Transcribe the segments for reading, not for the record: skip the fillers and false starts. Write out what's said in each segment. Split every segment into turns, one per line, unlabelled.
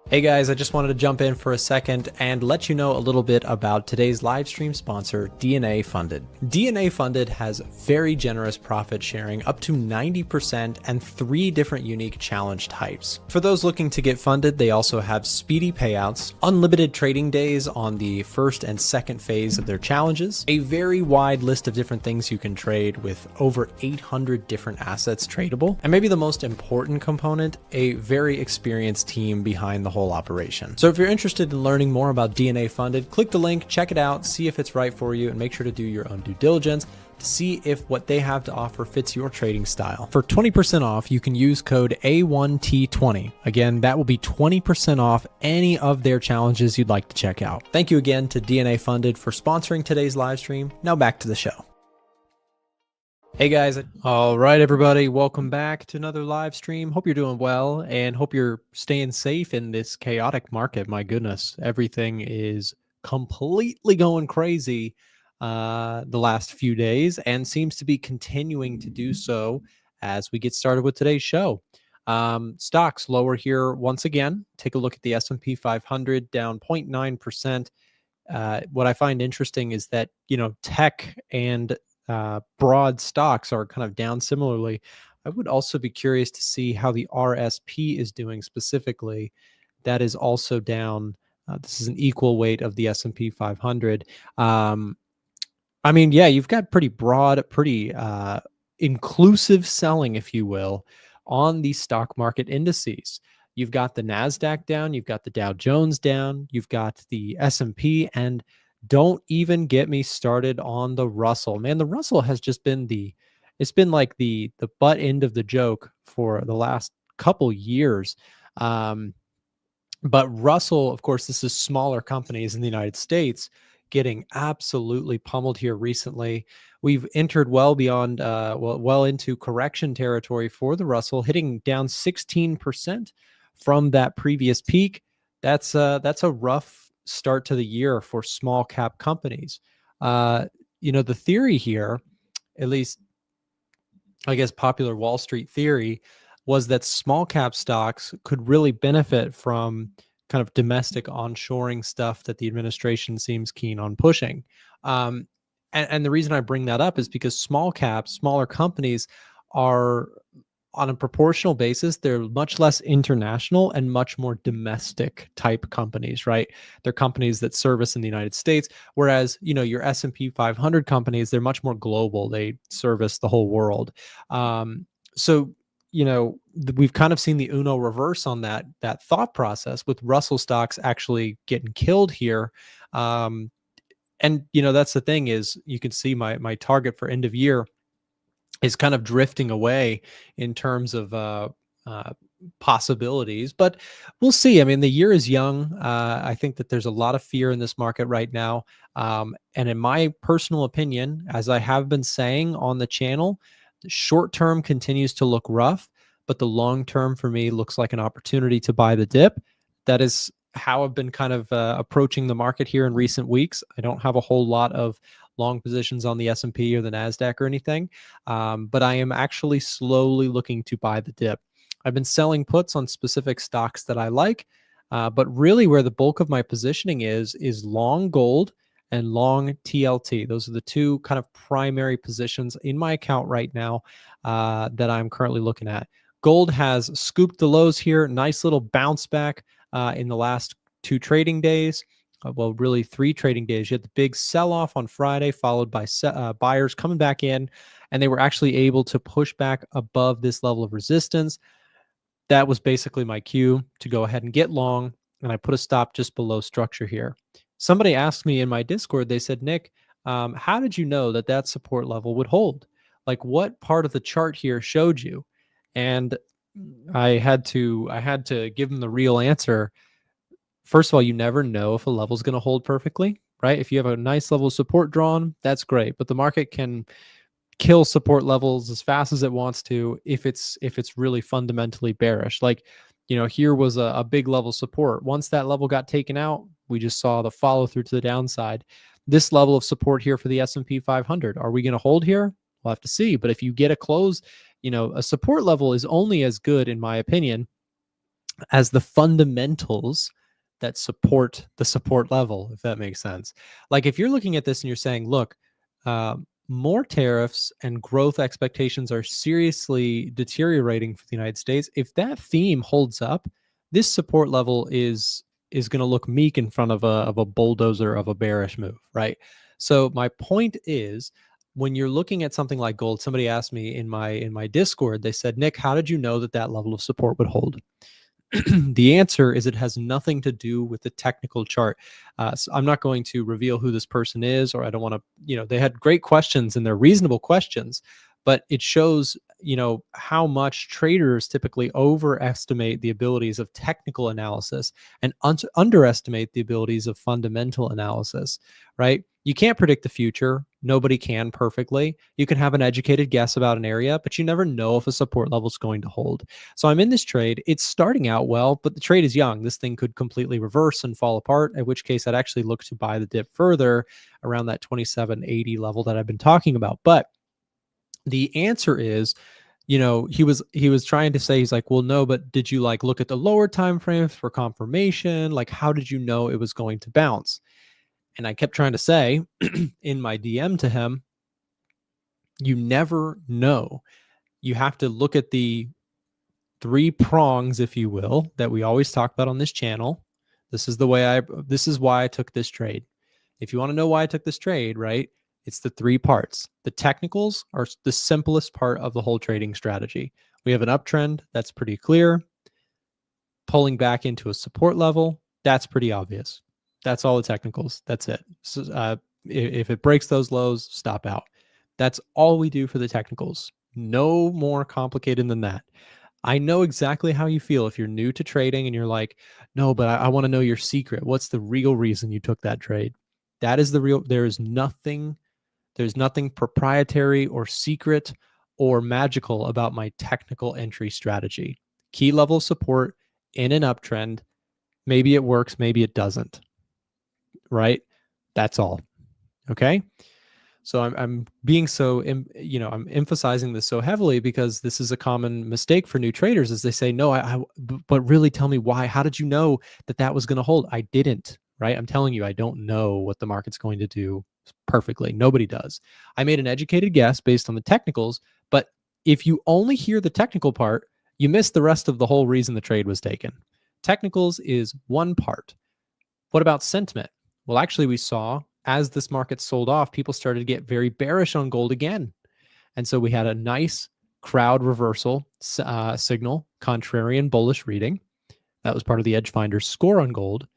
Hey guys, I just wanted to jump in for a second and let you know a little bit about today's live stream sponsor, DNA Funded. DNA Funded has very generous profit sharing up to 90% and 3 different unique challenge types. For those looking to get funded, they also have speedy payouts, unlimited trading days on the first and second phase of their challenges, a very wide list of different things you can trade with over 800 different assets tradable, and maybe the most important component, a very experienced team behind the whole operation. So if you're interested in learning more about DNA Funded, click the link, check it out, see if it's right for you, and make sure to do your own due diligence to see if what they have to offer fits your trading style. For 20% off, you can use code A1T20. Again, that will be 20% off any of their challenges you'd like to check out. Thank you again to DNA Funded for sponsoring today's live stream. Now back to the show. Hey guys. All right, everybody. Welcome back to another live stream. Hope you're doing well and hope you're staying safe in this chaotic market. My goodness, everything is completely going crazy the last few days and seems to be continuing to do so as we get started with today's show. Stocks lower here once again. Take a look at the S&P 500 down 0.9%. What I find interesting is that, tech and broad stocks are kind of down similarly. I would also be curious to see how the RSP is doing specifically. That is also down. This is an equal weight of the S&P 500. You've got pretty broad, pretty inclusive selling, if you will, on the stock market indices. You've got the NASDAQ down, you've got the Dow Jones down, you've got the S&P, and don't even get me started on the Russell. Man, the Russell has just been it's been like the butt end of the joke for the last couple years. But Russell, of course, this is smaller companies in the United States getting absolutely pummeled here recently. We've entered well beyond, well into correction territory for the Russell, hitting down 16% from that previous peak. That's a rough start to the year for small cap companies. The theory here, at least I guess popular Wall Street theory, was that small cap stocks could really benefit from kind of domestic onshoring stuff that the administration seems keen on pushing. And the reason I bring that up is because smaller companies are, on a proportional basis, they're much less international and much more domestic type companies, right? They're companies that service in the United States, whereas, your S&P 500 companies, they're much more global. They service the whole world. We've kind of seen the Uno reverse on that thought process, with Russell stocks actually getting killed here. And that's the thing, is you can see my target for end of year is kind of drifting away in terms of possibilities, but we'll see. I mean, the year is young. I think that there's a lot of fear in this market right now. And in my personal opinion, as I have been saying on the channel, the short term continues to look rough, but the long term for me looks like an opportunity to buy the dip. That is how I've been kind of approaching the market here in recent weeks. I don't have a whole lot of long positions on the S&P or the NASDAQ or anything, but I am actually slowly looking to buy the dip. I've been selling puts on specific stocks that I like, but really where the bulk of my positioning is long gold and long TLT. Those are the two kind of primary positions in my account right now that I'm currently looking at. Gold has scooped the lows here. Nice little bounce back in the last 2 trading days. Well, really 3 trading days. You had the big sell-off on Friday, followed by buyers coming back in, and they were actually able to push back above this level of resistance. That was basically my cue to go ahead and get long, and I put a stop just below structure here. Somebody asked me in my Discord, they said, Nick, how did you know that support level would hold? Like, what part of the chart here showed you? And I had to give them the real answer. First of all, you never know if a level is going to hold perfectly, right? If you have a nice level of support drawn, that's great. But the market can kill support levels as fast as it wants to if it's really fundamentally bearish. Like, here was a big level support. Once that level got taken out, we just saw the follow through to the downside. This level of support here for the S&P 500, are we going to hold here? We'll have to see. But if you get a close, a support level is only as good, in my opinion, as the fundamentals that support the support level, if that makes sense. Like if you're looking at this and you're saying, look, uh, more tariffs and growth expectations are seriously deteriorating for the United States. If that theme holds up, this support level is going to look meek in front of a bulldozer of a bearish move, right? So my point is, when you're looking at something like gold, somebody asked me in my Discord, they said, Nick, how did you know that that level of support would hold? The answer is it has nothing to do with the technical chart. So I'm not going to reveal who this person is, or I don't want to, they had great questions and they're reasonable questions, but it shows, how much traders typically overestimate the abilities of technical analysis and underestimate the abilities of fundamental analysis, right? You can't predict the future. Nobody can perfectly. You can have an educated guess about an area, but you never know if a support level is going to hold. So I'm in this trade. It's starting out well, but the trade is young. This thing could completely reverse and fall apart, at which case I'd actually look to buy the dip further around that 2780 level that I've been talking about. But the answer is, he was trying to say, he's like, well, no, but did you like look at the lower time frames for confirmation? Like, how did you know it was going to bounce? And I kept trying to say in my DM to him, you never know. You have to look at the three prongs, if you will, that we always talk about on this channel. This is why I took this trade. If you want to know why I took this trade, right? It's the three parts. The technicals are the simplest part of the whole trading strategy. We have an uptrend. That's pretty clear. Pulling back into a support level. That's pretty obvious. That's all the technicals. That's it. So, if it breaks those lows, stop out. That's all we do for the technicals. No more complicated than that. I know exactly how you feel if you're new to trading and you're like, no, but I want to know your secret. What's the real reason you took that trade? That is the real, there's nothing proprietary or secret or magical about my technical entry strategy. Key level support in an uptrend. Maybe it works, maybe it doesn't. Right? That's all. Okay. So I'm being so, I'm emphasizing this so heavily because this is a common mistake for new traders is they say, no, but really tell me why, how did you know that was going to hold? I didn't, right? I'm telling you, I don't know what the market's going to do perfectly. Nobody does. I made an educated guess based on the technicals, but if you only hear the technical part, you miss the rest of the whole reason the trade was taken. Technicals is one part. What about sentiment? Well, actually, we saw as this market sold off, people started to get very bearish on gold again. And so we had a nice crowd reversal signal, contrarian bullish reading. That was part of the EdgeFinder score on gold.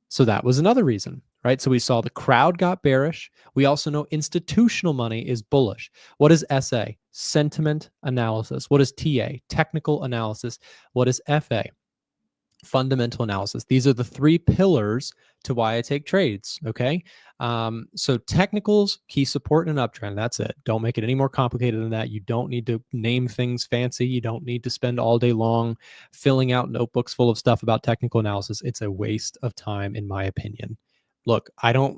So that was another reason, right? So we saw the crowd got bearish. We also know institutional money is bullish. What is SA? Sentiment analysis. What is TA? Technical analysis. What is FA? Fundamental analysis. These are the three pillars to why I take trades. Okay. So technicals, key support, and an uptrend. That's it. Don't make it any more complicated than that. You don't need to name things fancy. You don't need to spend all day long filling out notebooks full of stuff about technical analysis. It's a waste of time, in my opinion. Look,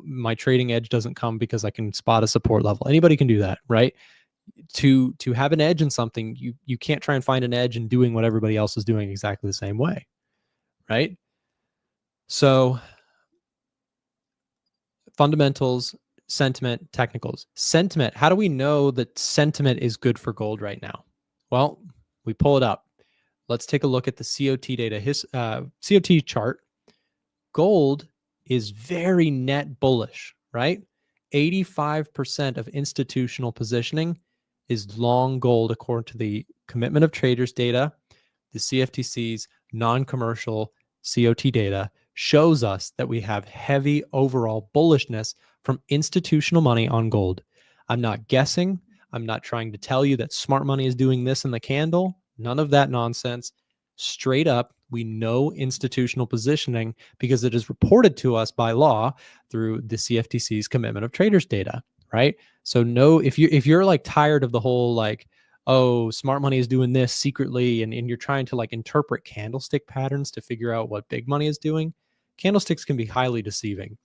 my trading edge doesn't come because I can spot a support level. Anybody can do that, right? To have an edge in something, you can't try and find an edge in doing what everybody else is doing exactly the same way. Right? So fundamentals, sentiment, technicals. Sentiment, how do we know that sentiment is good for gold right now? Well, we pull it up. Let's take a look at the COT data, COT chart. Gold is very net bullish, right? 85% of institutional positioning is long gold according to the commitment of traders data. The CFTC's non-commercial COT data shows us that we have heavy overall bullishness from institutional money on gold. I'm not guessing. I'm not trying to tell you that smart money is doing this in the candle. None of that nonsense. Straight up, we know institutional positioning because it is reported to us by law through the CFTC's commitment of traders data, right? So no, if you're like tired of the whole like, oh, smart money is doing this secretly, and you're trying to like interpret candlestick patterns to figure out what big money is doing, candlesticks can be highly deceiving.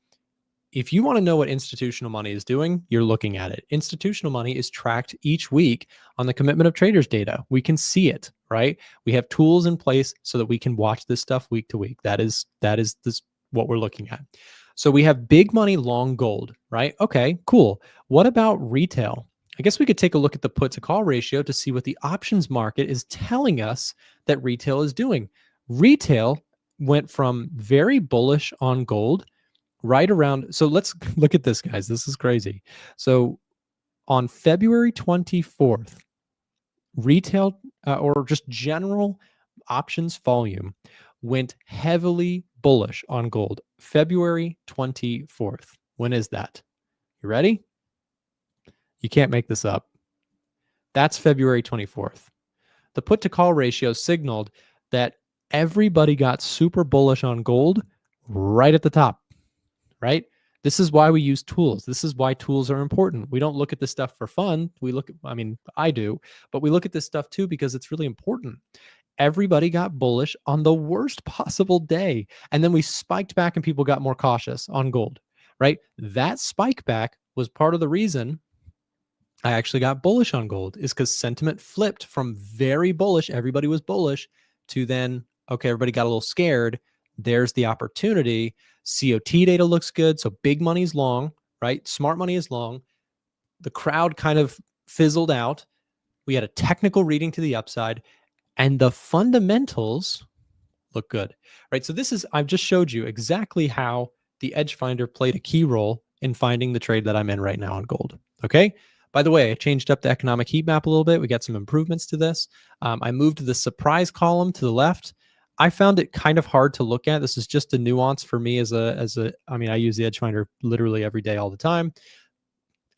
if you want to know what institutional money is doing, you're looking at it. Institutional money is tracked each week on the commitment of traders data. We can see it, right? We have tools in place so that we can watch this stuff week to week. That is this what we're looking at. So we have big money long gold, right? Okay, cool. What about retail? I guess we could take a look at the put to call ratio to see what the options market is telling us that retail is doing. Retail went from very bullish on gold right around. So let's look at this, guys. This is crazy. So on February 24th, retail or just general options volume went heavily bullish on gold. February 24th. When is that? You ready? You can't make this up. That's February 24th. The put to call ratio signaled that everybody got super bullish on gold right at the top, right? This is why we use tools. This is why tools are important. We don't look at this stuff for fun. We look at, I mean, I do, but we look at this stuff too because it's really important. Everybody got bullish on the worst possible day. And then we spiked back and people got more cautious on gold, right? That spike back was part of the reason I actually got bullish on gold, is because sentiment flipped from very bullish, everybody was bullish, to then, okay, everybody got a little scared. There's the opportunity. COT data looks good. So big money's long, right? Smart money is long. The crowd kind of fizzled out. We had a technical reading to the upside, and the fundamentals look good, right? So this is, I've just showed you exactly how the EdgeFinder played a key role in finding the trade that I'm in right now on gold. Okay. By the way, I changed up the economic heat map a little bit. We got some improvements to this. I moved the surprise column to the left. I found it kind of hard to look at. This is just a nuance for me I mean, I use the EdgeFinder literally every day, all the time.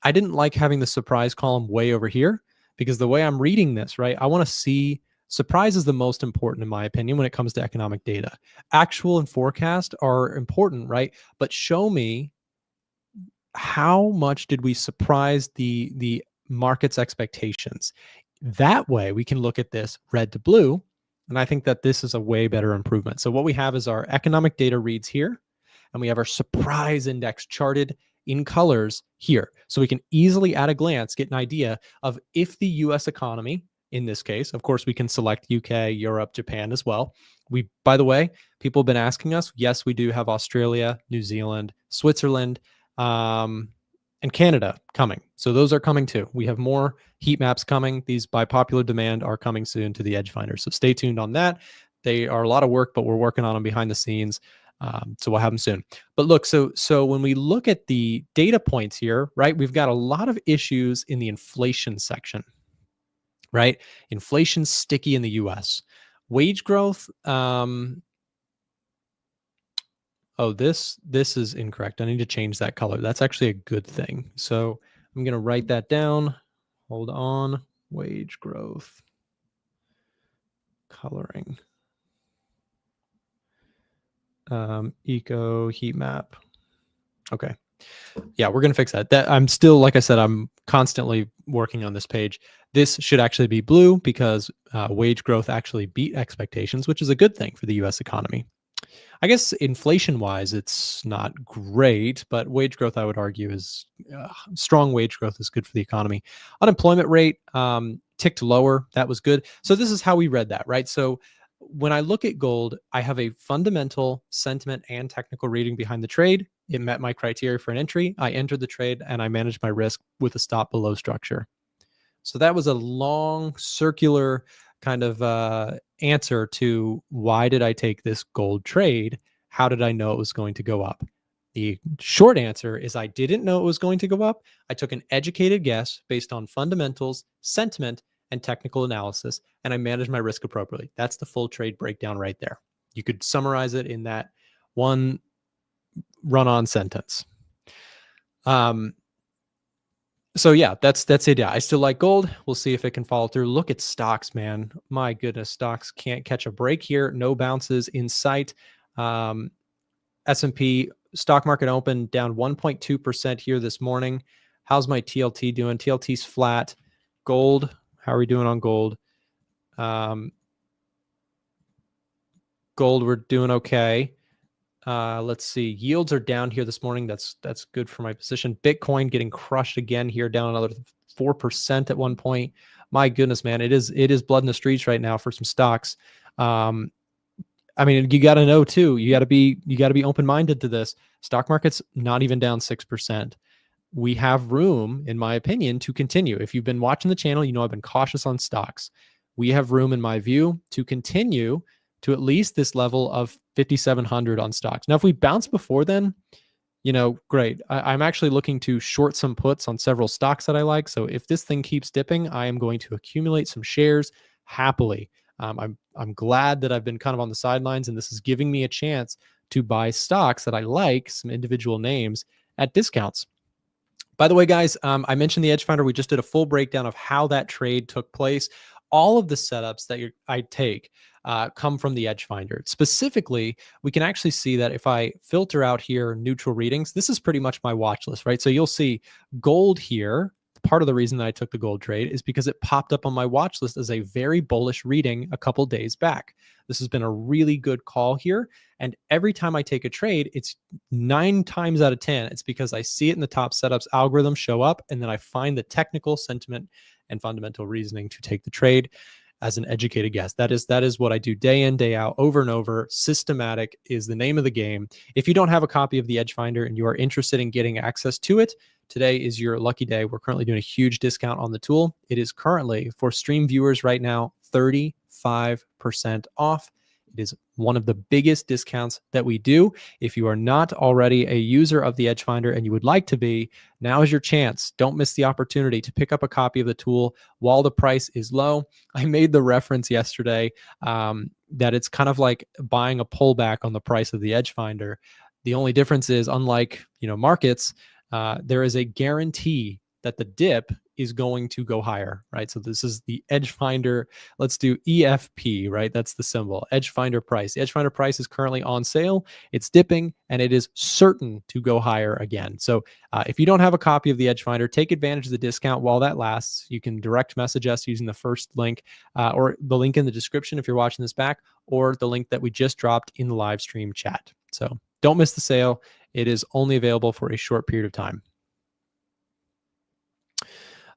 I didn't like having the surprise column way over here because the way I'm reading this, right, I want to see surprise is the most important, in my opinion, when it comes to economic data. Actual and forecast are important, right? But show me how much did we surprise the market's expectations. That way we can look at this red to blue. And I think that this is a way better improvement. So what we have is our economic data reads here, and we have our surprise index charted in colors here. So we can easily at a glance get an idea of if the US economy, in this case, of course, we can select UK, Europe, Japan as well. We, by the way, people have been asking us. Yes, we do have Australia, New Zealand, Switzerland, and Canada coming. So those are coming too. We have more heat maps coming. These by popular demand are coming soon to the EdgeFinder. So stay tuned on that. They are a lot of work, but we're working on them behind the scenes. So we'll have them soon. But look, so when we look at the data points here, right, we've got a lot of issues in the inflation section, right? Inflation's sticky in the US. Wage growth, oh, this is incorrect. I need to change that color. That's actually a good thing. So I'm going to write that down. Hold on. Wage growth. Coloring. Eco heat map. Okay. Yeah, we're going to fix that. I'm still, like I said, I'm constantly working on this page. This should actually be blue because wage growth actually beat expectations, which is a good thing for the US economy. I guess inflation-wise, it's not great, but wage growth, I would argue, is strong wage growth is good for the economy. Unemployment rate ticked lower. That was good. So this is how we read that, right? So when I look at gold, I have a fundamental sentiment and technical reading behind the trade. It met my criteria for an entry. I entered the trade and I managed my risk with a stop below structure. So that was a long circular kind of answer to why did I take this gold trade? How did I know it was going to go up? The short answer is I didn't know it was going to go up. I took an educated guess based on fundamentals, sentiment, and technical analysis, and I managed my risk appropriately. That's the full trade breakdown right there. You could summarize it in that one run-on sentence. So yeah, that's it. Yeah, I still like gold. We'll see if it can follow through. Look at stocks, man. My goodness, stocks can't catch a break here. No bounces in sight. S&P stock market open down 1.2% here this morning. How's my TLT doing? TLT's flat. Gold, how are we doing on gold? Gold, we're doing okay. Let's see. Yields are down here this morning. That's good for my position. Bitcoin getting crushed again here, down another 4% at one point. My goodness, man, it is blood in the streets right now for some stocks. I mean, you got to know too. You got to be open-minded to this. Stock market's not even down 6%. We have room, in my opinion, to continue. If you've been watching the channel, you know I've been cautious on stocks. We have room, in my view, to continue to at least this level of 5,700 on stocks. Now, if we bounce before then, great. I'm actually looking to short some puts on several stocks that I like. So if this thing keeps dipping, I am going to accumulate some shares happily. I'm glad that I've been kind of on the sidelines, and this is giving me a chance to buy stocks that I like, some individual names at discounts. By the way, guys, I mentioned the EdgeFinder. We just did a full breakdown of how that trade took place. All of the setups that I take come from the EdgeFinder. Specifically, we can actually see that if I filter out here neutral readings, this is pretty much my watch list, right? So you'll see gold here. Part of the reason that I took the gold trade is because it popped up on my watch list as a very bullish reading a couple days back. This has been a really good call here. And every time I take a trade, it's 9 times out of 10. It's because I see it in the top setups algorithm show up, and then I find the technical sentiment and fundamental reasoning to take the trade as an educated guess. That is what I do day in, day out, over and over. Systematic is the name of the game. If you don't have a copy of the EdgeFinder and you are interested in getting access to it, today is your lucky day. We're currently doing a huge discount on the tool. It is currently, for stream viewers right now, 35% off. It is one of the biggest discounts that we do. If you are not already a user of the EdgeFinder and you would like to be, now is your chance. Don't miss the opportunity to pick up a copy of the tool while the price is low. I made the reference yesterday that it's kind of like buying a pullback on the price of the EdgeFinder. The only difference is, unlike markets, there is a guarantee that the dip is going to go higher, right? So this is the EdgeFinder. Let's do EFP, right? That's the symbol, EdgeFinder price. The EdgeFinder price is currently on sale. It's dipping, and it is certain to go higher again. So if you don't have a copy of the EdgeFinder, take advantage of the discount while that lasts. You can direct message us using the first link or the link in the description if you're watching this back, or the link that we just dropped in the live stream chat. So don't miss the sale. It is only available for a short period of time.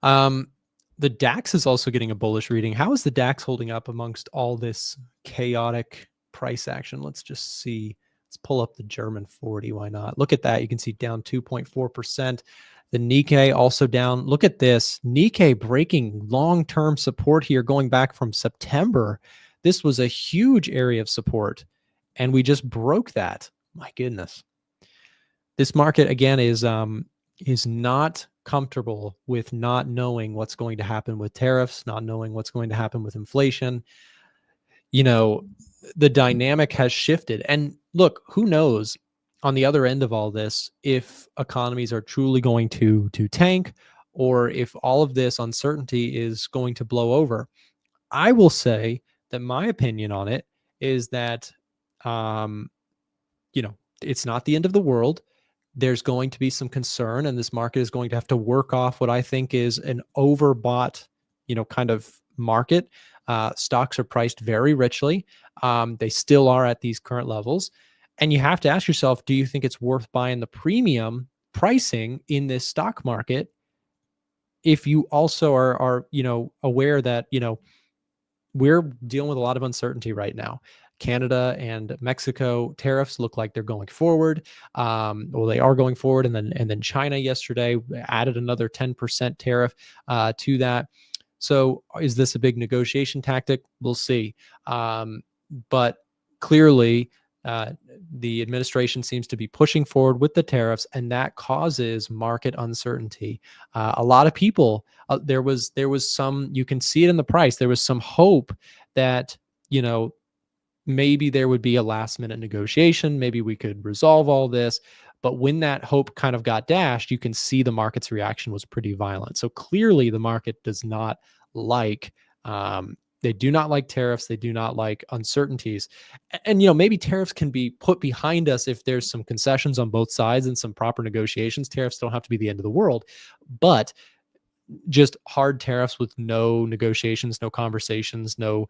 The DAX is also getting a bullish reading. How is the DAX holding up amongst all this chaotic price action? Let's just see. Let's pull up the German 40. Why not? Look at that. You can see down 2.4%. The Nikkei also down. Look at this. Nikkei breaking long-term support here going back from September. This was a huge area of support, and we just broke that. My goodness. This market, again, is not comfortable with not knowing what's going to happen with tariffs, not knowing what's going to happen with inflation. The dynamic has shifted. And look, who knows on the other end of all this, if economies are truly going to tank, or if all of this uncertainty is going to blow over. I will say that my opinion on it is that, it's not the end of the world. There's going to be some concern, and this market is going to have to work off what I think is an overbought, kind of market. Stocks are priced very richly. They still are at these current levels. And you have to ask yourself, do you think it's worth buying the premium pricing in this stock market if you also are aware that, we're dealing with a lot of uncertainty right now. Canada and Mexico tariffs look like they're going forward. Well, they are going forward, and then China yesterday added another 10% tariff to that. So, is this a big negotiation tactic? We'll see. But clearly, the administration seems to be pushing forward with the tariffs, and that causes market uncertainty. A lot of people, there was some, you can see it in the price. There was some hope that, maybe there would be a last minute negotiation. Maybe we could resolve all this. But when that hope kind of got dashed, you can see the market's reaction was pretty violent. So clearly the market does not like, they do not like tariffs. They do not like uncertainties. And, maybe tariffs can be put behind us if there's some concessions on both sides and some proper negotiations. Tariffs don't have to be the end of the world, but just hard tariffs with no negotiations, no conversations, no,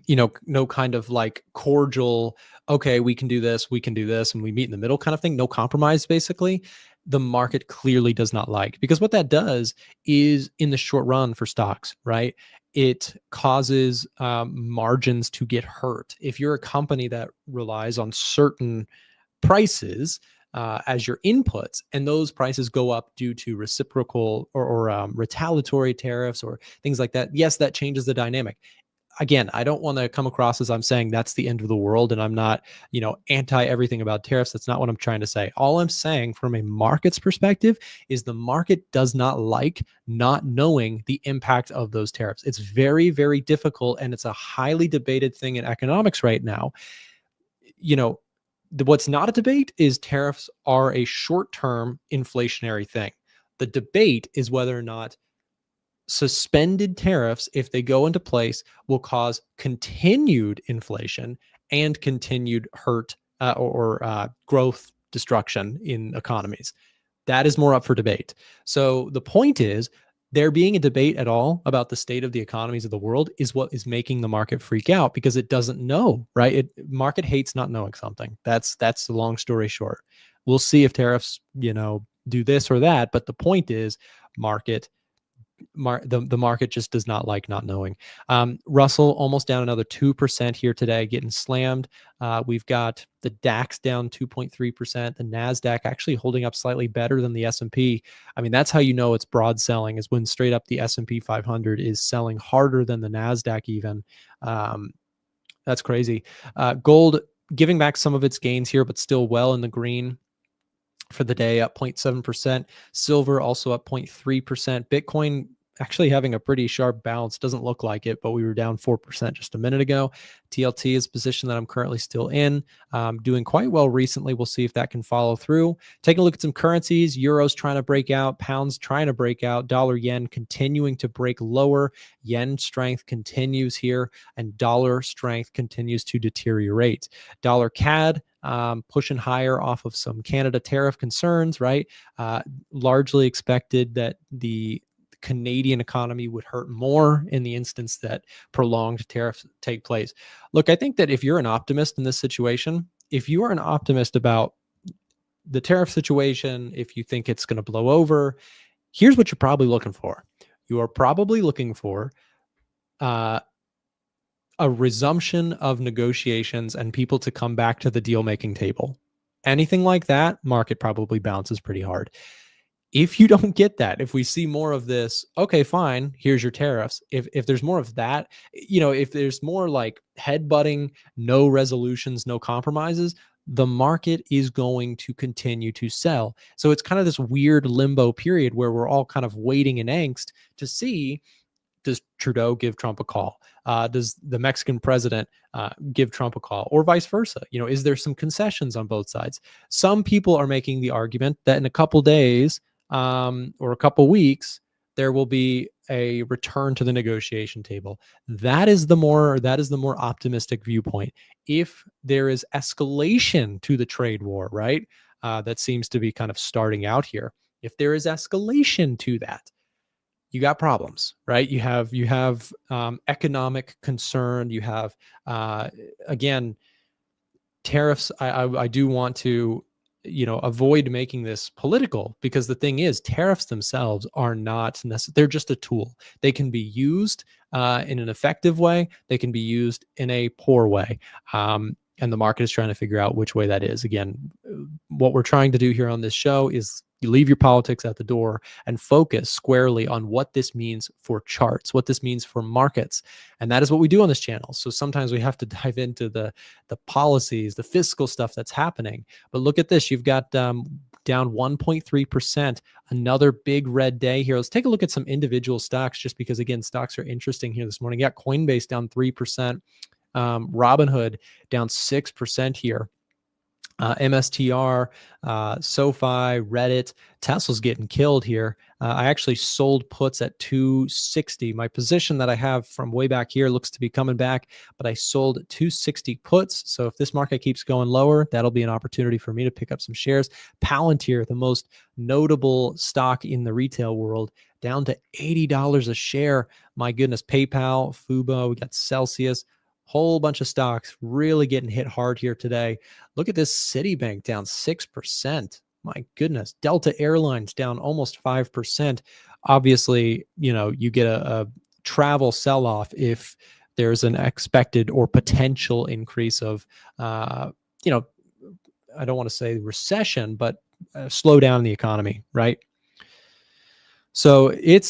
no kind of like cordial, okay, we can do this, and we meet in the middle kind of thing, no compromise, basically, the market clearly does not like. Because what that does is, in the short run for stocks, right, it causes margins to get hurt. If you're a company that relies on certain prices as your inputs, and those prices go up due to reciprocal or retaliatory tariffs or things like that, yes, that changes the dynamic. Again, I don't want to come across as I'm saying that's the end of the world, and I'm not, anti everything about tariffs. That's not what I'm trying to say. All I'm saying from a market's perspective is the market does not like not knowing the impact of those tariffs. It's very, very difficult, and it's a highly debated thing in economics right now. You know, what's not a debate is tariffs are a short-term inflationary thing. The debate is whether or not suspended tariffs, if they go into place, will cause continued inflation and continued hurt or growth destruction in economies. That is more up for debate. So the point is, there being a debate at all about the state of the economies of the world is what is making the market freak out, because it doesn't know, right? Market hates not knowing something. That's the long story short. We'll see if tariffs, do this or that, but the point is, market the market just does not like not knowing. Russell almost down another 2% here today, getting slammed. We've got the DAX down 2.3%. The NASDAQ actually holding up slightly better than the S&P. I mean, that's how you know it's broad selling, is when straight up the S&P 500 is selling harder than the NASDAQ even. That's crazy. Gold giving back some of its gains here, but still well in the green for the day, up 0.7%. Silver also up 0.3%. Bitcoin actually having a pretty sharp bounce. Doesn't look like it, but we were down 4% just a minute ago. TLT is a position that I'm currently still in, doing quite well recently. We'll see if that can follow through. Taking a look at some currencies. Euros trying to break out. Pounds trying to break out. Dollar yen continuing to break lower. Yen strength continues here, and dollar strength continues to deteriorate. Dollar CAD pushing higher off of some Canada tariff concerns, right? Largely expected that the Canadian economy would hurt more in the instance that prolonged tariffs take place. Look, I think that if you're an optimist in this situation, if you are an optimist about the tariff situation, if you think it's going to blow over, here's what you're probably looking for. You are probably looking for a resumption of negotiations and people to come back to the deal-making table. Anything like that, market probably bounces pretty hard. If you don't get that, if we see more of this, okay, fine, here's your tariffs. If there's more of that, if there's more like headbutting, no resolutions, no compromises, the market is going to continue to sell. So it's kind of this weird limbo period where we're all kind of waiting in angst to see, does Trudeau give Trump a call? Does the Mexican president give Trump a call, or vice versa? Is there some concessions on both sides? Some people are making the argument that in a couple days or a couple weeks, there will be a return to the negotiation table. That is the more optimistic viewpoint. If there is escalation to the trade war, right, that seems to be kind of starting out here. If there is escalation to that, you got problems, right? You have economic concern. You have again, tariffs. I do want to avoid making this political, because the thing is, tariffs themselves are not necessary. They're just a tool. They can be used in an effective way. They can be used in a poor way. And the market is trying to figure out which way that is. Again, what we're trying to do here on this show is you leave your politics at the door and focus squarely on what this means for charts, what this means for markets. And that is what we do on this channel. So sometimes we have to dive into the policies, the fiscal stuff that's happening. But look at this. You've got down 1.3%, another big red day here. Let's take a look at some individual stocks, just because, again, stocks are interesting here this morning. You got Coinbase down 3%. Robinhood down 6% here. MSTR, SoFi, Reddit, Tesla's getting killed here. I actually sold puts at 260. My position that I have from way back here looks to be coming back, but I sold 260 puts. So if this market keeps going lower, that'll be an opportunity for me to pick up some shares. Palantir, the most notable stock in the retail world, down to $80 a share. My goodness. PayPal, Fubo, we got Celsius, Whole bunch of stocks really getting hit hard here today. Look at this Citibank down 6%. My goodness. Delta Airlines down almost 5%. Obviously, you get a travel sell-off if there's an expected or potential increase of, I don't want to say recession, but slow down in the economy, right? So it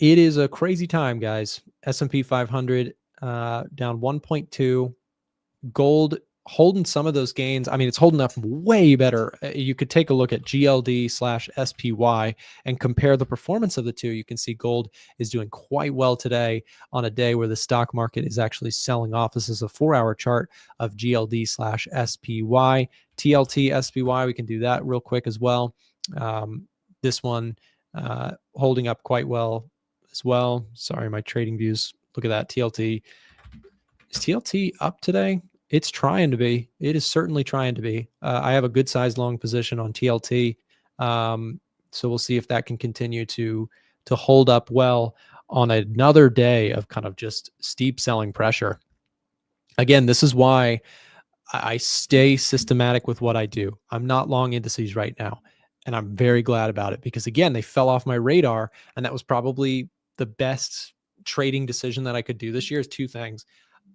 is a crazy time, guys. S&P 500 down 1.2. Gold holding some of those gains. I mean, it's holding up way better. You could take a look at GLD/SPY and compare the performance of the two. You can see gold is doing quite well today on a day where the stock market is actually selling off. This is a 4-hour chart of GLD/SPY. TLT SPY, we can do that real quick as well. This one holding up quite well as well. Sorry, my trading views. Look at that. TLT. Is TLT up today? It's trying to be. It is certainly trying to be. I have a good size long position on TLT. So we'll see if that can continue to hold up well on another day of kind of just steep selling pressure. Again, this is why I stay systematic with what I do. I'm not long indices right now, and I'm very glad about it because, again, they fell off my radar, and that was probably the best trading decision that I could do this year is two things.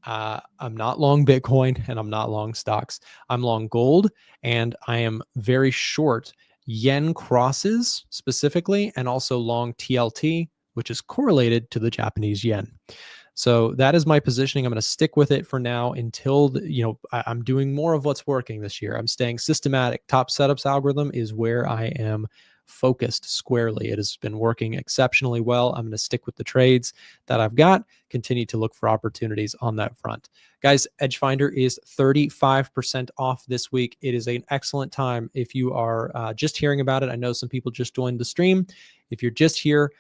I'm not long Bitcoin and I'm not long stocks. I'm long gold and I am very short yen crosses specifically, and also long TLT, which is correlated to the Japanese yen. So that is my positioning. I'm going to stick with it for now until I'm doing more of what's working this year. I'm staying systematic. Top setups algorithm is where I am focused squarely. It has been working exceptionally well. I'm going to stick with the trades that I've got, continue to look for opportunities on that front. Guys, EdgeFinder is 35% off this week. It is an excellent time if you are just hearing about it. I know some people just joined the stream. If you're just here,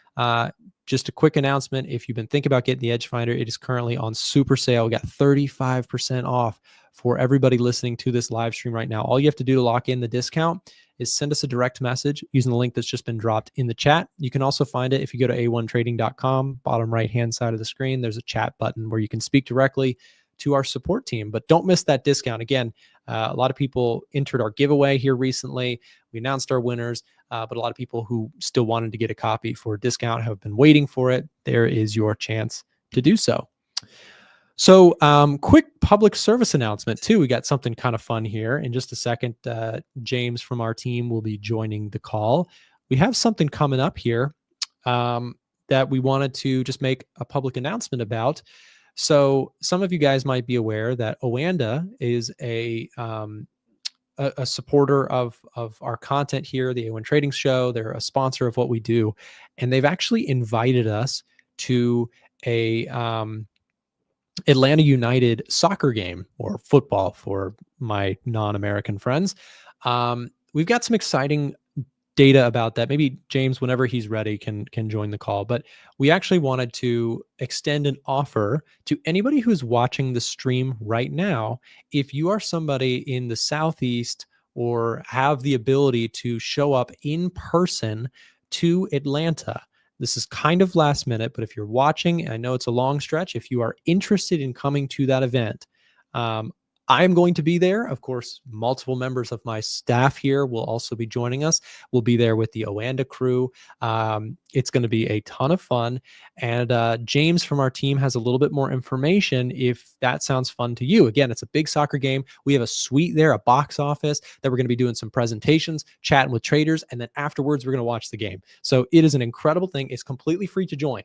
just a quick announcement. If you've been thinking about getting the EdgeFinder, it is currently on super sale. We got 35% off for everybody listening to this live stream right now. All you have to do to lock in the discount is send us a direct message using the link that's just been dropped in the chat. You can also find it if you go to a1trading.com, bottom right-hand side of the screen. There's a chat button where you can speak directly to our support team. But don't miss that discount. Again, a lot of people entered our giveaway here recently. We announced our winners, but a lot of people who still wanted to get a copy for a discount have been waiting for it. There is your chance to do so. So quick public service announcement too. We got something kind of fun here. In just a second, James from our team will be joining the call. We have something coming up here that we wanted to just make a public announcement about. So some of you guys might be aware that Oanda is a supporter of our content here, the A1 Trading Show. They're a sponsor of what we do, and they've actually invited us to a Atlanta United soccer game, or football for my non-American friends. We've got some exciting data about that. Maybe James, whenever he's ready, can join the call. But we actually wanted to extend an offer to anybody who's watching the stream right now. If you are somebody in the Southeast or have the ability to show up in person to Atlanta, this is kind of last minute, but if you're watching, I know it's a long stretch. If you are interested in coming to that event, I'm going to be there. Of course, multiple members of my staff here will also be joining us. We'll be there with the Oanda crew. It's going to be a ton of fun. And James from our team has a little bit more information if that sounds fun to you. Again, it's a big soccer game. We have a suite there, a box office that we're going to be doing some presentations, chatting with traders, and then afterwards, we're going to watch the game. So it is an incredible thing. It's completely free to join,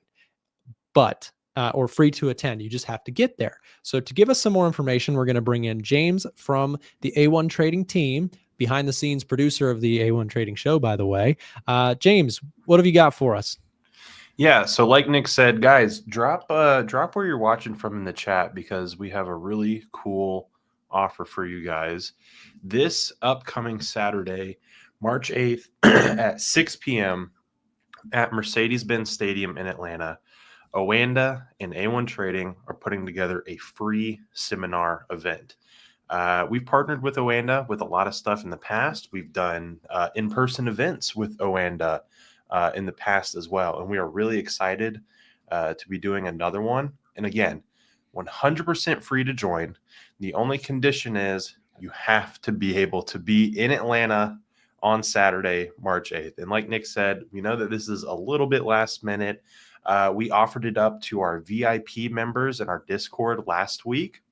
but or free to attend. You just have to get there. So to give us some more information, we're going to bring in James from the A1 Trading team, behind the scenes producer of the A1 Trading Show, by the way. James, what have you got for us?
Yeah, so like Nick said, guys, drop where you're watching from in the chat, because we have a really cool offer for you guys. This upcoming Saturday, March 8th at 6 p.m. at Mercedes-Benz Stadium in Atlanta, Oanda and A1 Trading are putting together a free seminar event. We've partnered with Oanda with a lot of stuff in the past. We've done in-person events with Oanda in the past as well, and we are really excited to be doing another one. And again, 100% free to join. The only condition is you have to be able to be in Atlanta on Saturday, March 8th. And like Nick said, we know that this is a little bit last minute. We offered it up to our VIP members in our Discord last week.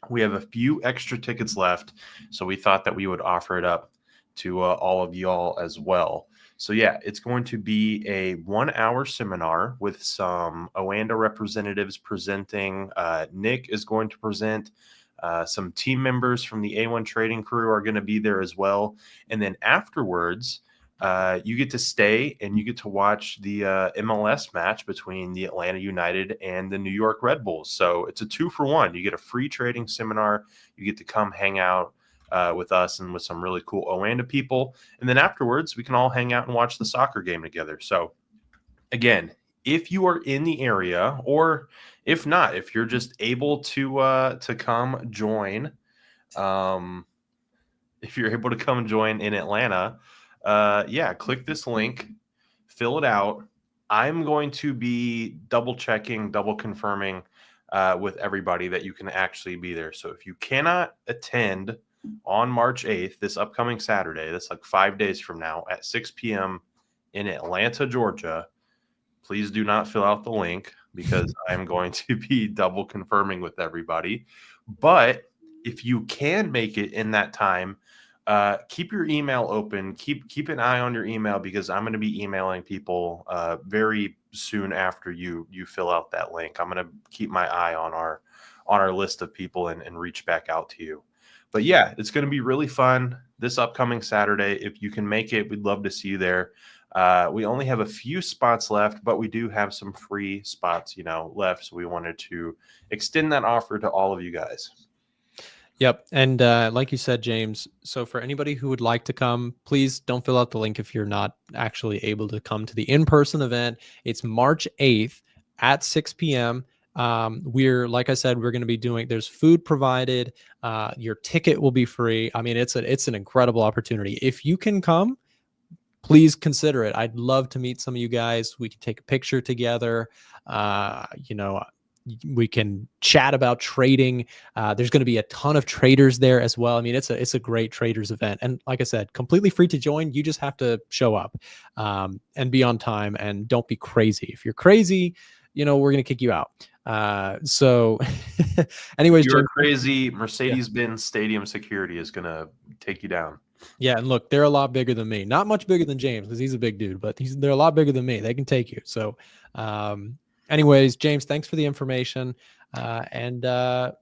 We have a few extra tickets left, so we thought that we would offer it up to all of y'all as well. So yeah, it's going to be a 1-hour seminar with some Oanda representatives presenting. Nick is going to present. Some team members from the A1 trading crew are going to be there as well. And then afterwards, you get to stay and you get to watch the MLS match between the Atlanta United and the New York Red Bulls. So it's a 2-for-1. You get a free trading seminar. You get to come hang out with us and with some really cool Oanda people. And then afterwards, we can all hang out and watch the soccer game together. So again, if you are in the area, or if not, if you're just able to come join, if you're able to come join in Atlanta, yeah, click this link, fill it out. I'm going to be double checking, double confirming with everybody that you can actually be there. So if you cannot attend on March 8th, this upcoming Saturday, that's like 5 days from now at 6 p.m. in Atlanta, Georgia, please do not fill out the link because I'm going to be double confirming with everybody. But if you can make it in that time, keep your email open. Keep an eye on your email because I'm going to be emailing people very soon after you fill out that link. I'm going to keep my eye on our list of people and reach back out to you. But yeah, it's going to be really fun this upcoming Saturday. If you can make it, we'd love to see you there. We only have a few spots left, but we do have some free spots, left. So we wanted to extend that offer to all of you guys.
Yep. And like you said, James, so for anybody who would like to come, please don't fill out the link if you're not actually able to come to the in-person event. It's March 8th at 6 p.m. Like I said, we're going to be there's food provided. Your ticket will be free. I mean, it's an incredible opportunity. If you can come, please consider it. I'd love to meet some of you guys. We can take a picture together. We can chat about trading. There's going to be a ton of traders there as well. I mean, it's a great traders event. And like I said, completely free to join. You just have to show up and be on time and don't be crazy. If you're crazy, we're going to kick you out. So anyways,
if you're
James,
crazy, Mercedes-Benz Stadium security is going to take you down.
Yeah, and look, they're a lot bigger than me. Not much bigger than James because he's a big dude, but they're a lot bigger than me. They can take you. So, anyways, James, thanks for the information, and I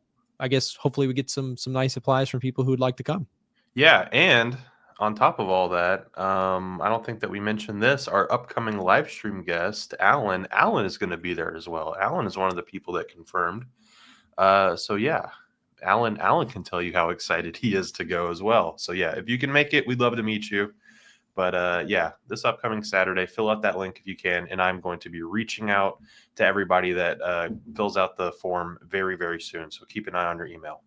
guess hopefully we get some nice supplies from people who would like to come.
Yeah, and on top of all that, I don't think that we mentioned this. Our upcoming live stream guest, Allan is going to be there as well. Allan is one of the people that confirmed. So yeah. Allan can tell you how excited he is to go as well. So yeah, if you can make it, we'd love to meet you. But yeah, this upcoming Saturday, fill out that link if you can, and I'm going to be reaching out to everybody that fills out the form very, very soon. So keep an eye on your email.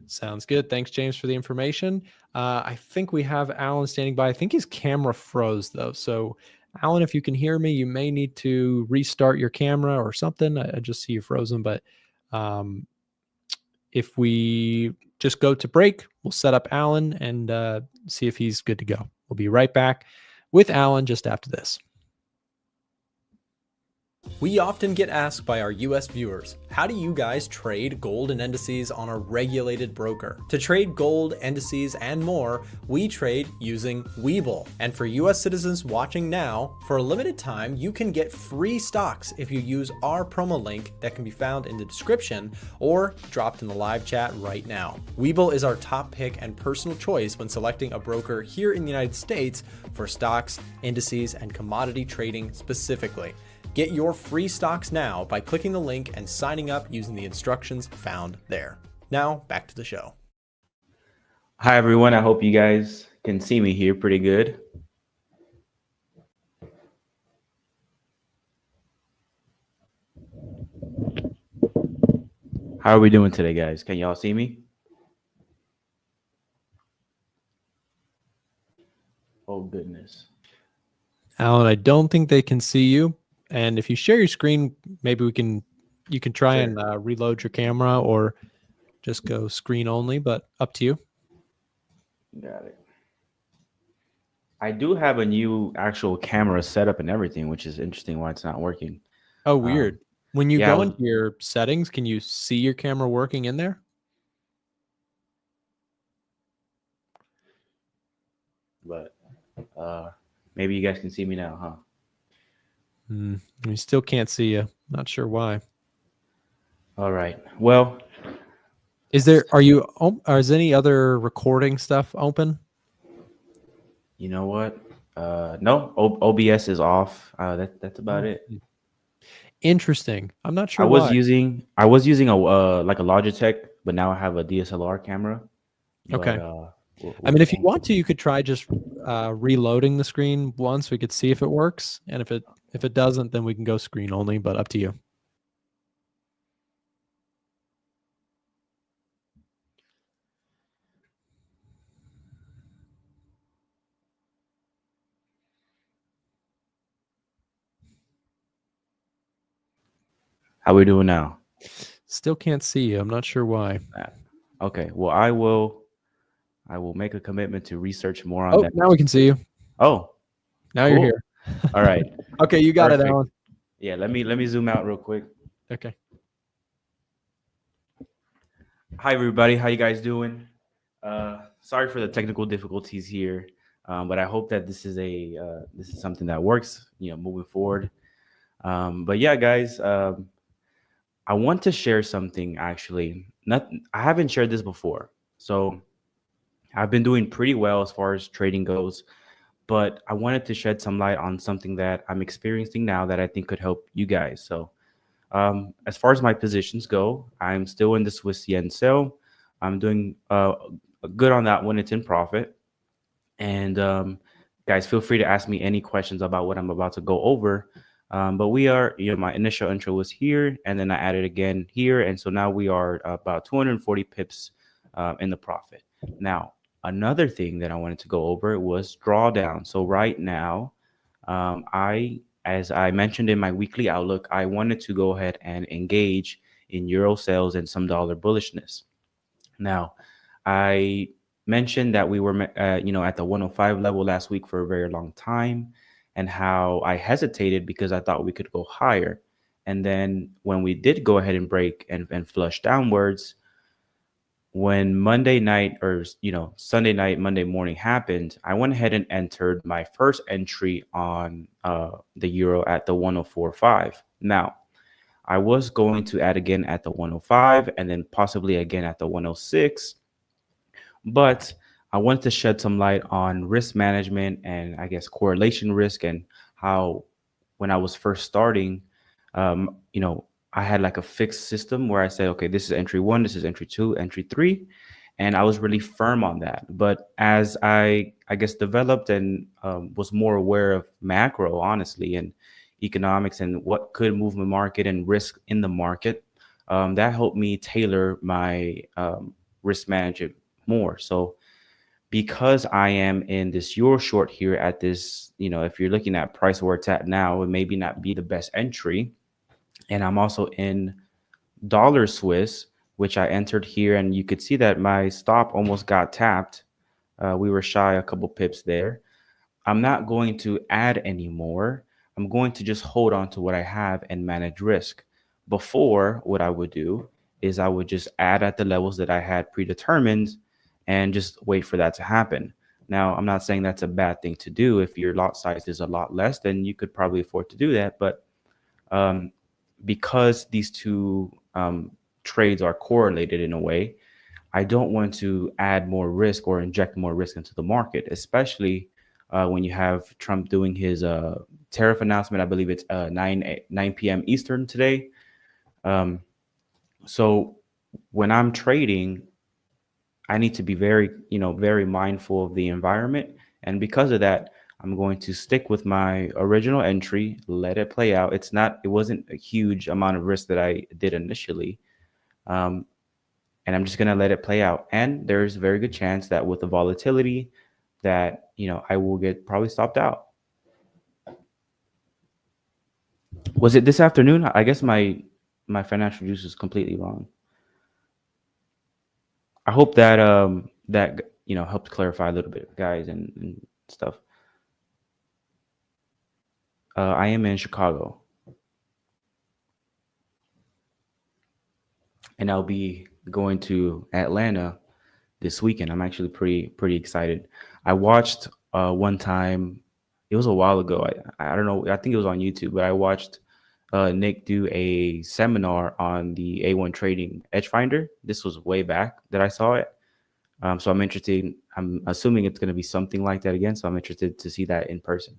Sounds good. Thanks, James, for the information. I think we have Allan standing by. I think his camera froze though. So Allan, if you can hear me, you may need to restart your camera or something. I just see you frozen, but if we just go to break, we'll set up Allan and see if he's good to go. We'll be right back with Allan just after this. We often get asked by our US viewers, how do you guys trade gold and indices on a regulated broker? To trade gold, indices, and more, we trade using Weebull. And for US citizens watching now, for a limited time, you can get free stocks if you use our promo link that can be found in the description or dropped in the live chat right now. Weebull is our top pick and personal choice when selecting a broker here in the United States for stocks, indices, and commodity trading specifically. Get your free stocks now by clicking the link and signing up using the instructions found there. Now, back to the show.
Hi, everyone. I hope you guys can see me here pretty good. How are we doing today, guys? Can y'all see me? Oh, goodness.
Allan, I don't think they can see you. And if you share your screen, maybe we can You can try
Sure.
and reload your camera or just go screen only, but up to you.
Got it. I do have a new actual camera setup and everything, which is interesting why it's not working.
Oh, weird. When you
yeah, I
go
was-
into your settings, can you see your camera working in there?
But maybe you guys can see me now, huh?
We still can't see you. Not sure why.
All right. Well,
Is any other recording stuff open?
you know what? No, OBS is off. That's about it.
Interesting. I'm not sure
I was
why.
using a like a Logitech, but now I have a DSLR camera.
Okay.
But
I mean, if you want to, you could try just reloading the screen once. We could see if it works, and if it doesn't, then we can go screen only. But up to you.
how we doing now?
Still can't see you. I'm not sure why.
Okay. Well, I will make a commitment to research more on
Oh,
that.
now we can see you.
Oh,
Now
cool.
you're here.
All right.
Okay, you got
Perfect.
it, Allan.
Yeah. Let me zoom out real quick.
Okay.
Hi everybody, how you guys doing? Sorry for the technical difficulties here, but I hope that this is something that works, moving forward. But yeah, guys, I want to share something actually. I haven't shared this before, so I've been doing pretty well as far as trading goes. But I wanted to shed some light on something that I'm experiencing now that I think could help you guys. So as far as my positions go, I'm still in the Swiss yen sell. I'm doing good on that when it's in profit. And guys, feel free to ask me any questions about what I'm about to go over. But we are, my initial intro was here, and then I added again here. And so now we are about 240 pips in the profit. Now, another thing that I wanted to go over was drawdown. So right now, as I mentioned in my weekly outlook, I wanted to go ahead and engage in euro sales and some dollar bullishness. Now, I mentioned that we were, at the 105 level last week for a very long time, and how I hesitated because I thought we could go higher. And then when we did go ahead and break and flush downwards, when Monday night or Sunday night, Monday morning happened, I went ahead and entered my first entry on the euro at the 104.5. Now, I was going to add again at the 105 and then possibly again at the 106, but I wanted to shed some light on risk management and I guess correlation risk, and how when I was first starting, I had like a fixed system where I said, okay, this is entry one, this is entry two, entry three. And I was really firm on that. But as I guess, developed and was more aware of macro, honestly, and economics and what could move the market and risk in the market, that helped me tailor my risk management more. So because I am in this euro short here at this, if you're looking at price where it's at now, it maybe not be the best entry. And I'm also in dollar Swiss, which I entered here, and you could see that my stop almost got tapped. We were shy a couple pips there. I'm not going to add anymore. I'm going to just hold on to what I have and manage risk. Before, what I would do is I would just add at the levels that I had predetermined and just wait for that to happen. Now, I'm not saying that's a bad thing to do. If your lot size is a lot less, then you could probably afford to do that. But because these two trades are correlated in a way, I don't want to add more risk or inject more risk into the market, especially when you have Trump doing his tariff announcement. I believe it's 9 p.m. Eastern today. So when I'm trading, I need to be very mindful of the environment. And because of that, I'm going to stick with my original entry, let it play out. It wasn't a huge amount of risk that I did initially. And I'm just going to let it play out. And there's a very good chance that with the volatility that, I will get probably stopped out. Was it this afternoon? I guess my my financial juice is completely wrong. I hope that that helped clarify a little bit, guys, and stuff. I am in Chicago, and I'll be going to Atlanta this weekend. I'm actually pretty excited. I watched one time. It was a while ago. I don't know. I think it was on YouTube, but I watched Nick do a seminar on the A1 trading EdgeFinder. This was way back that I saw it. So I'm interested. I'm assuming it's going to be something like that again. So I'm interested to see that in person.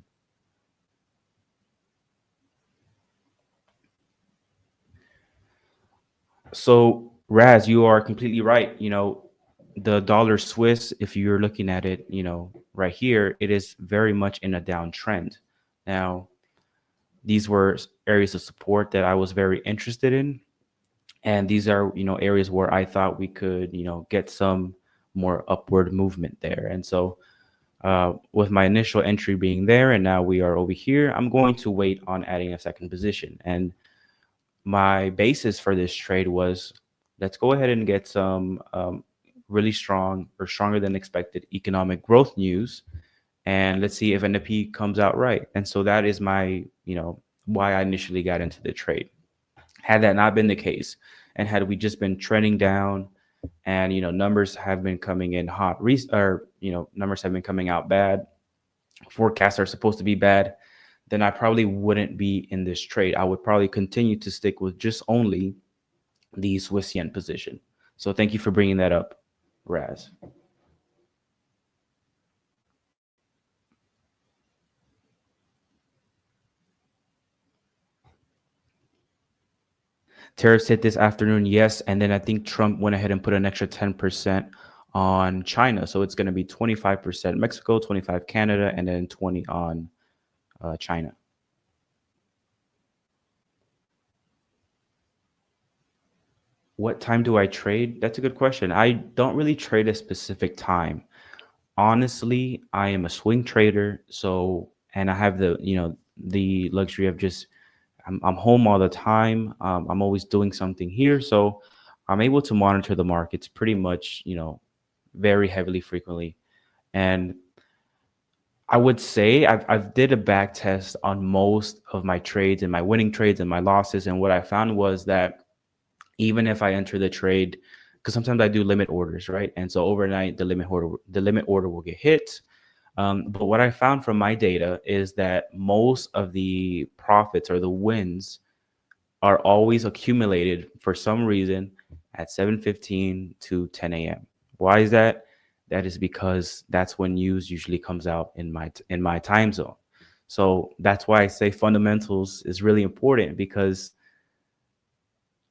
So Raz, you are completely right. The dollar Swiss, if you're looking at it, right here, it is very much in a downtrend. Now, these were areas of support that I was very interested in. And these are, areas where I thought we could, get some more upward movement there. And so with my initial entry being there, and now we are over here, I'm going to wait on adding a second position. And my basis for this trade was, let's go ahead and get some really strong or stronger than expected economic growth news. And let's see if N&P comes out right. And so that is my, why I initially got into the trade. Had that not been the case, and had we just been trending down and, numbers have been coming in hot, numbers have been coming out bad, forecasts are supposed to be bad, then I probably wouldn't be in this trade. I would probably continue to stick with just only the Swiss yen position. So thank you for bringing that up, Raz. Tariffs hit this afternoon, yes. And then I think Trump went ahead and put an extra 10% on China. So it's going to be 25% Mexico, 25 Canada, and then 20 on China. What time do I trade? That's a good question. I don't really trade a specific time. Honestly, I am a swing trader. And I have the luxury of just, I'm home all the time. I'm always doing something here. So I'm able to monitor the markets pretty much, very heavily, frequently. And I would say I've did a back test on most of my trades and my winning trades and my losses. And what I found was that even if I enter the trade, because sometimes I do limit orders, right? And so overnight, the limit order will get hit. But what I found from my data is that most of the profits or the wins are always accumulated for some reason at 7:15 to 10 a.m. Why is that? That is because that's when news usually comes out in my time zone. So that's why I say fundamentals is really important, because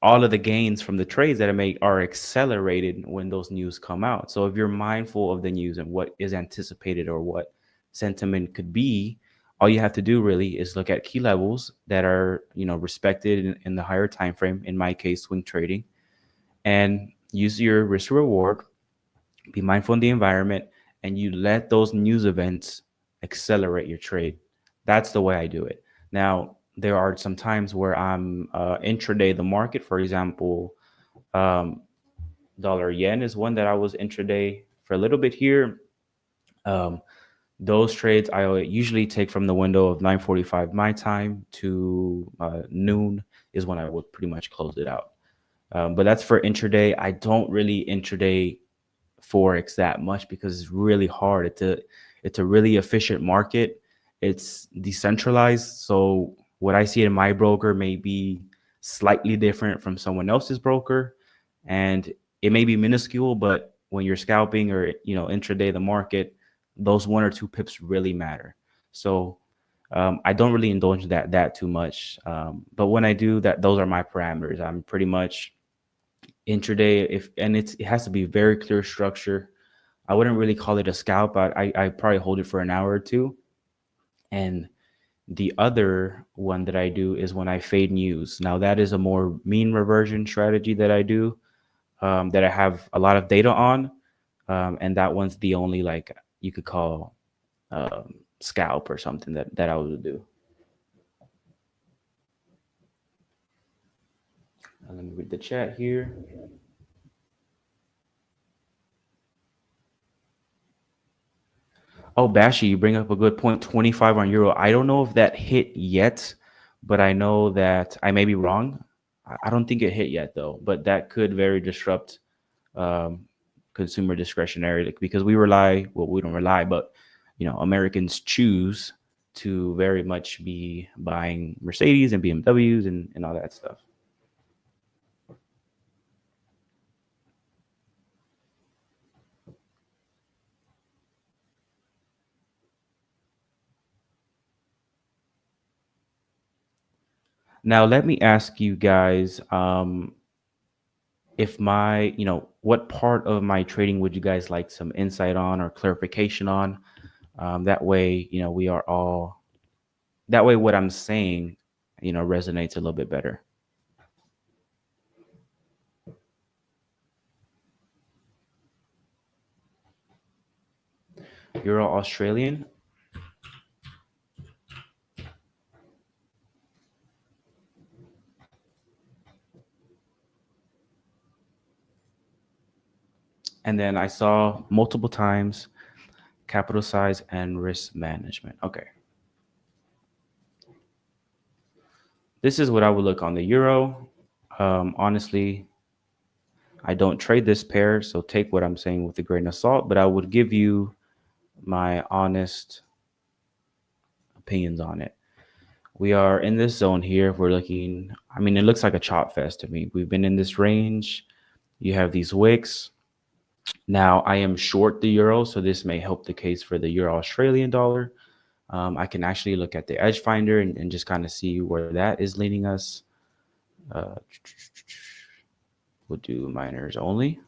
all of the gains from the trades that I make are accelerated when those news come out. So if you're mindful of the news and what is anticipated or what sentiment could be, all you have to do really is look at key levels that are, respected in the higher time frame, in my case, swing trading, and use your risk reward, be mindful in the environment, and you let those news events accelerate your trade. That's the way I do it. Now, there are some times where I'm intraday the market. For example, dollar yen is one that I was intraday for a little bit here. Those trades I usually take from the window of 9:45 my time to noon is when I would pretty much close it out. But that's for intraday. I don't really intraday Forex that much because it's really hard. It's a really efficient market. It's decentralized. So what I see in my broker may be slightly different from someone else's broker, and it may be minuscule, but when you're scalping or intraday the market, those 1 or 2 pips really matter. So I don't really indulge that too much. But when I do that, those are my parameters. I'm pretty much intraday, it has to be very clear structure. I wouldn't really call it a scalp. I probably hold it for an hour or two. And the other one that I do is when I fade news. Now that is a more mean reversion strategy that I do, that I have a lot of data on. And that one's the only, like, you could call scalp or something that I would do. Let me read the chat here. Oh, Bashi, you bring up a good point. 25 on euro. I don't know if that hit yet, but I know that I may be wrong. I don't think it hit yet though, but that could very disrupt consumer discretionary, because we rely, well, we don't rely, but Americans choose to very much be buying Mercedes and BMWs and all that stuff. Now, let me ask you guys, if what part of my trading would you guys like some insight on or clarification on? That way, we are all, that way what I'm saying, resonates a little bit better. Euro Australian. And then I saw multiple times capital size and risk management. Okay. This is what I would look on the euro. Honestly, I don't trade this pair, so take what I'm saying with a grain of salt, but I would give you my honest opinions on it. We are in this zone here. We're looking, I mean, it looks like a chop fest to me. We've been in this range. You have these wicks. Now I am short the euro, so this may help the case for the euro Australian dollar. I can actually look at the EdgeFinder and just kind of see where that is leading us. We'll do miners only.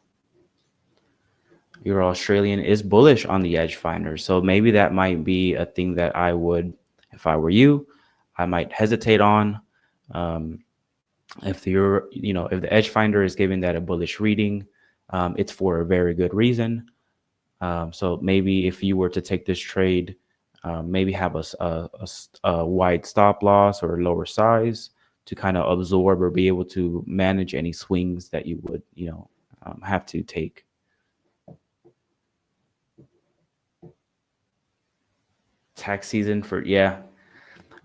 Euro Australian is bullish on the EdgeFinder, so maybe that might be a thing that I would, if I were you, I might hesitate on. If the euro, if the EdgeFinder is giving that a bullish reading, it's for a very good reason. So maybe if you were to take this trade, maybe have a wide stop loss or lower size to kind of absorb or be able to manage any swings that you would, have to take. Tax season for, yeah.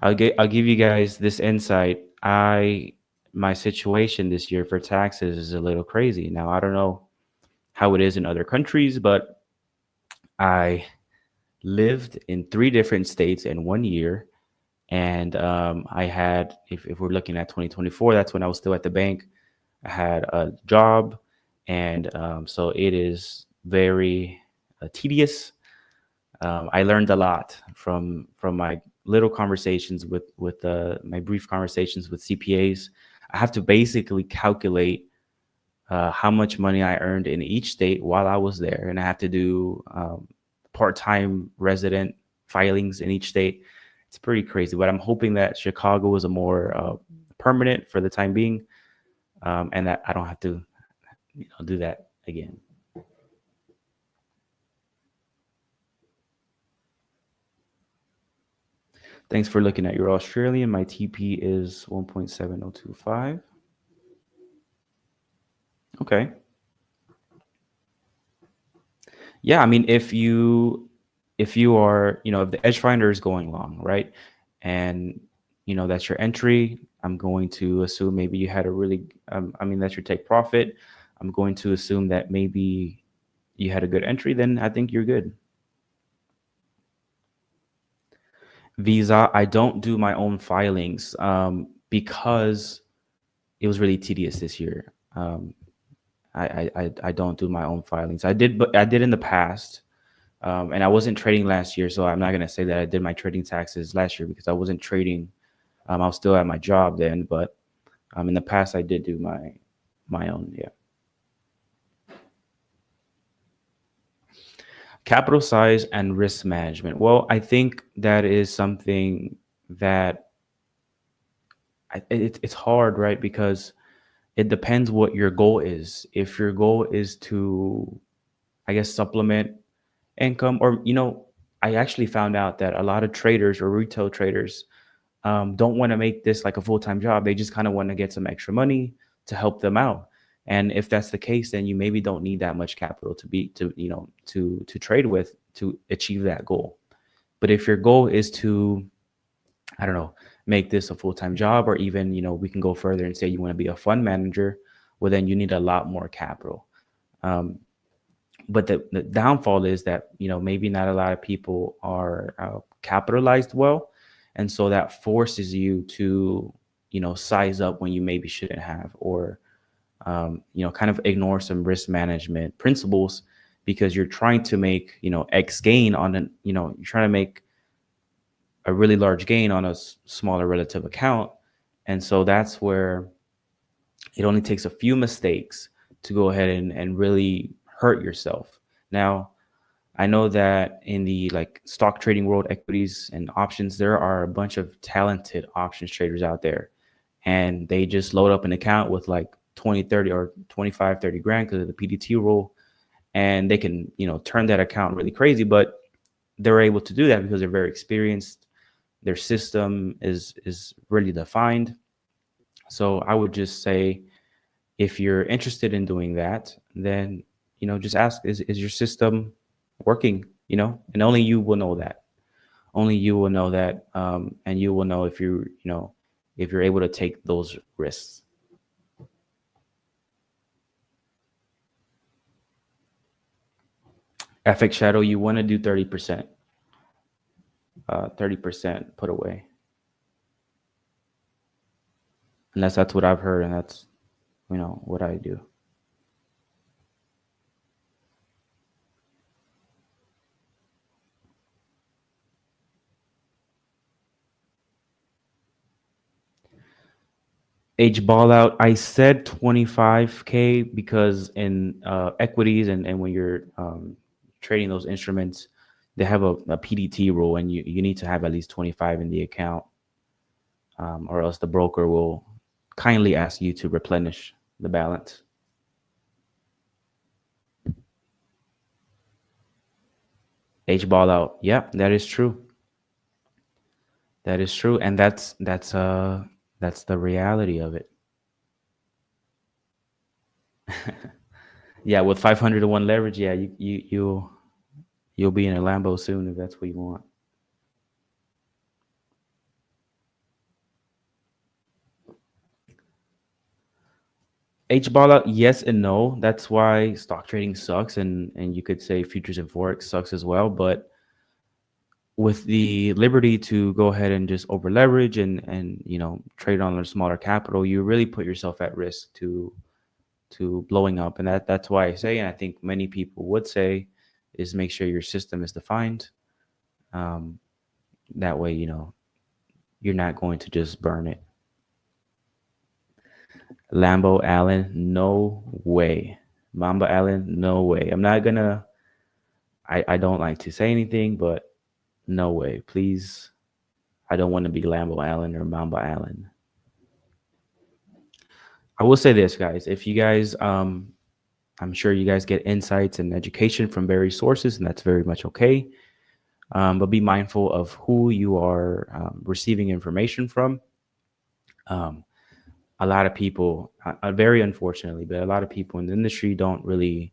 I'll give you guys this insight. My situation this year for taxes is a little crazy. Now, I don't know how it is in other countries, but I lived in 3 different states in 1 year. And I had, if we're looking at 2024, that's when I was still at the bank. I had a job. And so it is very tedious. I learned a lot from my little conversations with my brief conversations with CPAs. I have to basically calculate how much money I earned in each state while I was there, and I have to do part-time resident filings in each state. It's pretty crazy, but I'm hoping that Chicago is a more permanent for the time being, and that I don't have to do that again. Thanks for looking at your Australian. My TP is 1.7025. Okay. Yeah, I mean, if you are, if the EdgeFinder is going long, right, and that's your entry, I'm going to assume maybe you had a really, that's your take profit. I'm going to assume that maybe you had a good entry. Then I think you're good. Visa, I don't do my own filings because it was really tedious this year. I don't do my own filings. I did, but I did in the past, and I wasn't trading last year, so I'm not gonna say that I did my trading taxes last year because I wasn't trading. I was still at my job then, but in the past I did do my own. Yeah. Capital size and risk management. Well, I think that is something that it's hard, right? Because it depends what your goal is. If your goal is to, I guess, supplement income, or, I actually found out that a lot of traders or retail traders don't want to make this like a full-time job. They just kind of want to get some extra money help them out. And if that's the case, then you maybe don't need that much capital to trade with to achieve that goal. But if your goal is to, I don't know, make this a full-time job, or even, we can go further and say you want to be a fund manager, well, then you need a lot more capital. But the downfall is that, maybe not a lot of people are capitalized well. And so that forces you to, size up when you maybe shouldn't have, or, kind of ignore some risk management principles, because you're trying to make, X gain on an, you're trying to make a really large gain on a smaller relative account. And so that's where it only takes a few mistakes to go ahead and really hurt yourself. Now, I know that in the stock trading world, equities and options, there are a bunch of talented options traders out there, and they just load up an account with 20, 30 or 25, 30 grand because of the PDT rule. And they can, turn that account really crazy, but they're able to do that because they're very experienced. Their system is really defined. So I would just say, if you're interested in doing that, then, just ask, is your system working? And only you will know that. Only you will know that. And you will know if you're able to take those risks. FX Shadow, you want to do 30%. 30% put away. And that's what I've heard, and that's, what I do. H ball out. I said 25K because in equities and when you're trading those instruments, they have a PDT rule, and you need to have at least 25 in the account, or else the broker will kindly ask you to replenish the balance. H ball out. Yeah, that is true. That is true, and that's the reality of it. Yeah, with 500 to 1 leverage, yeah, you'll be in a Lambo soon if that's what you want. H ball out, yes and no. That's why stock trading sucks, and you could say futures and Forex sucks as well. But with the liberty to go ahead and just over leverage and trade on a smaller capital, you really put yourself at risk to blowing up. And that's why I say, and I think many people would say, is make sure your system is defined. That way, you're not going to just burn it. Lambo Allan, no way. Mamba Allan, no way. I'm not gonna, I don't like to say anything, but no way. Please, I don't want to be Lambo Allan or Mamba Allan. I will say this, guys. If you guys, I'm sure you guys get insights and education from various sources, and that's very much okay. But be mindful of who you are receiving information from. A lot of people, very unfortunately, but a lot of people in the industry don't really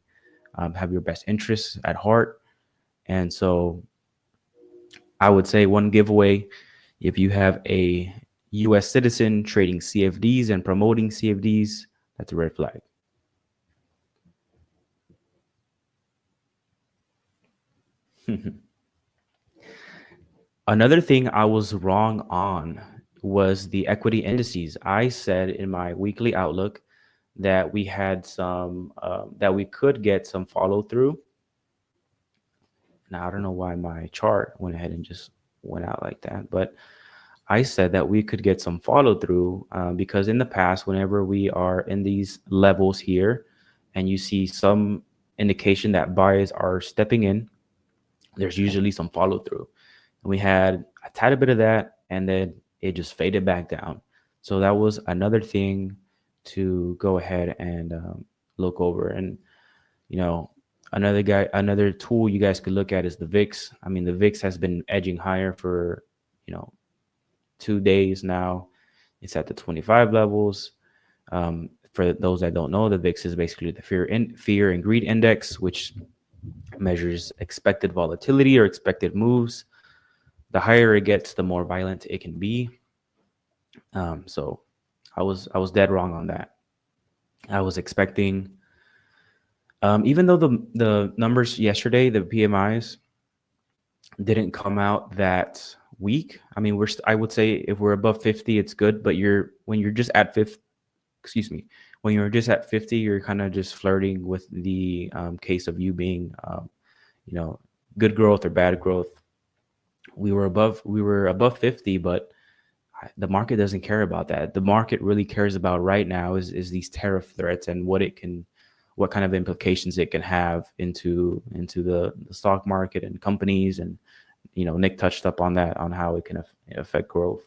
have your best interests at heart. And so I would say one giveaway, if you have a US citizen trading CFDs and promoting CFDs, that's a red flag. Another thing I was wrong on was the equity indices. I said in my weekly outlook that we had some, that we could get some follow through. Now, I don't know why my chart went ahead and just went out like that, but I said that we could get some follow through because in the past, whenever we are in these levels here and you see some indication that buyers are stepping in, there's usually some follow through. And we had a tiny bit of that, and then it just faded back down. So that was another thing to go ahead and look over. And, another tool you guys could look at is the VIX. I mean, the VIX has been edging higher for, 2 days now. It's at the 25 levels. For those that don't know, the VIX is basically the fear and greed index, which measures expected volatility or expected moves. The higher it gets, the more violent it can be. So I was dead wrong on that. I was expecting, even though the numbers yesterday, the PMIs didn't come out that weak. I mean, I would say if we're above 50, it's good. But when you're just at 50, when you're just at 50, you're kind of just flirting with the case of you being, good growth or bad growth. We were above 50, but the market doesn't care about that. The market really cares about right now is these tariff threats and what kind of implications it can have into the stock market and companies. And Nick touched up on that, on how it can affect growth.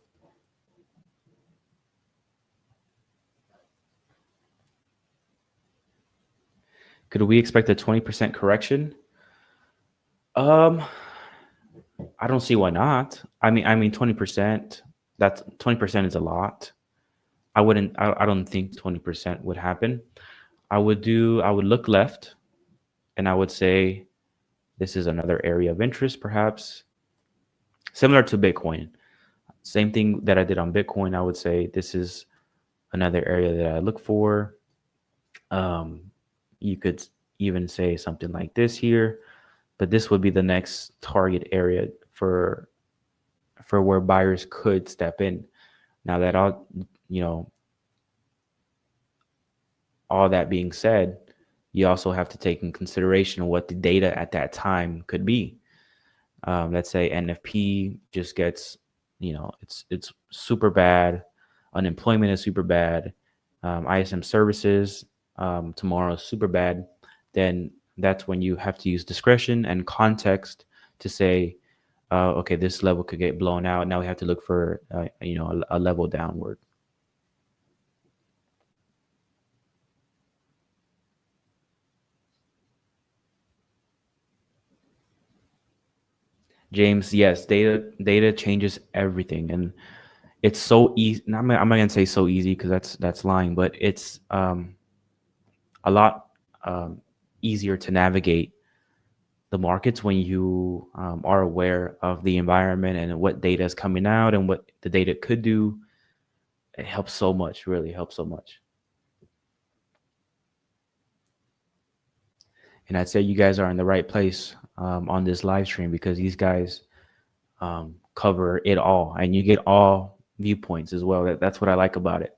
Could we expect a 20% correction? I don't see why not. I mean 20%. That's 20% is a lot. I don't think 20% would happen. I would look left, and I would say this is another area of interest, perhaps similar to Bitcoin. Same thing that I did on Bitcoin. I would say this is another area that I look for. You could even say something like this here, but this would be the next target area for where buyers could step in. Now that all that being said, you also have to take in consideration what the data at that time could be. Let's say NFP just gets, it's super bad. Unemployment is super bad. ISM services tomorrow is super bad. Then that's when you have to use discretion and context to say, okay, this level could get blown out. Now we have to look for, a level downward. James, yes, data changes everything, and it's so easy. I'm not gonna say so easy because that's lying, but it's a lot easier to navigate the markets when you are aware of the environment and what data is coming out and what the data could do. It helps so much, really helps so much. And I'd say you guys are in the right place on this live stream, because these guys cover it all, and you get all viewpoints as well. That's what I like about it.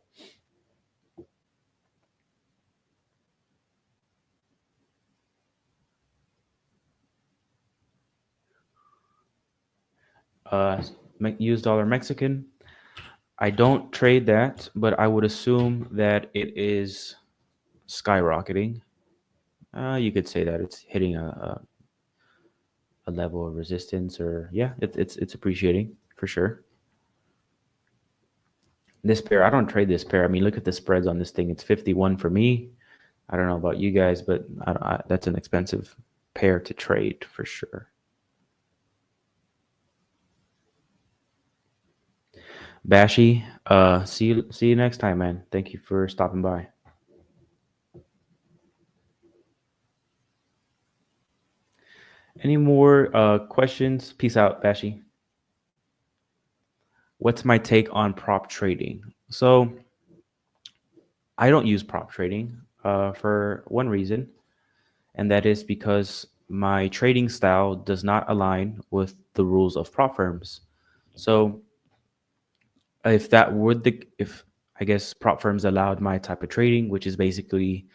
US dollar Mexican. I don't trade that, but I would assume that it is skyrocketing. You could say that it's hitting a level of resistance, or yeah, it's appreciating for sure. This pair, I don't trade this pair. I mean, look at the spreads on this thing. It's 51 for me. I don't know about you guys, but that's an expensive pair to trade for sure. Bashy, see you next time, man. Thank you for stopping by. Any more questions? Peace out, Bashy. What's my take on prop trading? So I don't use prop trading for one reason, and that is because my trading style does not align with the rules of prop firms. So if I guess prop firms allowed my type of trading, which is basically,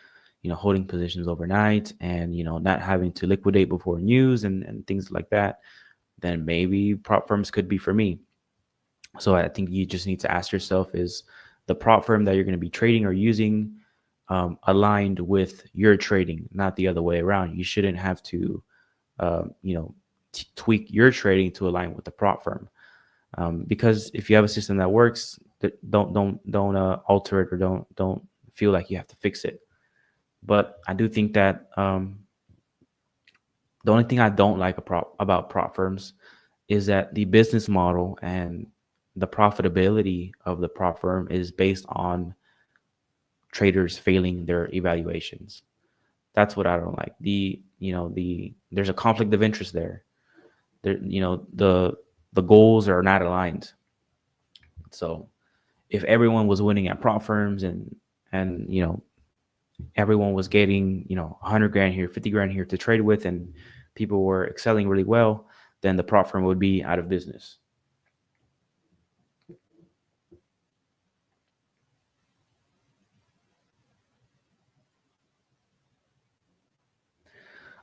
holding positions overnight and, not having to liquidate before news and things like that, then maybe prop firms could be for me. So I think you just need to ask yourself, is the prop firm that you're going to be trading or using aligned with your trading, not the other way around? You shouldn't have to, tweak your trading to align with the prop firm. Because if you have a system that works, don't alter it, or don't feel like you have to fix it. But I do think that the only thing I don't like about prop firms is that the business model and the profitability of the prop firm is based on traders failing their evaluations. That's what I don't like. There's a conflict of interest there. The goals are not aligned. So if everyone was winning at prop firms and everyone was getting 100 grand here, 50 grand here to trade with, and people were excelling really well, then the prop firm would be out of business.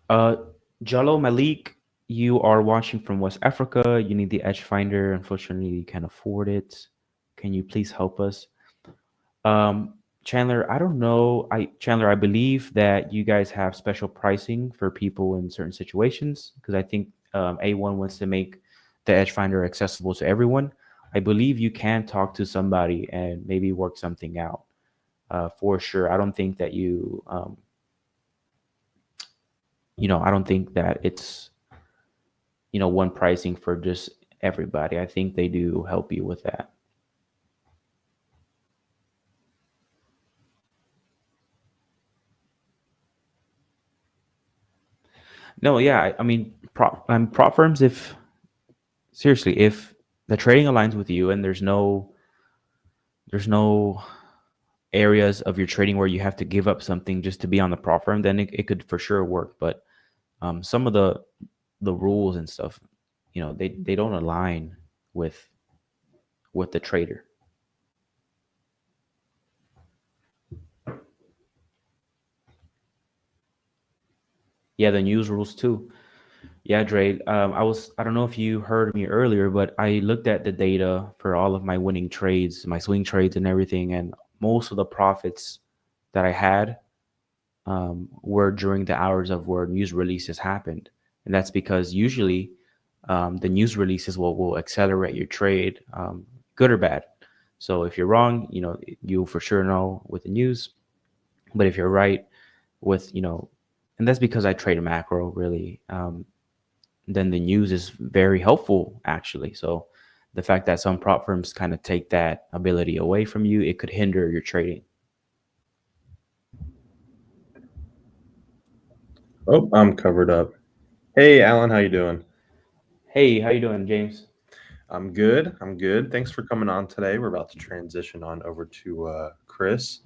Jalo Malik, you are watching from West Africa. You need the EdgeFinder. Unfortunately, you can't afford it. Can you please help us? Chandler, I don't know. Chandler, I believe that you guys have special pricing for people in certain situations, because I think A1 wants to make the EdgeFinder accessible to everyone. I believe you can talk to somebody and maybe work something out for sure. I don't think that I don't think that it's one pricing for just everybody. I think they do help you with that. No, yeah, I mean, prop firms, if the trading aligns with you and there's no areas of your trading where you have to give up something just to be on the prop firm, then it could for sure work. But some of the rules and stuff, they don't align with the trader. Yeah, the news rules too. Yeah, Dre. I don't know if you heard me earlier, but I looked at the data for all of my winning trades, my swing trades and everything, and most of the profits that I had were during the hours of where news releases happened. And that's because usually the news releases will accelerate your trade, good or bad. So if you're wrong, you'll for sure know with the news. But if you're right with, and that's because I trade macro really, then the news is very helpful actually. So the fact that some prop firms kind of take that ability away from you, it could hinder your trading.
Oh, I'm covered up. Hey, Allan, how you doing?
Hey, how you doing, James?
I'm good. Thanks for coming on today. We're about to transition on over to Chris.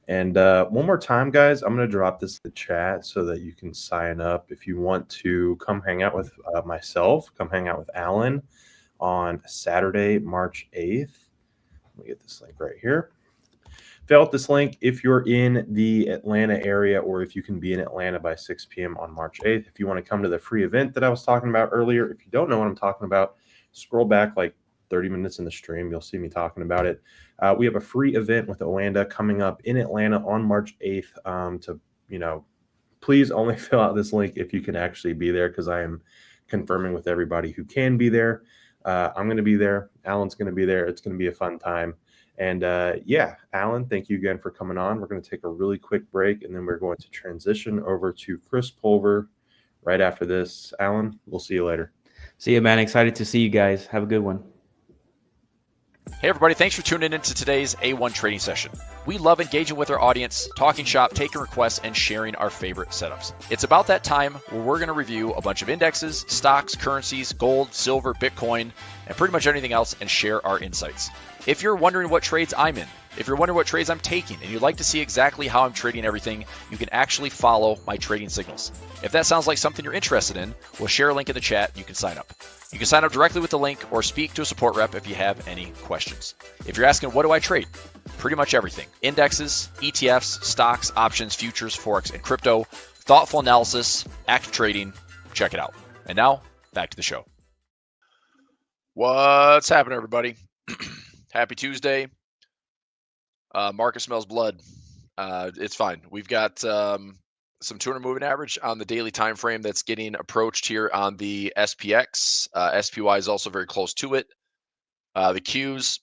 And one more time, guys, I'm going to drop this in the chat so that you can sign up if you want to come hang out with myself, come hang out with Allan on Saturday, March 8th. Let me get this link right here. Fill out this link if you're in the Atlanta area, or if you can be in Atlanta by 6 p.m. on March 8th. If you want to come to the free event that I was talking about earlier, if you don't know what I'm talking about, scroll back like 30 minutes in the stream. You'll see me talking about it. We have a free event with Oanda coming up in Atlanta on March 8th. Please only fill out this link if you can actually be there, because I am confirming with everybody who can be there. I'm going to be there. Allan's going to be there. It's going to be a fun time. And Allan, thank you again for coming on. We're going to take a really quick break, and then we're going to transition over to Chris Pulver right after this. Allan, we'll see you later.
See you, man. Excited to see you guys. Have a good one.
Hey everybody, thanks for tuning in to today's A1 trading session. We love engaging with our audience, talking shop, taking requests, and sharing our favorite setups. It's about that time where we're going to review a bunch of indexes, stocks, currencies, gold, silver, Bitcoin, and pretty much anything else, and share our insights. If you're wondering what trades I'm in, if you're wondering what trades I'm taking, and you'd like to see exactly how I'm trading everything, you can actually follow my trading signals. If that sounds like something you're interested in, we'll share a link in the chat. You can sign up. You can sign up directly with the link or speak to a support rep if you have any questions. If you're asking, what do I trade? Pretty much everything. Indexes, ETFs, stocks, options, futures, Forex, and crypto. Thoughtful analysis, active trading. Check it out. And now, back to the show. What's happening, everybody? Happy Tuesday. Market smells blood. It's fine. We've got some 200 moving average on the daily time frame that's getting approached here on the SPX. SPY is also very close to it. The Qs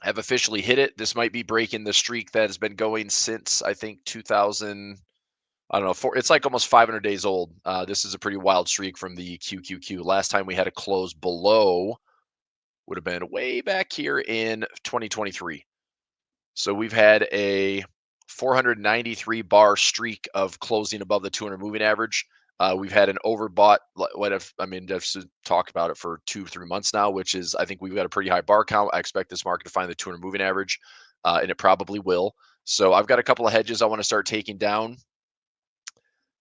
have officially hit it. This might be breaking the streak that has been going since, I think, 2000. I don't know. It's like almost 500 days old. This is a pretty wild streak from the QQQ. Last time we had a close below would have been way back here in 2023. So we've had a 493 bar streak of closing above the 200 moving average. We've had an overbought, I've talked about it for 2-3 months now, which is, I think we've got a pretty high bar count. I expect this market to find the 200 moving average, and it probably will. So I've got a couple of hedges I want to start taking down.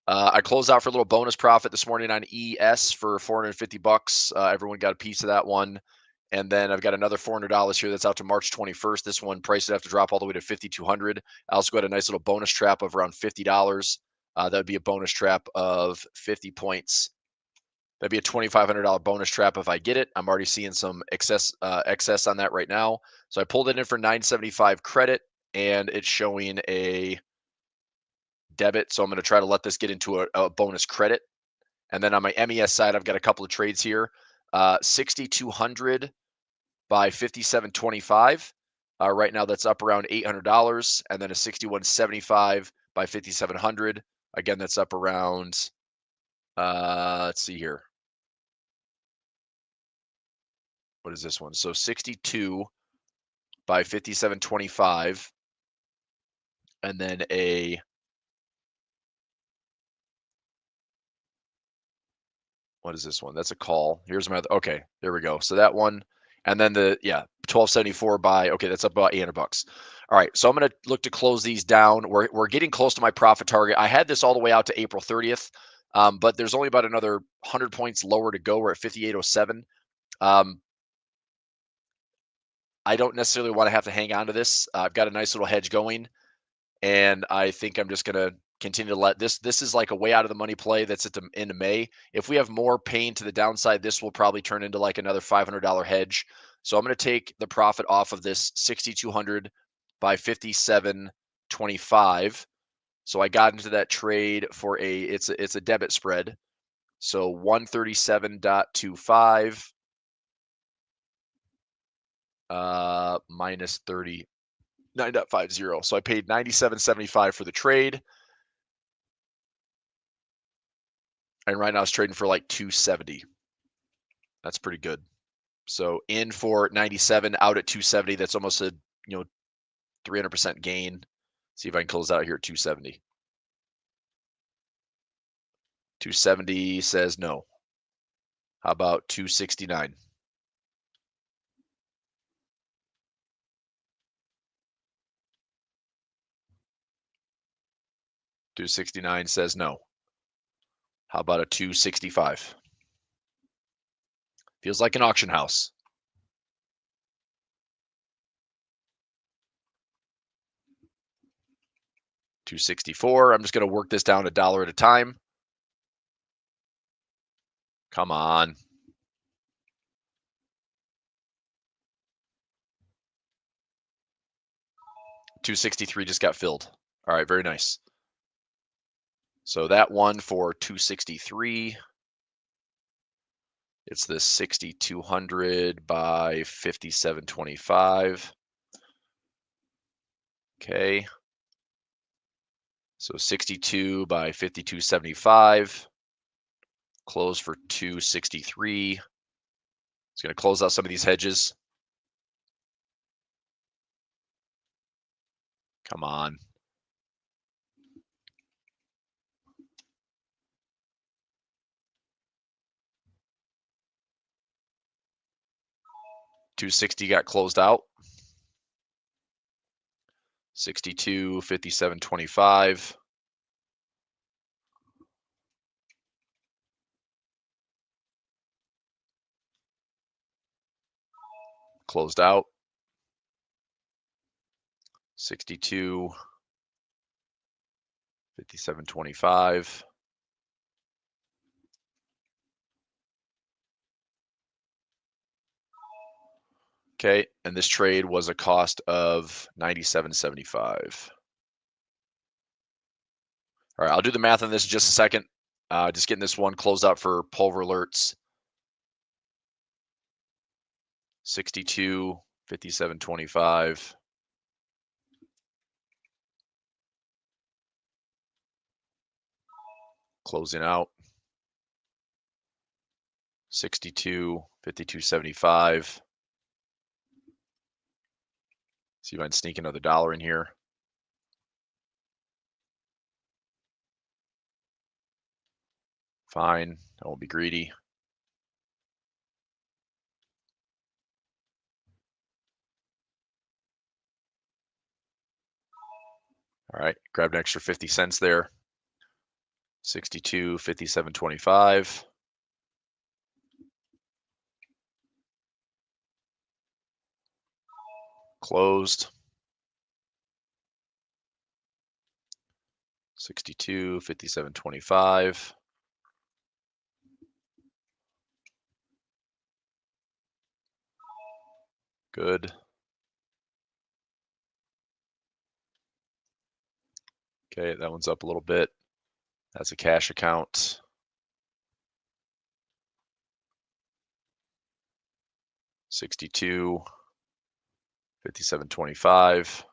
I closed out for a little bonus profit this morning on ES for $450. Everyone got a piece of that one. And then I've got another $400 here that's out to March 21st. This one price would have to drop all the way to 5,200. I also got a nice little bonus trap of around $50. That would be a bonus trap of 50 points. That'd be a $2,500 bonus trap if I get it. I'm already seeing some excess on that right now. So I pulled it in for 975 credit, and it's showing a debit. So I'm going to try to let this get into a bonus credit. And then on my MES side, I've got a couple of trades here. 6,200 by 57.25. Right now, that's up around $800, and then a 61.75 by 5,700. Again, that's up around. Let's see here. What is this one? So 62 by 57.25, and then a. What is this one? That's a call. Here's my other. Okay, there we go. So that one, and then 1274 by. Okay, that's up about $800. All right, so I'm going to look to close these down. We're getting close to my profit target. I had this all the way out to April 30th, but there's only about another 100 points lower to go. We're at 5807. I don't necessarily want to have to hang on to this. I've got a nice little hedge going, and I think I'm just going to continue to let this. This is like a way out of the money play that's at the end of May. If we have more pain to the downside, this will probably turn into like another $500 hedge. So I'm going to take the profit off of this 6,200 by 57.25. So I got into that trade for it's a debit spread. So 137.25 minus 39.50. So I paid $97.75 for the trade. And right now it's trading for like 270. That's pretty good. So in for 97, out at 270. That's almost a 300% gain. See if I can close out here at 270. 270 says no. How about 269? $269 says no. How about a 265? Feels like an auction house. $264. I'm just going to work this down $1 at a time. Come on. $263 just got filled. All right, very nice. So that one for $263. It's the 6,200 by 57.25. Okay. So 62 by 52.75. Close for 263. It's going to close out some of these hedges. Come on. $260 got closed out. 62, 57.25. Closed out. 62, 57.25. Okay, and this trade was a cost of $97.75. All right, I'll do the math on this in just a second. Just getting this one closed out for Pulver alerts. 62, 57.25. Closing out. 62, 52.75. See if I can sneak another $1 in here. Fine. I won't be greedy. All right, grabbed an extra 50 cents there. 62, 57.25. Closed. 62, 57.25. Good. Okay, that one's up a little bit. That's a cash account. $62, 57.25.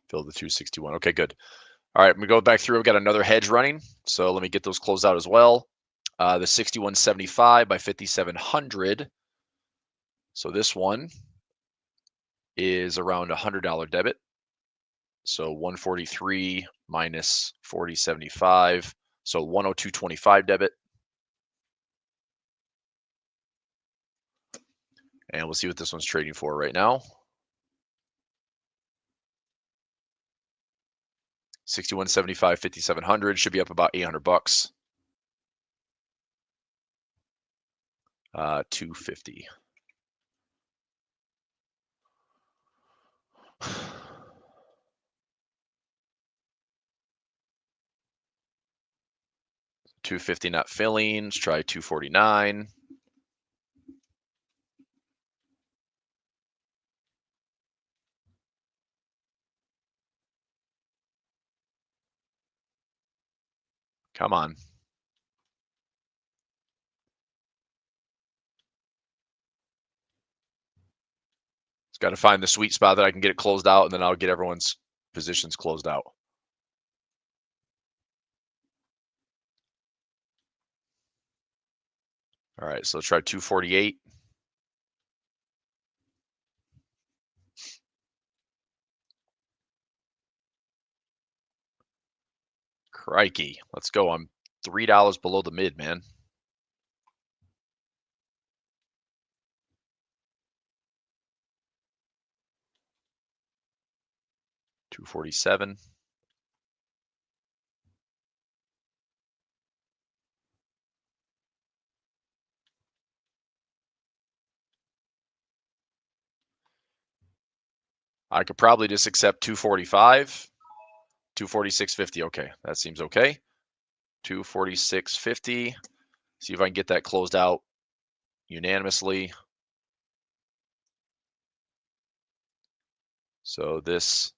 Fill the 261. Okay, good. All right, I'm gonna go back through. I've got another hedge running, so let me get those closed out as well. The 61.75 by 5,700. So this one is around $100 debit. So 143 minus 40.75. So 102.25 debit. And we'll see what this one's trading for right now. 61.75, 5,700 should be up about $800. 250. $250 not filling. Let's try 249. Come on. It's got to find the sweet spot that I can get it closed out, and then I'll get everyone's positions closed out. All right, so let's try 248. Crikey. Let's go. I'm $3 below the mid, man. $247. I could probably just accept 245. 246.50. Okay, that seems okay. 246.50. See if I can get that closed out unanimously. So this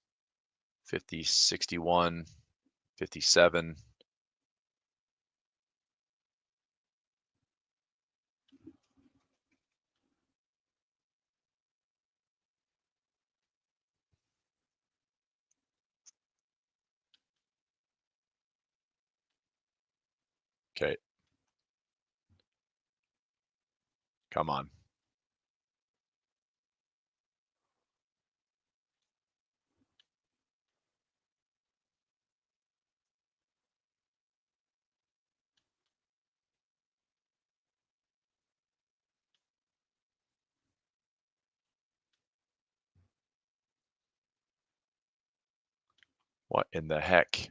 50, 61, 57. Okay. Come on. What in the heck?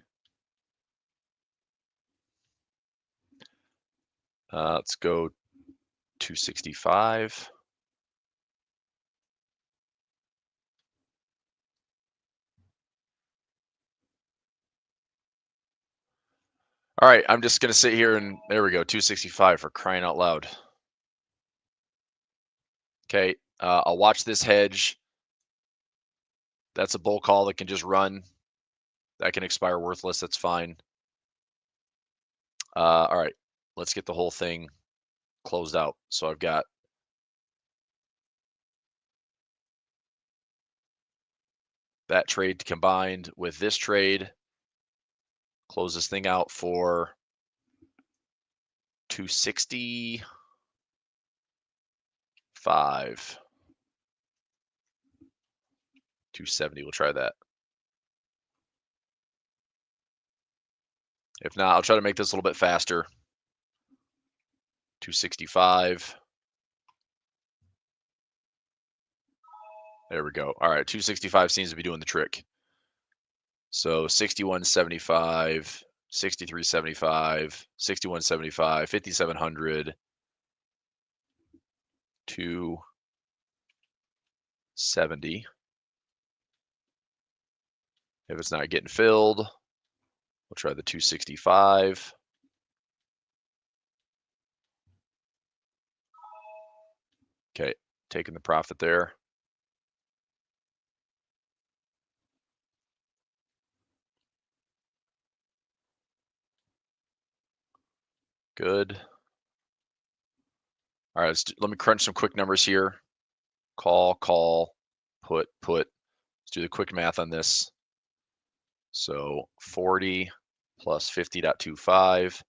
Let's go 265. All right, I'm just going to sit here and there we go, 265 for crying out loud. Okay, I'll watch this hedge. That's a bull call that can just run. That can expire worthless. That's fine. All right, let's get the whole thing closed out. So I've got that trade combined with this trade. Close this thing out for 265. 270, we'll try that. If not, I'll try to make this a little bit faster. 265. There we go. All right, 265 seems to be doing the trick. So 61.75, 63.75, 61.75, 5,700, 270. If it's not getting filled, we'll try the 265. Okay, taking the profit there. Good. All right, let me crunch some quick numbers here. Call, put. Let's do the quick math on this. So 40 plus 50.25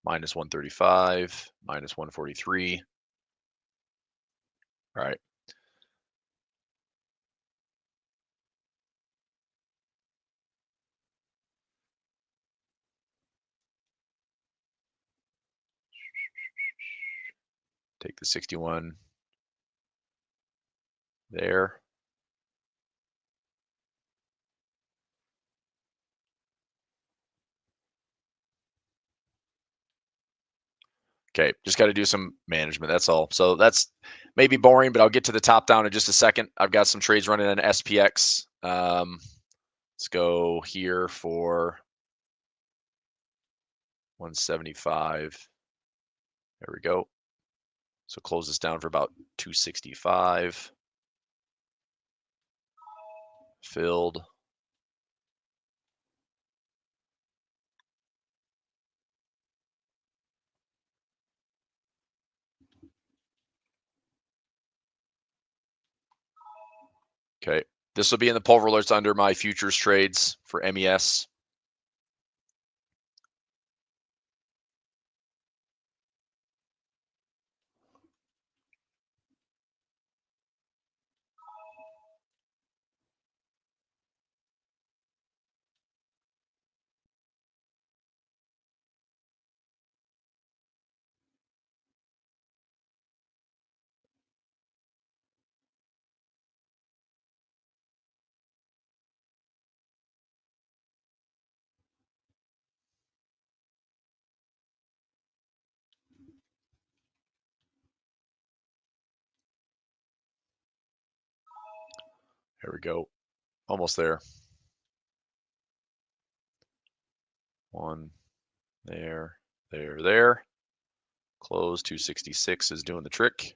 minus 135 minus 143. All right. Take the 61 there. Okay, just got to do some management. That's all. So that's maybe boring, but I'll get to the top down in just a second. I've got some trades running on SPX. Let's go here for 175. There we go. So close this down for about 265. Filled. Okay, this will be in the Pulver alerts under my futures trades for MES. There we go. Almost there. One, there. Close 266 is doing the trick.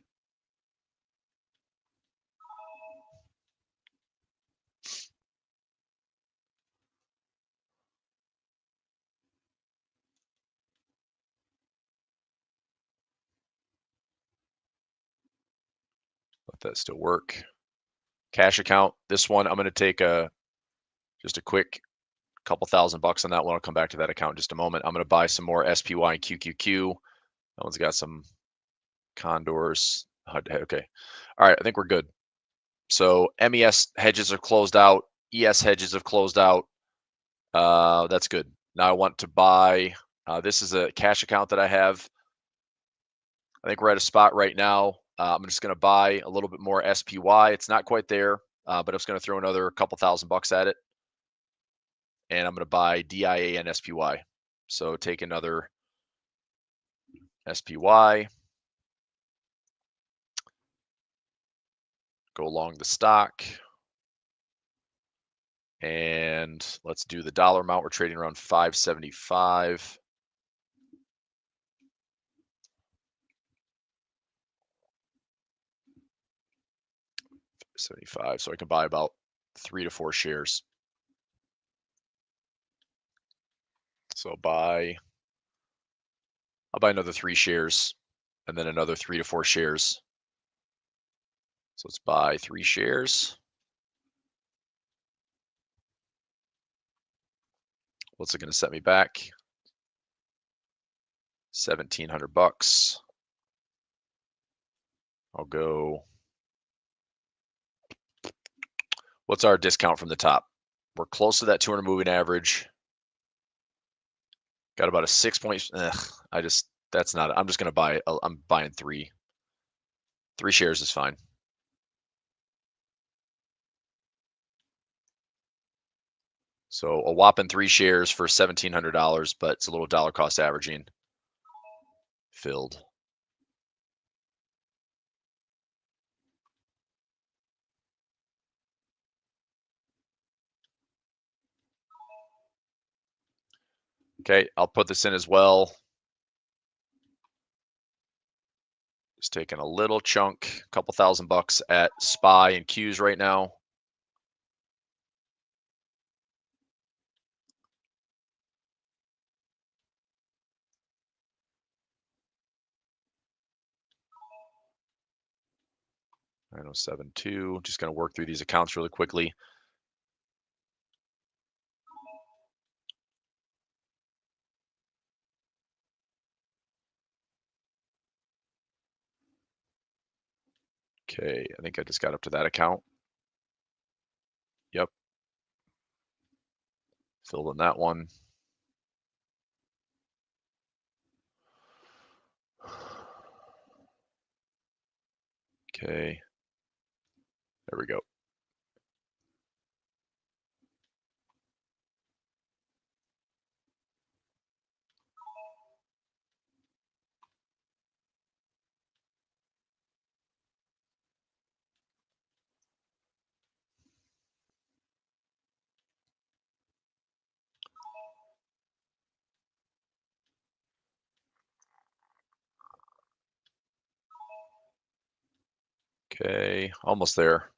Let that still work. Cash account. This one, I'm going to take just a quick couple $1,000 on that one. I'll come back to that account in just a moment. I'm going to buy some more SPY and QQQ. That one's got some condors. Okay. All right. I think we're good. So MES hedges are closed out. ES hedges have closed out. That's good. Now I want to buy. This is a cash account that I have. I think we're at a spot right now. I'm just going to buy a little bit more SPY. It's not quite there, but I'm just going to throw another couple $1,000 at it. And I'm going to buy DIA and SPY. So take another SPY. Go along the stock. And let's do the dollar amount. We're trading around 575. So I can buy about 3 to 4 shares. So I'll buy another 3 shares and then another 3 to 4 shares. So let's buy 3 shares. What's it going to set me back? $1,700. I'll go. What's our discount from the top? We're close to that 200 moving average. Got about a 6 point. That's not, I'm just going to buy, I'm buying 3. 3 shares is fine. So a whopping 3 shares for $1,700, but it's a little dollar cost averaging. Filled. Okay, I'll put this in as well. Just taking a little chunk, a couple $1,000 at SPY and Qs right now. $907.2. Just going to work through these accounts really quickly. Okay, I think I just got up to that account. Yep. Filled in that one. Okay. There we go. Okay, almost there.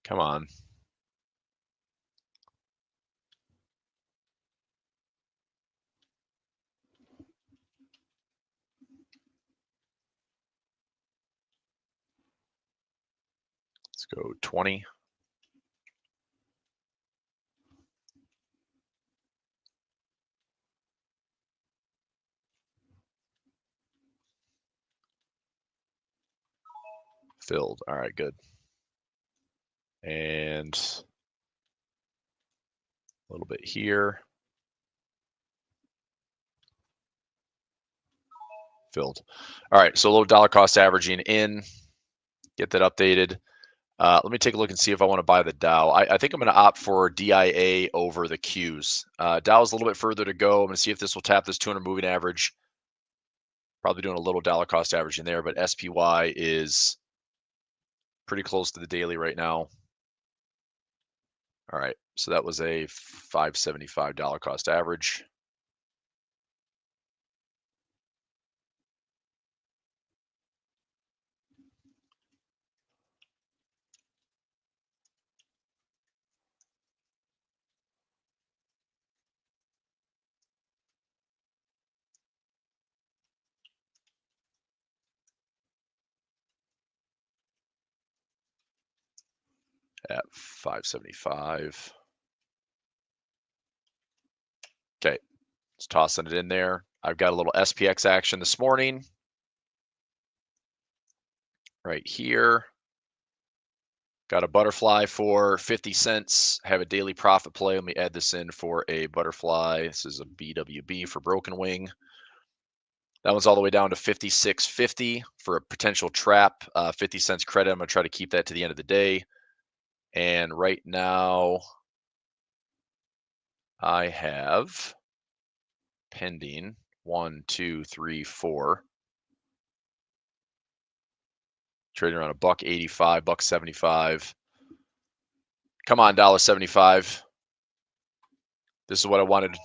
Come on. Let's go 20. Filled. All right, good. And a little bit here. Filled. All right, so a little dollar cost averaging in. Get that updated. Let me take a look and see if I want to buy the Dow. I think I'm going to opt for DIA over the Qs. Dow is a little bit further to go. I'm going to see if this will tap this 200 moving average. Probably doing a little dollar cost averaging there, but SPY is pretty close to the daily right now. All right, so that was a $575 cost average. At 575. Okay, just tossing it in there. I've got a little SPX action this morning. Right here. Got a butterfly for 50 cents. Have a daily profit play. Let me add this in for a butterfly. This is a BWB for Broken Wing. That one's all the way down to 56.50 for a potential trap. 50 cents credit. I'm going to try to keep that to the end of the day. And right now, I have pending 1, 2, 3, 4. Trading around $1.85, $1.75. Come on, $1.75. This is what I wanted.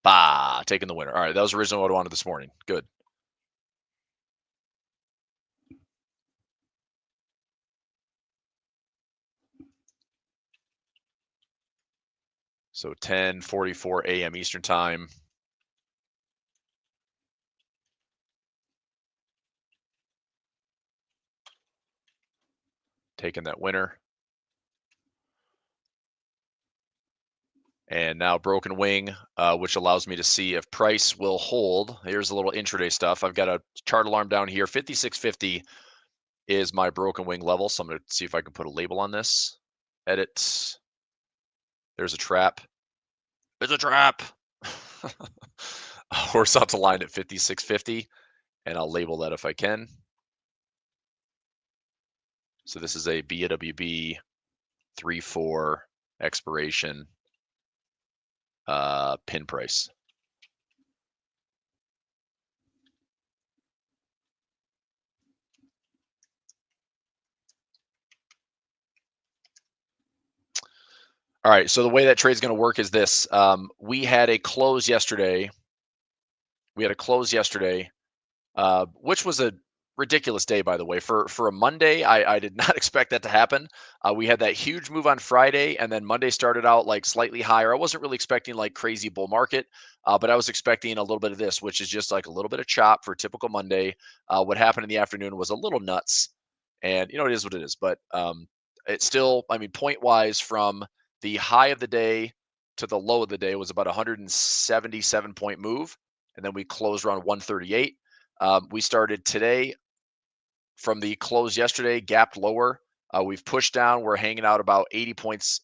Bah, taking the winner. All right, that was originally what I wanted this morning. Good. So 10:44 a.m. Eastern time. taking that winner. And now broken wing, which allows me to see if price will hold. Here's a little intraday stuff. I've got a chart alarm down here. 5650 is my broken wing level. So I'm going to see if I can put a label on this. Edit. There's a trap. It's a trap. Horizontal line at 5650. And I'll label that if I can. So this is a BWB 3-4 expiration pin price. All right, so the way that trade's going to work is this. We had a close yesterday. Which was a ridiculous day, by the way. For a Monday, I did not expect that to happen. We had that huge move on Friday, and then Monday started out like slightly higher. I wasn't really expecting like crazy bull market, but I was expecting a little bit of this, which is just like a little bit of chop for a typical Monday. What happened in the afternoon was a little nuts, and it is what it is. But it's still, I mean, point wise, from the high of the day to the low of the day was about 177 point move, and then we closed around 138. We started today from the close yesterday, gapped lower. We've pushed down. We're hanging out about 80 points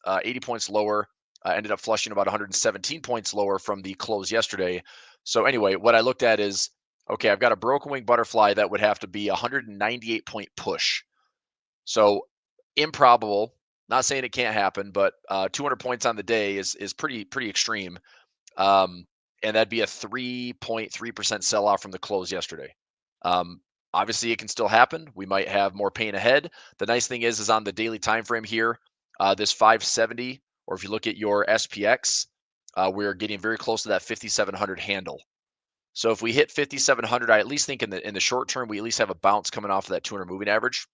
lower. Ended up flushing about 117 points lower from the close yesterday. So anyway, what I looked at is, okay, I've got a broken wing butterfly that would have to be 198 point push. So improbable. Not saying it can't happen, but 200 points on the day is pretty extreme. And that'd be a 3.3% sell-off from the close yesterday. Obviously, it can still happen. We might have more pain ahead. The nice thing is on the daily time frame here, this 570, or if you look at your SPX, we're getting very close to that 5,700 handle. So if we hit 5,700, I at least think in the short term, we at least have a bounce coming off of that 200 moving average.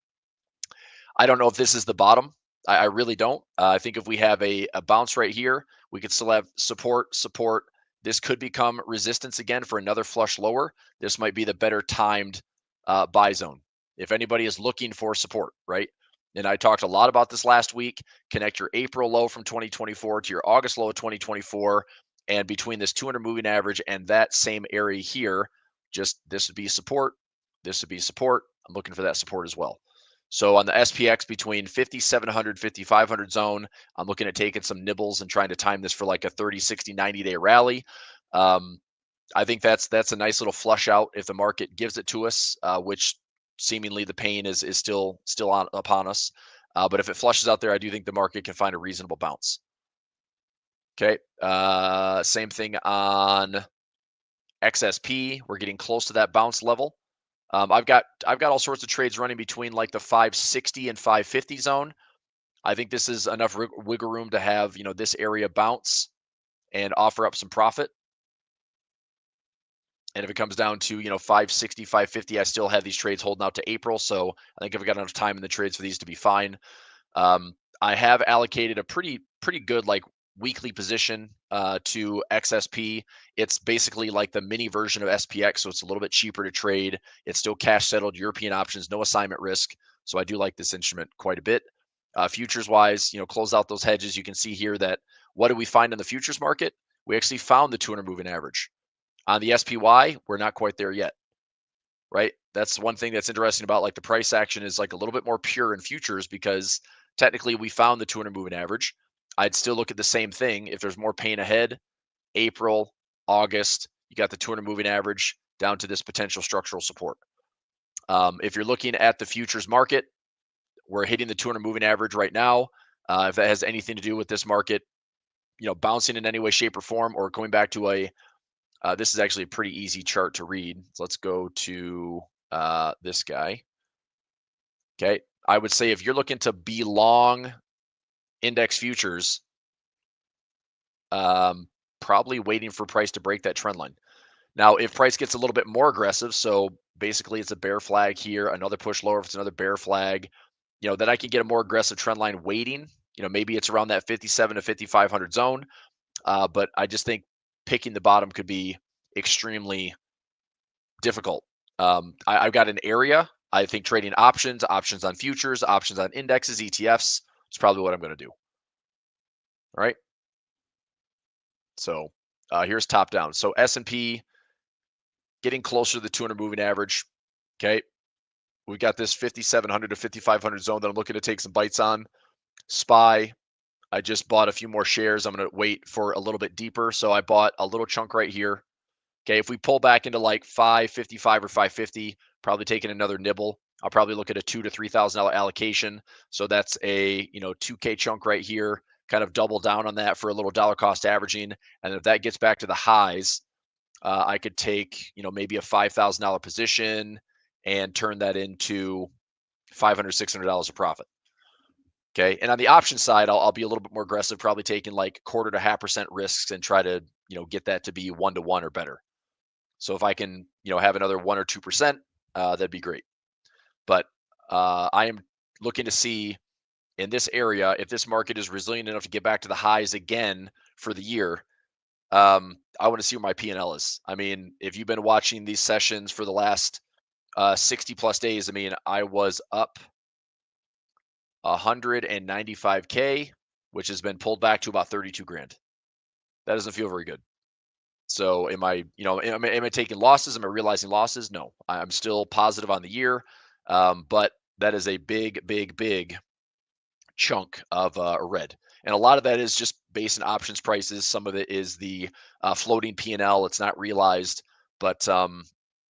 I don't know if this is the bottom. I really don't. I think if we have a bounce right here, we could still have support. This could become resistance again for another flush lower. This might be the better timed buy zone if anybody is looking for support, right? And I talked a lot about this last week. Connect your April low from 2024 to your August low of 2024. And between this 200 moving average and that same area here, just this would be support. This would be support. I'm looking for that support as well. So on the SPX between 5,700, 5,500 zone, I'm looking at taking some nibbles and trying to time this for like a 30, 60, 90-day rally. I think that's a nice little flush out if the market gives it to us, which seemingly the pain is still upon us. But if it flushes out there, I do think the market can find a reasonable bounce. Okay. Same thing on XSP. We're getting close to that bounce level. I've got all sorts of trades running between like the 560 and 550 zone. I think this is enough wiggle room to have, this area bounce and offer up some profit. And if it comes down to, 560, 550, I still have these trades holding out to April. So I think I've got enough time in the trades for these to be fine. I have allocated a pretty good like weekly position to XSP. It's basically like the mini version of SPX, so it's a little bit cheaper to trade. It's still cash settled European options, no assignment risk. So I do like this instrument quite a bit. Futures wise, close out those hedges. You can see here that what do we find in the futures market? We actually found the 200 moving average. On the SPY, we're not quite there yet, right? That's one thing that's interesting about like the price action is like a little bit more pure in futures because technically we found the 200 moving average. I'd still look at the same thing. If there's more pain ahead, April, August, you got the 200 moving average down to this potential structural support. If you're looking at the futures market, we're hitting the 200 moving average right now. If that has anything to do with this market, bouncing in any way, shape, or form, or going back to this is actually a pretty easy chart to read. So let's go to this guy. Okay. I would say if you're looking to be long index futures, probably waiting for price to break that trend line. Now, if price gets a little bit more aggressive, so basically it's a bear flag here, another push lower, if it's another bear flag, then I can get a more aggressive trend line waiting. Maybe it's around that 57 to 5,500 zone. But I just think picking the bottom could be extremely difficult. I've got an area I think trading options, options on futures, options on indexes, ETFs is probably what I'm going to do. All right. So here's top down. So S&P getting closer to the 200 moving average. Okay. We've got this 5,700 to 5,500 zone that I'm looking to take some bites on. SPY, I just bought a few more shares. I'm going to wait for a little bit deeper. So I bought a little chunk right here. Okay. If we pull back into like 555 or 550, probably taking another nibble. I'll probably look at a $2,000 to $3,000 allocation. So that's a, 2K chunk right here, kind of double down on that for a little dollar cost averaging. And if that gets back to the highs, I could take, maybe a $5,000 position and turn that into $500, $600 of profit. Okay. And on the option side, I'll be a little bit more aggressive, probably taking like 1/4 to 0.5% risks and try to, get that to be 1-to-1 or better. So if I can, have another 1 or 2%, that'd be great. But I am looking to see in this area if this market is resilient enough to get back to the highs again for the year. I want to see where my P&L is. I mean, if you've been watching these sessions for the last 60 plus days, I mean, I was up 195K, which has been pulled back to about 32 grand. That doesn't feel very good. So am I, am I taking losses? Am I realizing losses? No, I'm still positive on the year. But that is a big, big, big chunk of red. And a lot of that is just based on options prices. Some of it is the floating P&L. It's not realized, but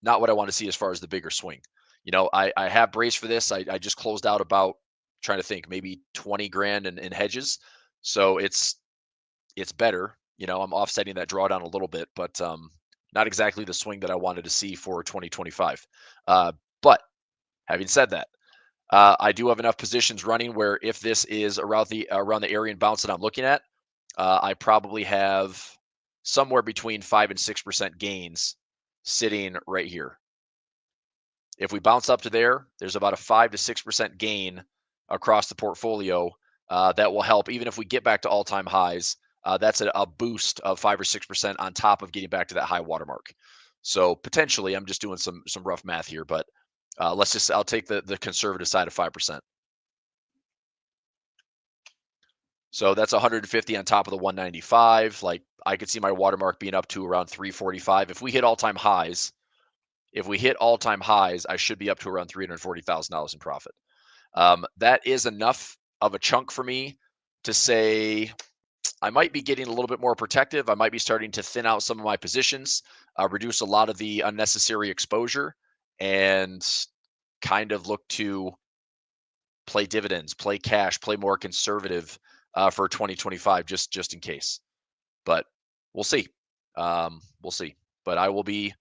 not what I want to see as far as the bigger swing. I have braced for this. I just closed out about, trying to think, maybe 20 grand in hedges. So it's better. I'm offsetting that drawdown a little bit, but not exactly the swing that I wanted to see for 2025. But having said that, I do have enough positions running where if this is around the area and bounce that I'm looking at, I probably have somewhere between 5 and 6% gains sitting right here. If we bounce up to there, there's about a 5 to 6% gain across the portfolio that will help. Even if we get back to all-time highs, that's a boost of 5 or 6% on top of getting back to that high watermark. So potentially, I'm just doing some rough math here, but I'll take the conservative side of 5%. So that's 150 on top of the 195. Like I could see my watermark being up to around 345. If we hit all-time highs, I should be up to around $340,000 in profit. That is enough of a chunk for me to say I might be getting a little bit more protective. I might be starting to thin out some of my positions, reduce a lot of the unnecessary exposure, and kind of look to play dividends, play cash, play more conservative for 2025, just in case. But we'll see. We'll see. But I will be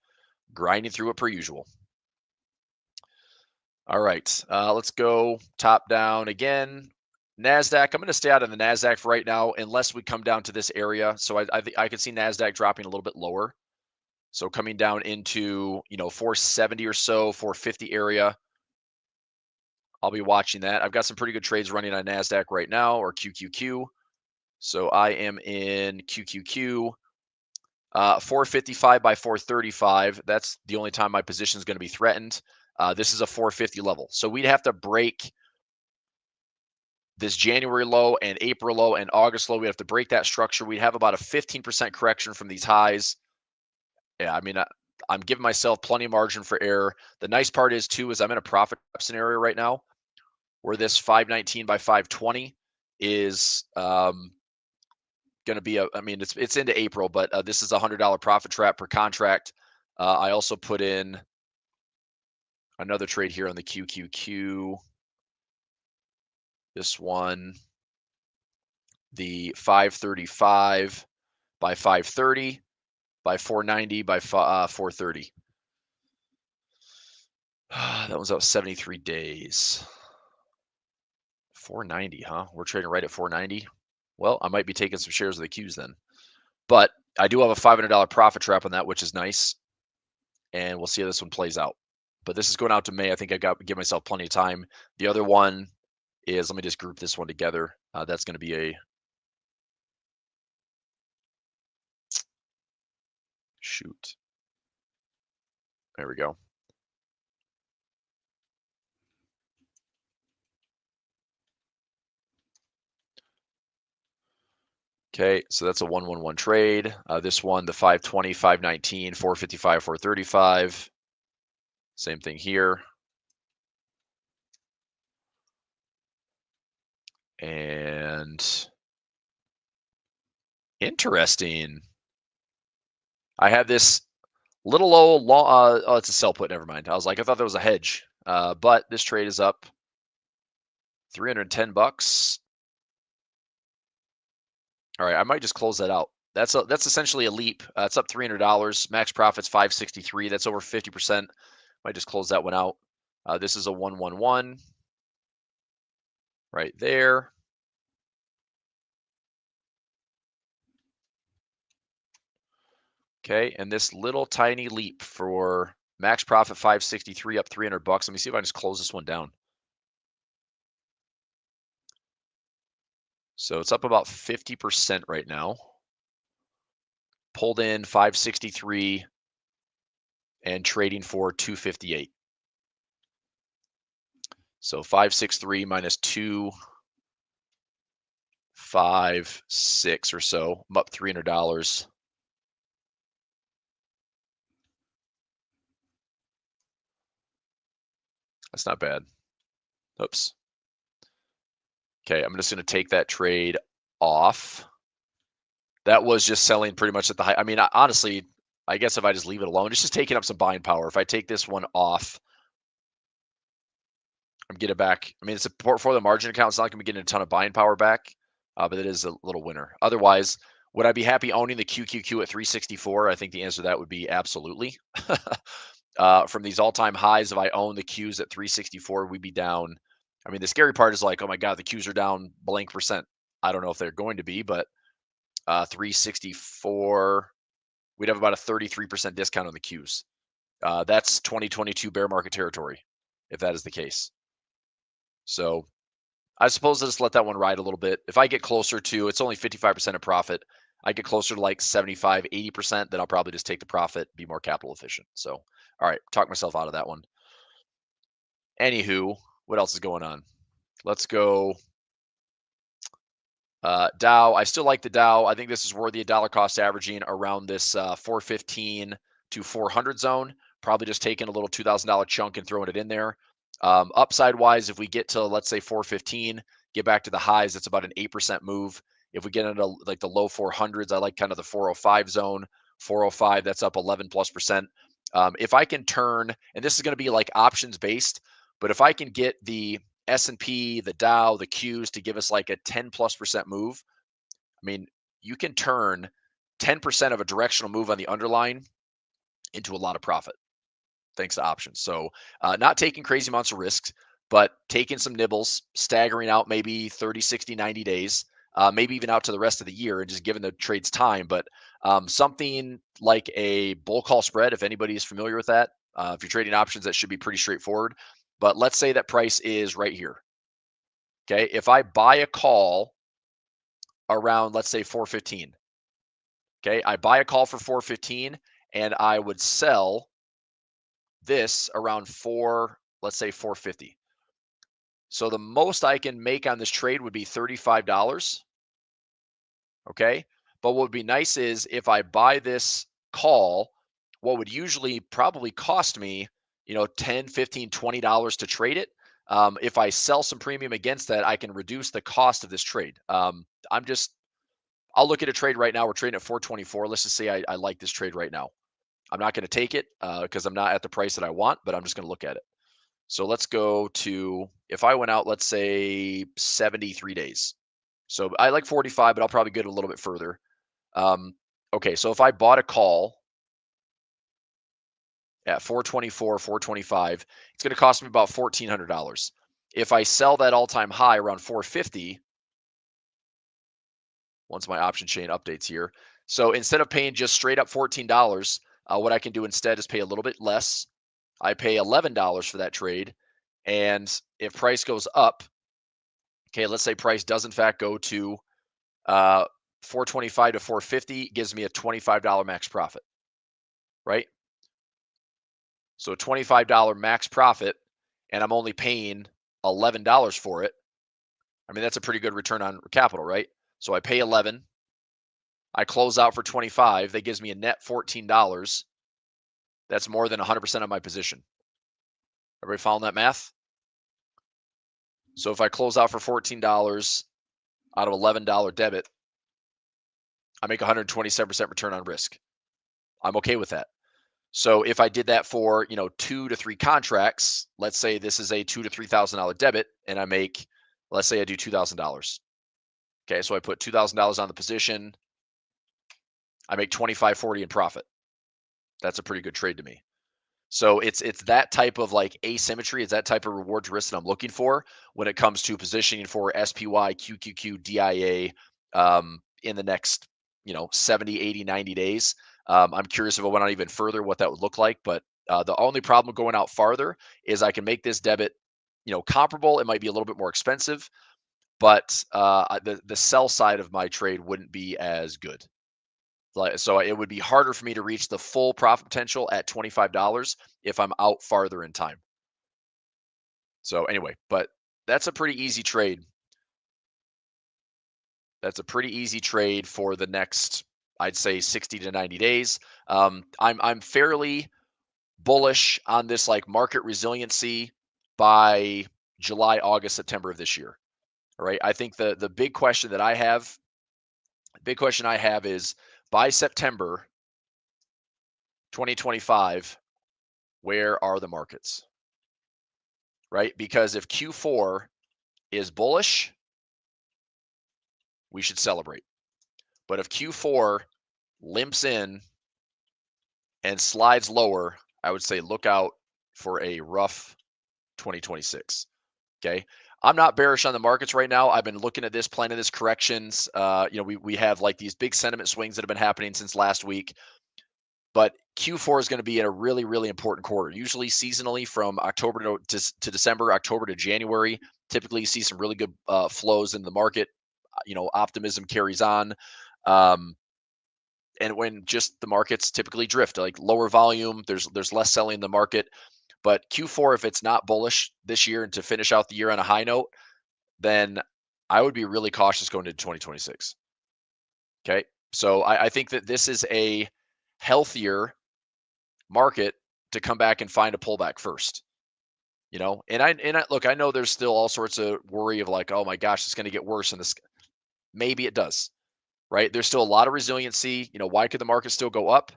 grinding through it per usual. All right, let's go top down again. NASDAQ, I'm going to stay out of the NASDAQ for right now unless we come down to this area. So I think I could see NASDAQ dropping a little bit lower. So coming down into, 470 or so, 450 area. I'll be watching that. I've got some pretty good trades running on NASDAQ right now, or QQQ. So I am in QQQ. 455 by 435. That's the only time my position is going to be threatened. This is a 450 level. So we'd have to break this January low and April low and August low. We have to break that structure. We'd have about a 15% correction from these highs. Yeah, I mean, I'm giving myself plenty of margin for error. The nice part is I'm in a profit scenario right now where this 519 by 520 is going to be it's into April, but this is a $100 profit trap per contract. I also put in another trade here on the QQQ. This one, the 535 by 530 by 490 by 430. That was out 73 days. 490, huh? We're trading right at 490. Well, I might be taking some shares of the Qs then. But I do have a $500 profit trap on that, which is nice. And we'll see how this one plays out. But this is going out to May. I think I got to give myself plenty of time. The other one is, let me just group this one together. That's going to be a shoot. There we go. Okay, so that's a 111 trade. This one, the 520, 519, 455, 435. Same thing here. And interesting. I have this little low long. Oh, it's a sell put. Never mind. I was like, I thought that was a hedge. But this trade is up $310. All right, I might just close that out. That's essentially a leap. It's up $300. Max profits 563. That's over 50%. Might just close that one out. This is a 111 right there. Okay, and this little tiny leap for max profit 563 up $300. Let me see if I can just close this one down. So it's up about 50% right now. Pulled in 563 and trading for 258. So 563 minus 256 or so. I'm up $300. That's not bad. Oops. Okay, I'm just going to take that trade off. That was just selling pretty much at the high. I mean, honestly, I guess if I just leave it alone, it's just taking up some buying power. If I take this one off, I'm getting back. I mean, it's a portfolio margin account. It's not going to be getting a ton of buying power back, but it is a little winner. Otherwise, would I be happy owning the QQQ at 364? I think the answer to that would be absolutely. From these all-time highs, if I own the Qs at 364, we'd be down. I mean, the scary part is like, oh my God, the Qs are down blank percent. I don't know if they're going to be, but 364, we'd have about a 33% discount on the Qs. That's 2022 bear market territory, if that is the case. So I suppose I'll just let that one ride a little bit. If I get closer to, it's only 55% of profit. I get closer to like 75, 80%, then I'll probably just take the profit, be more capital efficient. So, all right, talk myself out of that one. Anywho, what else is going on? Let's go. Dow, I still like the Dow. I think this is worthy of dollar cost averaging around this 415 to 400 zone. Probably just taking a little $2,000 chunk and throwing it in there. Upside wise, if we get to, let's say 415, get back to the highs, it's about an 8% move. If we get into like the low 400s, I like kind of the 405 zone. 405, that's up 11+%. If I can turn, and this is going to be like options based, but if I can get the S&P, the Dow, the Qs to give us like a 10+% move, I mean, you can turn 10% of a directional move on the underlying into a lot of profit thanks to options. So not taking crazy amounts of risks, but taking some nibbles, staggering out maybe 30, 60, 90 days, maybe even out to the rest of the year and just giving the trades time. But something like a bull call spread, if anybody is familiar with that, if you're trading options, that should be pretty straightforward. But let's say that price is right here. Okay. If I buy a call around, let's say 415. Okay. I buy a call for 415 and I would sell this around let's say 450. So the most I can make on this trade would be $35. Okay. But what would be nice is if I buy this call, what would usually probably cost me, $10, $15, $20 to trade it. If I sell some premium against that, I can reduce the cost of this trade. I'll look at a trade right now. We're trading at 424. Let's just say I like this trade right now. I'm not going to take it because I'm not at the price that I want, but I'm just going to look at it. So let's go to, if I went out, let's say 73 days. So I like 45, but I'll probably get a little bit further. Okay, so if I bought a call at 424, 425, it's going to cost me about $1,400. If I sell that all-time high around 450, once my option chain updates here. So instead of paying just straight up $14, what I can do instead is pay a little bit less. I pay $11 for that trade. And if price goes up, okay, let's say price does in fact go to 425 to 450, gives me a $25 max profit, right? So a $25 max profit, and I'm only paying $11 for it. I mean, that's a pretty good return on capital, right? So I pay 11, I close out for 25. That gives me a net $14. That's more than 100% of my position. Everybody following that math? So if I close out for $14 out of $11 debit, I make 127% return on risk. I'm okay with that. So if I did that for, 2 to 3 contracts, let's say this is a $2,000 to $3,000 debit, and I make, let's say I do $2,000. Okay, so I put $2,000 on the position. I make $25.40 in profit. That's a pretty good trade to me. So it's that type of like asymmetry, it's that type of reward to risk that I'm looking for when it comes to positioning for SPY, QQQ, DIA in the next 70, 80, 90 days. I'm curious if I went out even further what that would look like, but the only problem going out farther is I can make this debit comparable. It might be a little bit more expensive, but the sell side of my trade wouldn't be as good. So it would be harder for me to reach the full profit potential at $25 if I'm out farther in time. So anyway, but that's a pretty easy trade. That's a pretty easy trade for the next, I'd say, 60 to 90 days. I'm fairly bullish on this like market resiliency by July, August, September of this year. All right. I think the big question I have is by September 2025, where are the markets? Right? Because if Q4 is bullish, we should celebrate. But if Q4 limps in and slides lower, I would say look out for a rough 2026. Okay. I'm not bearish on the markets right now. I've been looking at this, planning this corrections. We have like these big sentiment swings that have been happening since last week. But Q4 is going to be in a really, really important quarter. Usually seasonally from October to December, October to January, typically you see some really good flows in the market. Optimism carries on. And when just the markets typically drift, like lower volume, there's less selling in the market. But Q4, if it's not bullish this year and to finish out the year on a high note, then I would be really cautious going into 2026. Okay. So I think that this is a healthier market to come back and find a pullback first. And I look, I know there's still all sorts of worry of like, oh my gosh, it's going to get worse in this. Maybe it does, right? There's still a lot of resiliency. Why could the market still go up?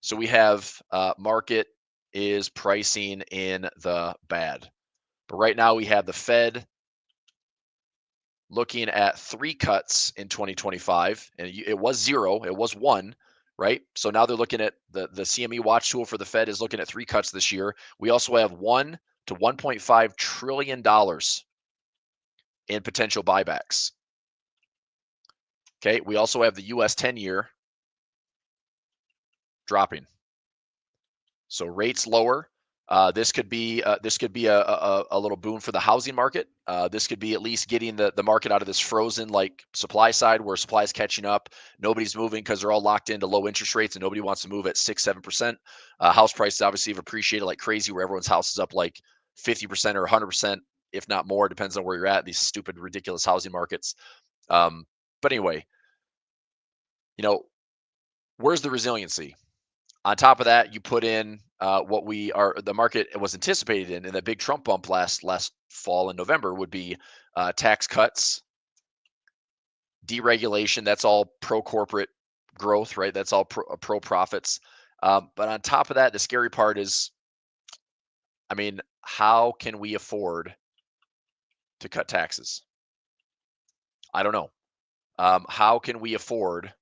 So we have market is pricing in the bad. But right now we have the Fed looking at 3 cuts in 2025, and it was 0, it was 1, right? So now they're looking at the CME watch tool for the Fed is looking at 3 cuts this year. We also have $1 to $1.5 trillion in potential buybacks. Okay, we also have the US 10-year dropping. So rates lower. This could be a little boon for the housing market. This could be at least getting the market out of this frozen like supply side where supply is catching up. Nobody's moving because they're all locked into low interest rates and nobody wants to move at 6-7%. House prices obviously have appreciated like crazy where everyone's house is up like 50% or 100%, if not more, depends on where you're at, these stupid, ridiculous housing markets. But anyway, where's the resiliency? On top of that, you put in what the market was anticipated in that big Trump bump last fall in November would be tax cuts, deregulation. That's all pro-corporate growth, right? That's all pro-profits. But on top of that, the scary part is, how can we afford to cut taxes? I don't know. How can we afford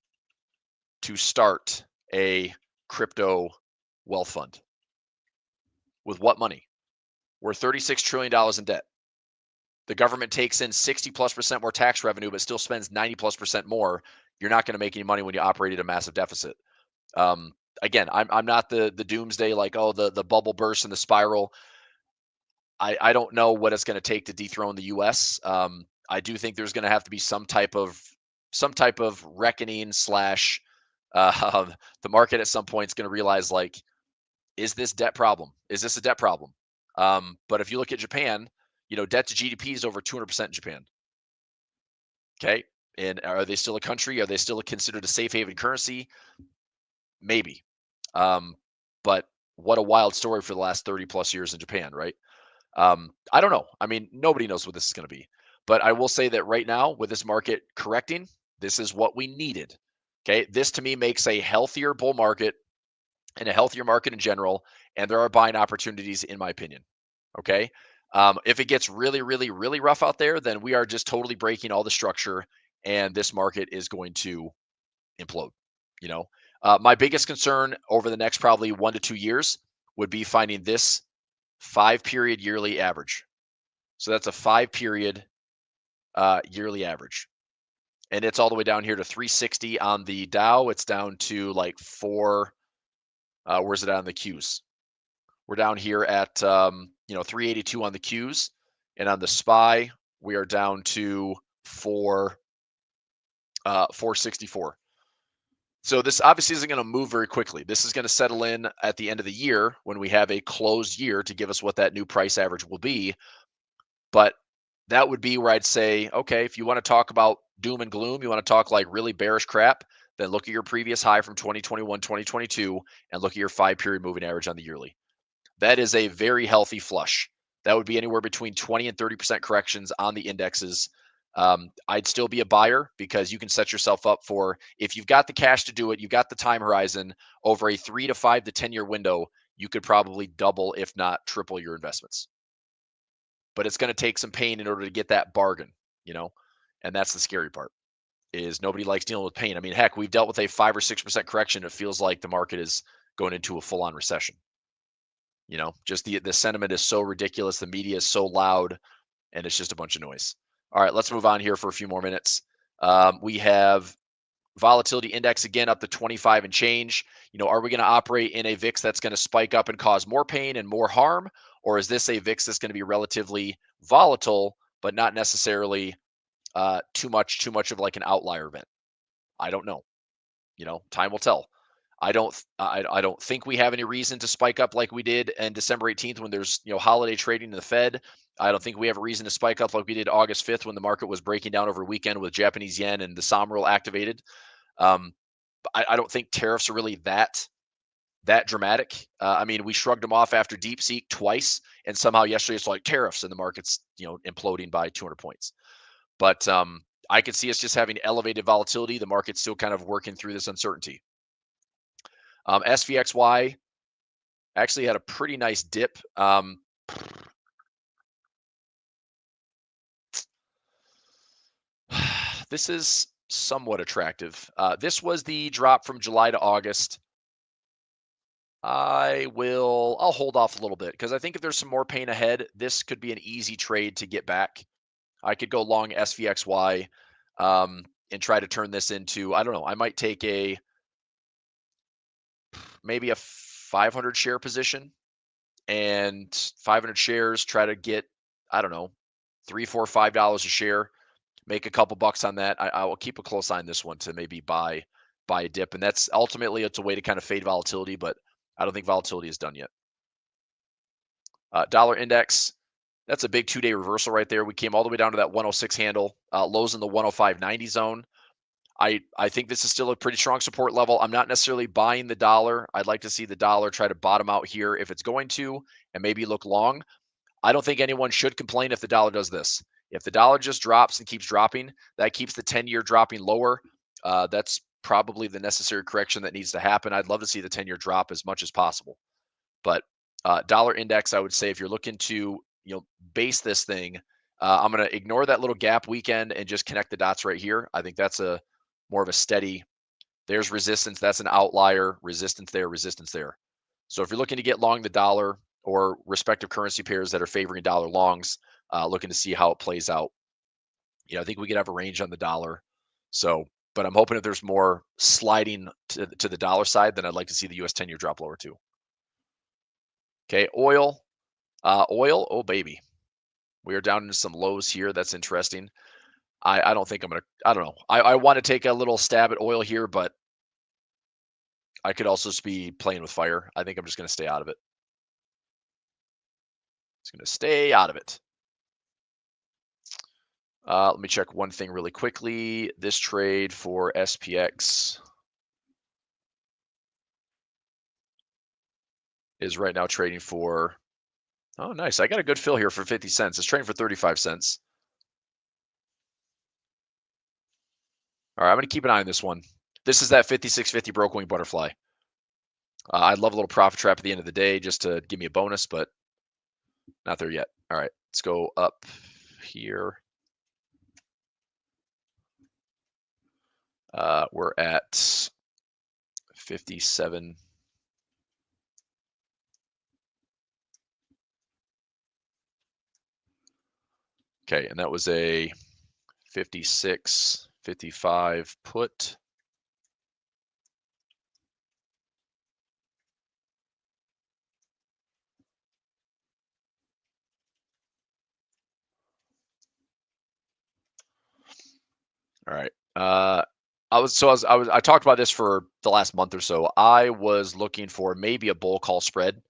to start a crypto wealth fund? With what money? We're $36 trillion in debt. The government takes in 60+% more tax revenue, but still spends 90+% more. You're not going to make any money when you operate at a massive deficit. Again, I'm not the doomsday, like, oh, the bubble burst and the spiral. I don't know what it's going to take to dethrone the US. I do think there's going to have to be some type of reckoning / the market at some point is going to realize, like, is this debt problem? Is this a debt problem? But if you look at Japan, debt to GDP is over 200% in Japan. Okay. And are they still a country? Are they still considered a safe haven currency? Maybe. But what a wild story for the last 30 plus years in Japan, right? I don't know. I mean, nobody knows what this is going to be. But I will say that right now, with this market correcting, this is what we needed. Okay. This to me makes a healthier bull market and a healthier market in general. And there are buying opportunities, in my opinion. Okay. If it gets really, really, really rough out there, then we are just totally breaking all the structure and this market is going to implode. You know, my biggest concern over the next probably 1 to 2 years would be finding this 5-period yearly average. So that's a 5-period yearly average. And it's all the way down here to 360 on the Dow. It's down to like 4. Where's it at on the Qs? We're down here at 382 on the Qs, and on the SPY we are down to 464. So this obviously isn't going to move very quickly. This is going to settle in at the end of the year when we have a closed year to give us what that new price average will be. But that would be where I'd say, okay, if you want to talk about doom and gloom, you want to talk like really bearish crap, then look at your previous high from 2021, 2022, and look at your 5-period moving average on the yearly. That is a very healthy flush. That would be anywhere between 20 and 30% corrections on the indexes. I'd still be a buyer because you can set yourself up for, if you've got the cash to do it, you've got the time horizon over a 3 to 5 to 10-year window, you could probably double, if not triple your investments. But it's going to take some pain in order to get that bargain, and that's the scary part, is nobody likes dealing with pain. I mean, heck, we've dealt with a 5 or 6% correction. It feels like the market is going into a full-on recession. Just the sentiment is so ridiculous. The media is so loud, and it's just a bunch of noise. All right, let's move on here for a few more minutes. We have volatility index again up to 25 and change. Are we going to operate in a VIX that's going to spike up and cause more pain and more harm? Or is this a VIX that's going to be relatively volatile, but not necessarily too much of like an outlier event? I don't know. Time will tell. I don't think we have any reason to spike up like we did in December 18th when there's holiday trading in the Fed. I don't think we have a reason to spike up like we did August 5th when the market was breaking down over a weekend with Japanese yen and the SOM rule activated. I don't think tariffs are really that dramatic. I mean, we shrugged them off after DeepSeek twice, and somehow yesterday it's like tariffs and the market's imploding by 200 points. But I could see us just having elevated volatility. The market's still kind of working through this uncertainty. SPXY actually had a pretty nice dip. This is somewhat attractive. This was the drop from July to August. I'll hold off a little bit because I think if there's some more pain ahead, this could be an easy trade to get back. I could go long SVXY and try to turn this into, I don't know, I might take maybe a 500 share position and 500 shares, try to get, I don't know, $3, $4, $5 a share, make a couple bucks on that. I will keep a close eye on this one to maybe buy a dip. And that's ultimately, it's a way to kind of fade volatility, but I don't think volatility is done yet. Dollar index, that's a big 2-day reversal right there. We came all the way down to that 106 handle, lows in the 105.90 zone. I think this is still a pretty strong support level. I'm not necessarily buying the dollar. I'd like to see the dollar try to bottom out here if it's going to, and maybe look long. I don't think anyone should complain if the dollar does this. If the dollar just drops and keeps dropping, that keeps the 10-year dropping lower. That's probably the necessary correction that needs to happen. I'd love to see the 10-year drop as much as possible. But dollar index, I would say if you're looking to base this thing, I'm going to ignore that little gap weekend and just connect the dots right here. I think that's more of a steady, there's resistance, that's an outlier, resistance there, resistance there. So if you're looking to get long the dollar or respective currency pairs that are favoring dollar longs, looking to see how it plays out, I think we could have a range on the dollar. So, but I'm hoping if there's more sliding to the dollar side, then I'd like to see the US 10-year drop lower too. Okay, oil, oh baby, we are down into some lows here. That's interesting. I don't think I'm going to, I don't know. I want to take a little stab at oil here, but I could also be playing with fire. I think I'm just going to stay out of it. Just going to stay out of it. Let me check one thing really quickly. This trade for SPX is right now trading for, oh, nice. I got a good fill here for 50 cents. It's trading for 35 cents. All right, I'm going to keep an eye on this one. This is that 56.50 broke wing butterfly. I'd love a little profit trap at the end of the day just to give me a bonus, but not there yet. All right, let's go up here. We're at 57. Okay, and that was a 56.55 put. All right. I talked about this for the last month or so. I was looking for maybe a bull call spread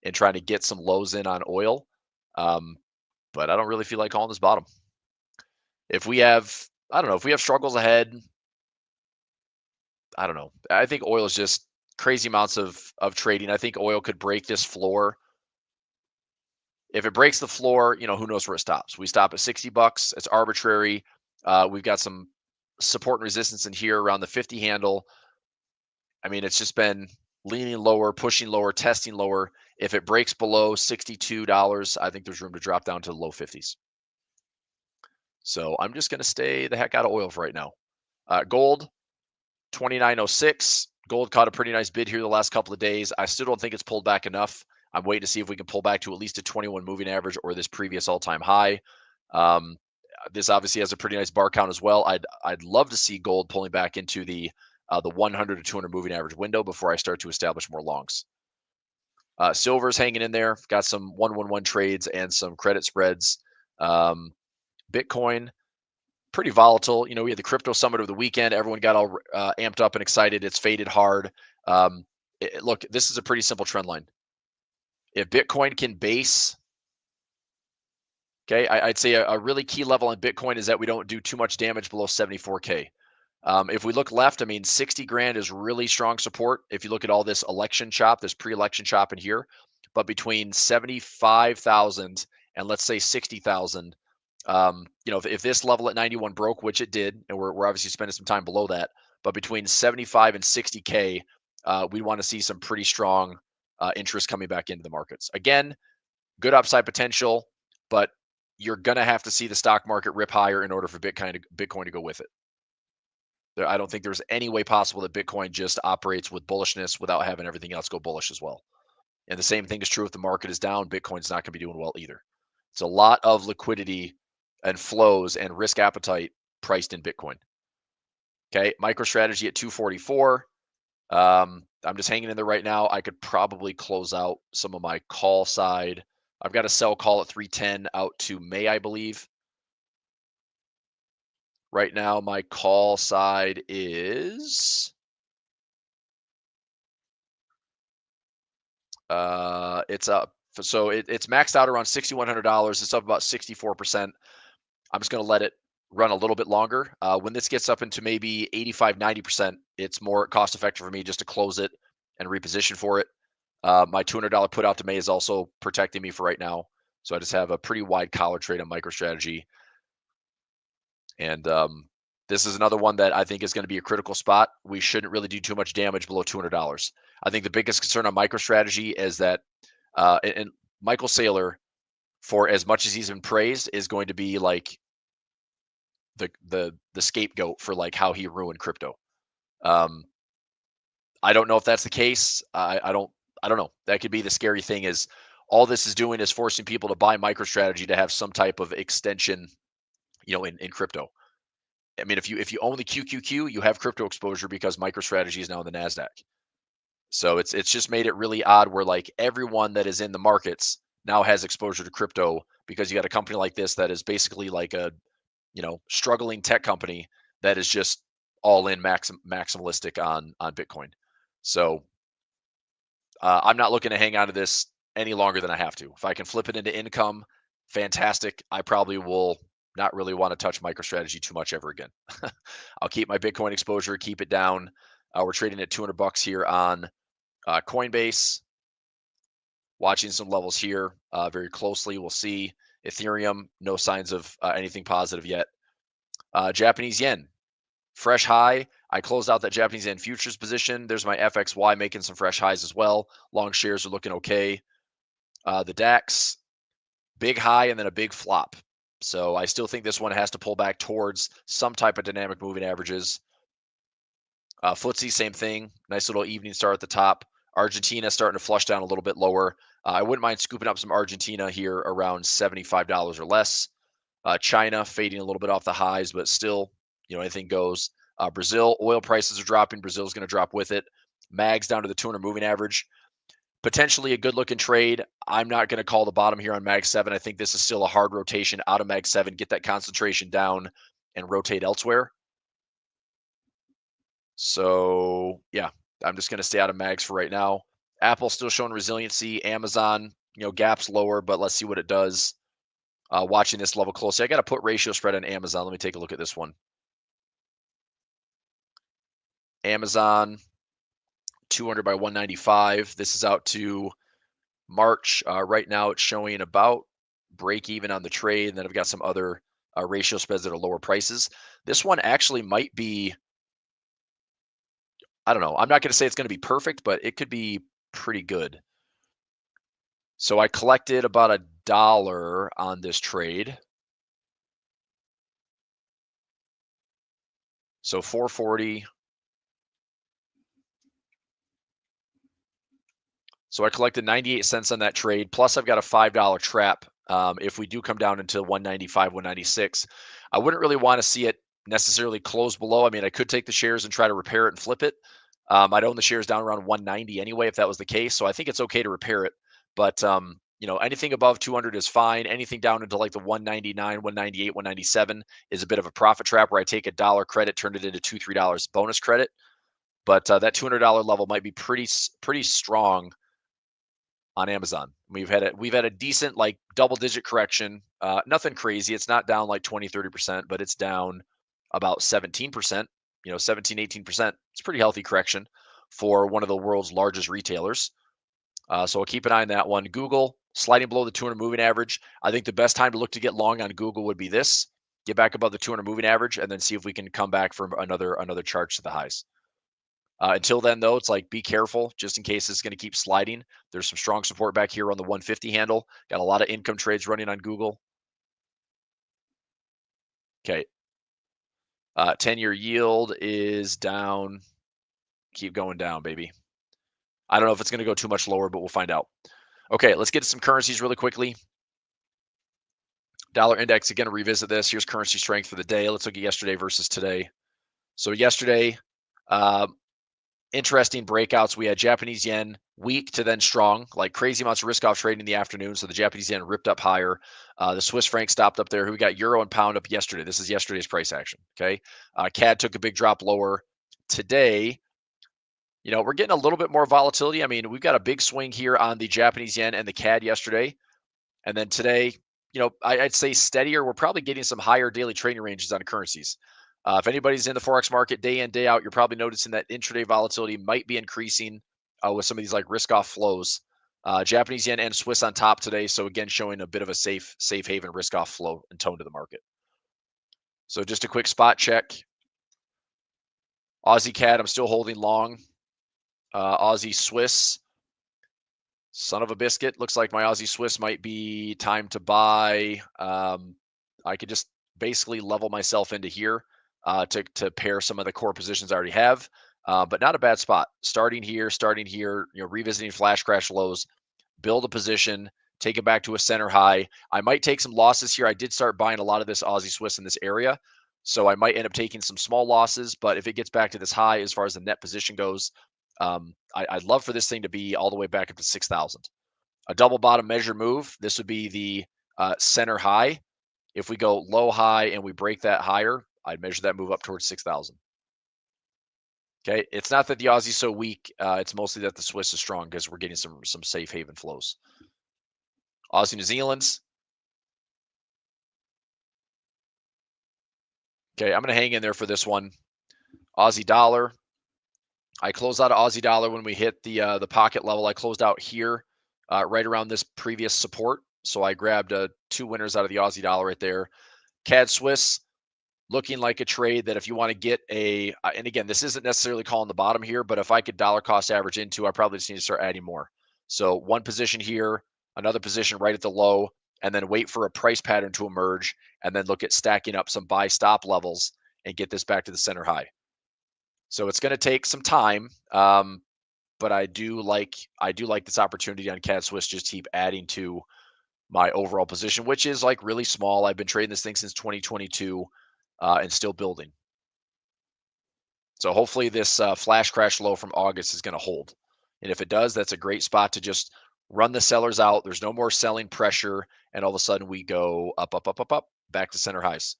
and trying to get some lows in on oil. But I don't really feel like calling this bottom. If we have, I don't know, if we have struggles ahead, I don't know. I think oil is just crazy amounts of trading. I think oil could break this floor. If it breaks the floor, who knows where it stops. We stop at 60 bucks. It's arbitrary. We've got some support and resistance in here around the 50 handle. I mean, it's just been leaning lower, pushing lower, testing lower. If it breaks below $62, I think there's room to drop down to the low 50s. So I'm just going to stay the heck out of oil for right now. Gold, 29.06. Gold caught a pretty nice bid here the last couple of days. I still don't think it's pulled back enough. I'm waiting to see if we can pull back to at least a 21 moving average or this previous all-time high. This obviously has a pretty nice bar count as well. I'd love to see gold pulling back into the 100 to 200 moving average window before I start to establish more longs. Silver's hanging in there. Got some 111 trades and some credit spreads. Bitcoin, pretty volatile. We had the crypto summit over the weekend. Everyone got all amped up and excited. It's faded hard. Look, this is a pretty simple trend line. If Bitcoin can base, okay, I'd say a really key level in Bitcoin is that we don't do too much damage below 74K. If we look left, I mean, 60 grand is really strong support. If you look at all this election chop, this pre-election chop in here, but between 75,000 and let's say 60,000, if this level at 91 broke, which it did, and we're obviously spending some time below that, but between 75 and 60K, we want to see some pretty strong interest coming back into the markets. Again, good upside potential, but you're going to have to see the stock market rip higher in order for Bitcoin to go with it. I don't think there's any way possible that Bitcoin just operates with bullishness without having everything else go bullish as well. And the same thing is true if the market is down, Bitcoin's not going to be doing well either. It's a lot of liquidity and flows and risk appetite priced in Bitcoin. Okay, MicroStrategy at 244. I'm just hanging in there right now. I could probably close out some of my call side. I've got a sell call at 310 out to May, I believe. Right now, my call side is it's up. So it's maxed out around $6,100. It's up about 64%. I'm just going to let it run a little bit longer. When this gets up into maybe 85, 90%, it's more cost effective for me just to close it and reposition for it. My $200 put out to May is also protecting me for right now. So I just have a pretty wide collar trade on MicroStrategy. And this is another one that I think is going to be a critical spot. We shouldn't really do too much damage below $200. I think the biggest concern on MicroStrategy is that, and Michael Saylor, for as much as he's been praised, is going to be like the scapegoat for like how he ruined crypto. I don't know if that's the case. I don't know. That could be the scary thing. Is all this is doing is forcing people to buy MicroStrategy to have some type of extension, in crypto. I mean, if you own the QQQ, you have crypto exposure because MicroStrategy is now in the NASDAQ. So it's just made it really odd where like everyone that is in the markets now has exposure to crypto because you got a company like this that is basically like a, struggling tech company that is just all in maximalistic on Bitcoin. So I'm not looking to hang on to this any longer than I have to. If I can flip it into income, fantastic. I probably will not really want to touch MicroStrategy too much ever again. I'll keep my Bitcoin exposure, keep it down. We're trading at $200 here on Coinbase. Watching some levels here very closely. We'll see. Ethereum, no signs of anything positive yet. Japanese yen, fresh high. I closed out that Japanese yen futures position. There's my FXY making some fresh highs as well. Long shares are looking okay. The DAX, big high and then a big flop. So I still think this one has to pull back towards some type of dynamic moving averages. FTSE, same thing. Nice little evening star at the top. Argentina starting to flush down a little bit lower. I wouldn't mind scooping up some Argentina here around $75 or less. China fading a little bit off the highs, but still, anything goes. Brazil, oil prices are dropping. Brazil's going to drop with it. MAG's down to the 200 moving average. Potentially a good looking trade. I'm not going to call the bottom here on MAG 7. I think this is still a hard rotation out of MAG 7. Get that concentration down and rotate elsewhere. So yeah, I'm just going to stay out of MAGs for right now. Apple still showing resiliency. Amazon, gaps lower, but let's see what it does. Watching this level closely. I got to put ratio spread on Amazon. Let me take a look at this one. Amazon, 200 by 195. This is out to March. Right now it's showing about break even on the trade. And then I've got some other ratio spreads that are lower prices. This one actually might be, I don't know. I'm not going to say it's going to be perfect, but it could be pretty good. So I collected about $1 on this trade. So 440. So I collected 98 cents on that trade. Plus I've got a $5 trap. If we do come down into 195, 196, I wouldn't really want to see it necessarily close below. I mean, I could take the shares and try to repair it and flip it. I'd own the shares down around 190 anyway, if that was the case. So I think it's okay to repair it. But, anything above 200 is fine. Anything down into like the 199, 198, 197 is a bit of a profit trap where I take $1 credit, turn it into $2, $3 bonus credit. But that $200 level might be pretty strong on Amazon. We've had a decent like double-digit correction. Nothing crazy. It's not down like 20, 30%, but it's down about 17%. 17, 18%. It's a pretty healthy correction for one of the world's largest retailers. So I'll keep an eye on that one. Google, sliding below the 200 moving average. I think the best time to look to get long on Google would be this. Get back above the 200 moving average and then see if we can come back from another charge to the highs. Until then, though, it's like be careful just in case it's going to keep sliding. There's some strong support back here on the 150 handle. Got a lot of income trades running on Google. Okay. 10-year yield is down. Keep going down, baby. I don't know if it's going to go too much lower, but we'll find out. Okay, let's get to some currencies really quickly. Dollar index, again, to revisit this. Here's currency strength for the day. Let's look at yesterday versus today. So yesterday, interesting breakouts. We had Japanese yen weak to then strong, like crazy amounts of risk off trading in the afternoon. So the Japanese yen ripped up higher. The Swiss franc stopped up there. We got euro and pound up yesterday. This is yesterday's price action. Okay. CAD took a big drop lower. Today, we're getting a little bit more volatility. I mean, we've got a big swing here on the Japanese yen and the CAD yesterday. And then today, I'd say steadier. We're probably getting some higher daily trading ranges on currencies. If anybody's in the Forex market day in, day out, you're probably noticing that intraday volatility might be increasing with some of these like risk-off flows. Japanese yen and Swiss on top today. So again, showing a bit of a safe haven risk-off flow and tone to the market. So just a quick spot check. Aussie CAD, I'm still holding long. Aussie Swiss, son of a biscuit. Looks like my Aussie Swiss might be time to buy. I could just basically level myself into here to pair some of the core positions I already have, but not a bad spot. Starting here, revisiting flash crash lows, build a position, take it back to a center high. I might take some losses here. I did start buying a lot of this Aussie Swiss in this area, so I might end up taking some small losses, but if it gets back to this high as far as the net position goes, I'd love for this thing to be all the way back up to 6,000. A double bottom measure move. This would be the center high. If we go low high and we break that higher, I'd measure that move up towards 6,000. Okay, it's not that the Aussie's so weak. It's mostly that the Swiss is strong because we're getting some safe haven flows. Aussie New Zealand's Okay, I'm going to hang in there for this one. Aussie dollar. I closed out of Aussie dollar when we hit the pocket level. I closed out here right around this previous support. So I grabbed 2 winners out of the Aussie dollar right there. CAD Swiss looking like a trade that if you want to get and again, this isn't necessarily calling the bottom here, but if I could dollar cost average into, I probably just need to start adding more. So one position here, another position right at the low, and then wait for a price pattern to emerge, and then look at stacking up some buy stop levels and get this back to the center high. So it's going to take some time, but I do like this opportunity on CAD Swiss. Just keep adding to my overall position, which is like really small. I've been trading this thing since 2022 and still building. So hopefully this flash crash low from August is going to hold. And if it does, that's a great spot to just run the sellers out. There's no more selling pressure. And all of a sudden we go up, up, up, up, up, back to center highs.